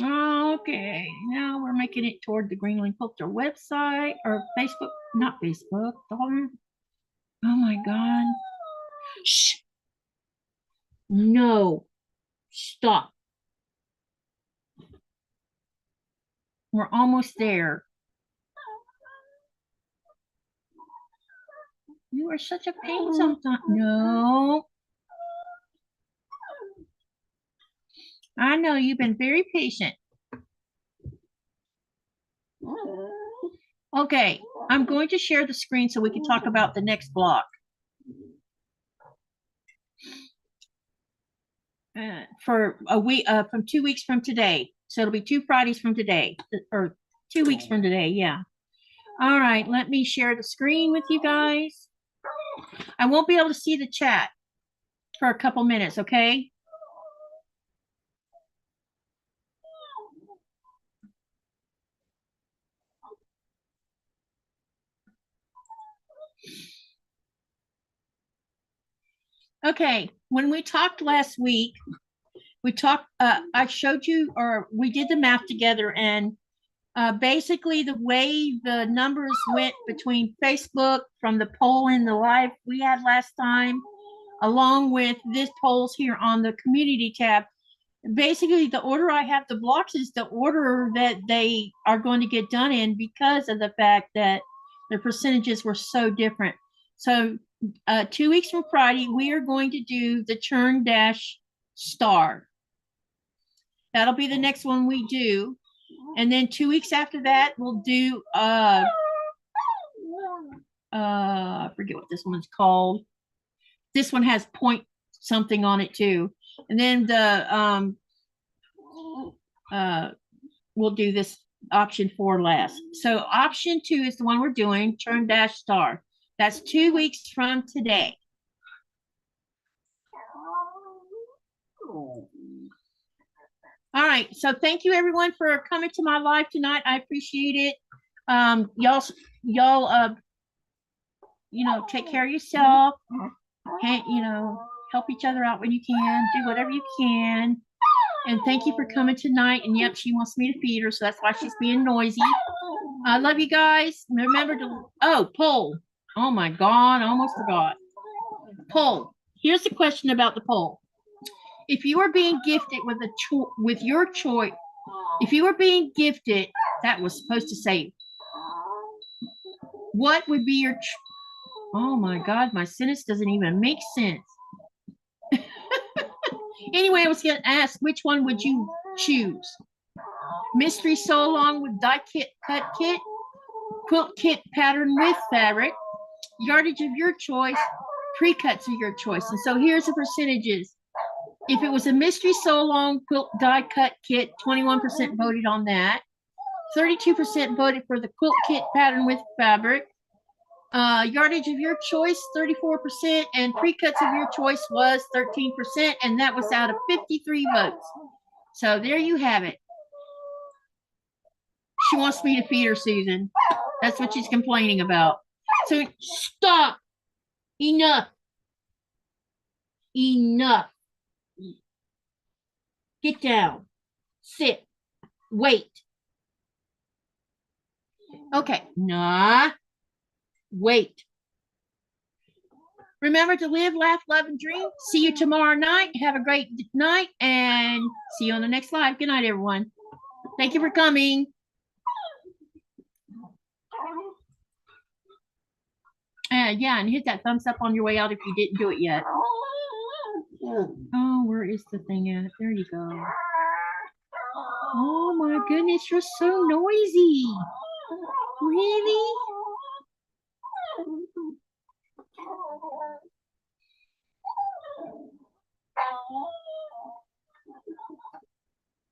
Okay, now we're making it toward the GreenlandQuilter website or Facebook, not Facebook. Oh my God. Shh. No, stop. We're almost there. You are such a pain sometimes. No. I know you've been very patient. Okay, I'm going to share the screen so we can talk about the next block. For a week, from 2 weeks from today. So it'll be 2 Fridays from today, or 2 weeks from today. Yeah. All right, let me share the screen with you guys. I won't be able to see the chat for a couple minutes, okay? Okay, when we talked last week, we talked, I showed you, or we did the math together, and basically the way the numbers went between Facebook from the poll in the live we had last time, along with this polls here on the community tab, basically the order I have the blocks is the order that they are going to get done in because of the fact that their percentages were so different. So 2 weeks from Friday, we are going to do the churn dash star. That'll be the next one we do. And then 2 weeks after that, we'll do I forget what this one's called. This one has point something on it too. And then the we'll do this option 4 last. So option 2 is the one we're doing, turn dash star. That's 2 weeks from today. All right, so thank you everyone for coming to my live tonight. I appreciate it. Y'all you know, take care of yourself. You know, help each other out when you can. Do whatever you can. And thank you for coming tonight. And yep, she wants me to feed her, so that's why she's being noisy. I love you guys. Remember to poll. Oh my God, I almost forgot. Poll. Here's the question about the poll. If you are being gifted with your choice, if you were being gifted, that was supposed to say, what would be your oh my God, my sentence doesn't even make sense. Anyway, I was going to ask, which one would you choose? Mystery sew along with die kit, cut kit, quilt kit pattern with fabric, yardage of your choice, pre-cuts of your choice. And so here's the percentages. If it was a mystery sew along quilt die cut kit, 21% voted on that. 32% voted for the quilt kit pattern with fabric. Yardage of your choice, 34%, and pre-cuts of your choice was 13%, and that was out of 53 votes. So there you have it. She wants me to feed her, Susan. That's what she's complaining about. So stop. Enough. Enough. Get down. Sit. Wait. Okay. Nah. Wait. Remember to live, laugh, love, and dream. See you tomorrow night. Have a great night, and see you on the next live. Good night, everyone. Thank you for coming. Yeah, and hit that thumbs up on your way out if you didn't do it yet. Oh, where is the thing at? There you go. Oh my goodness, you're so noisy. Really?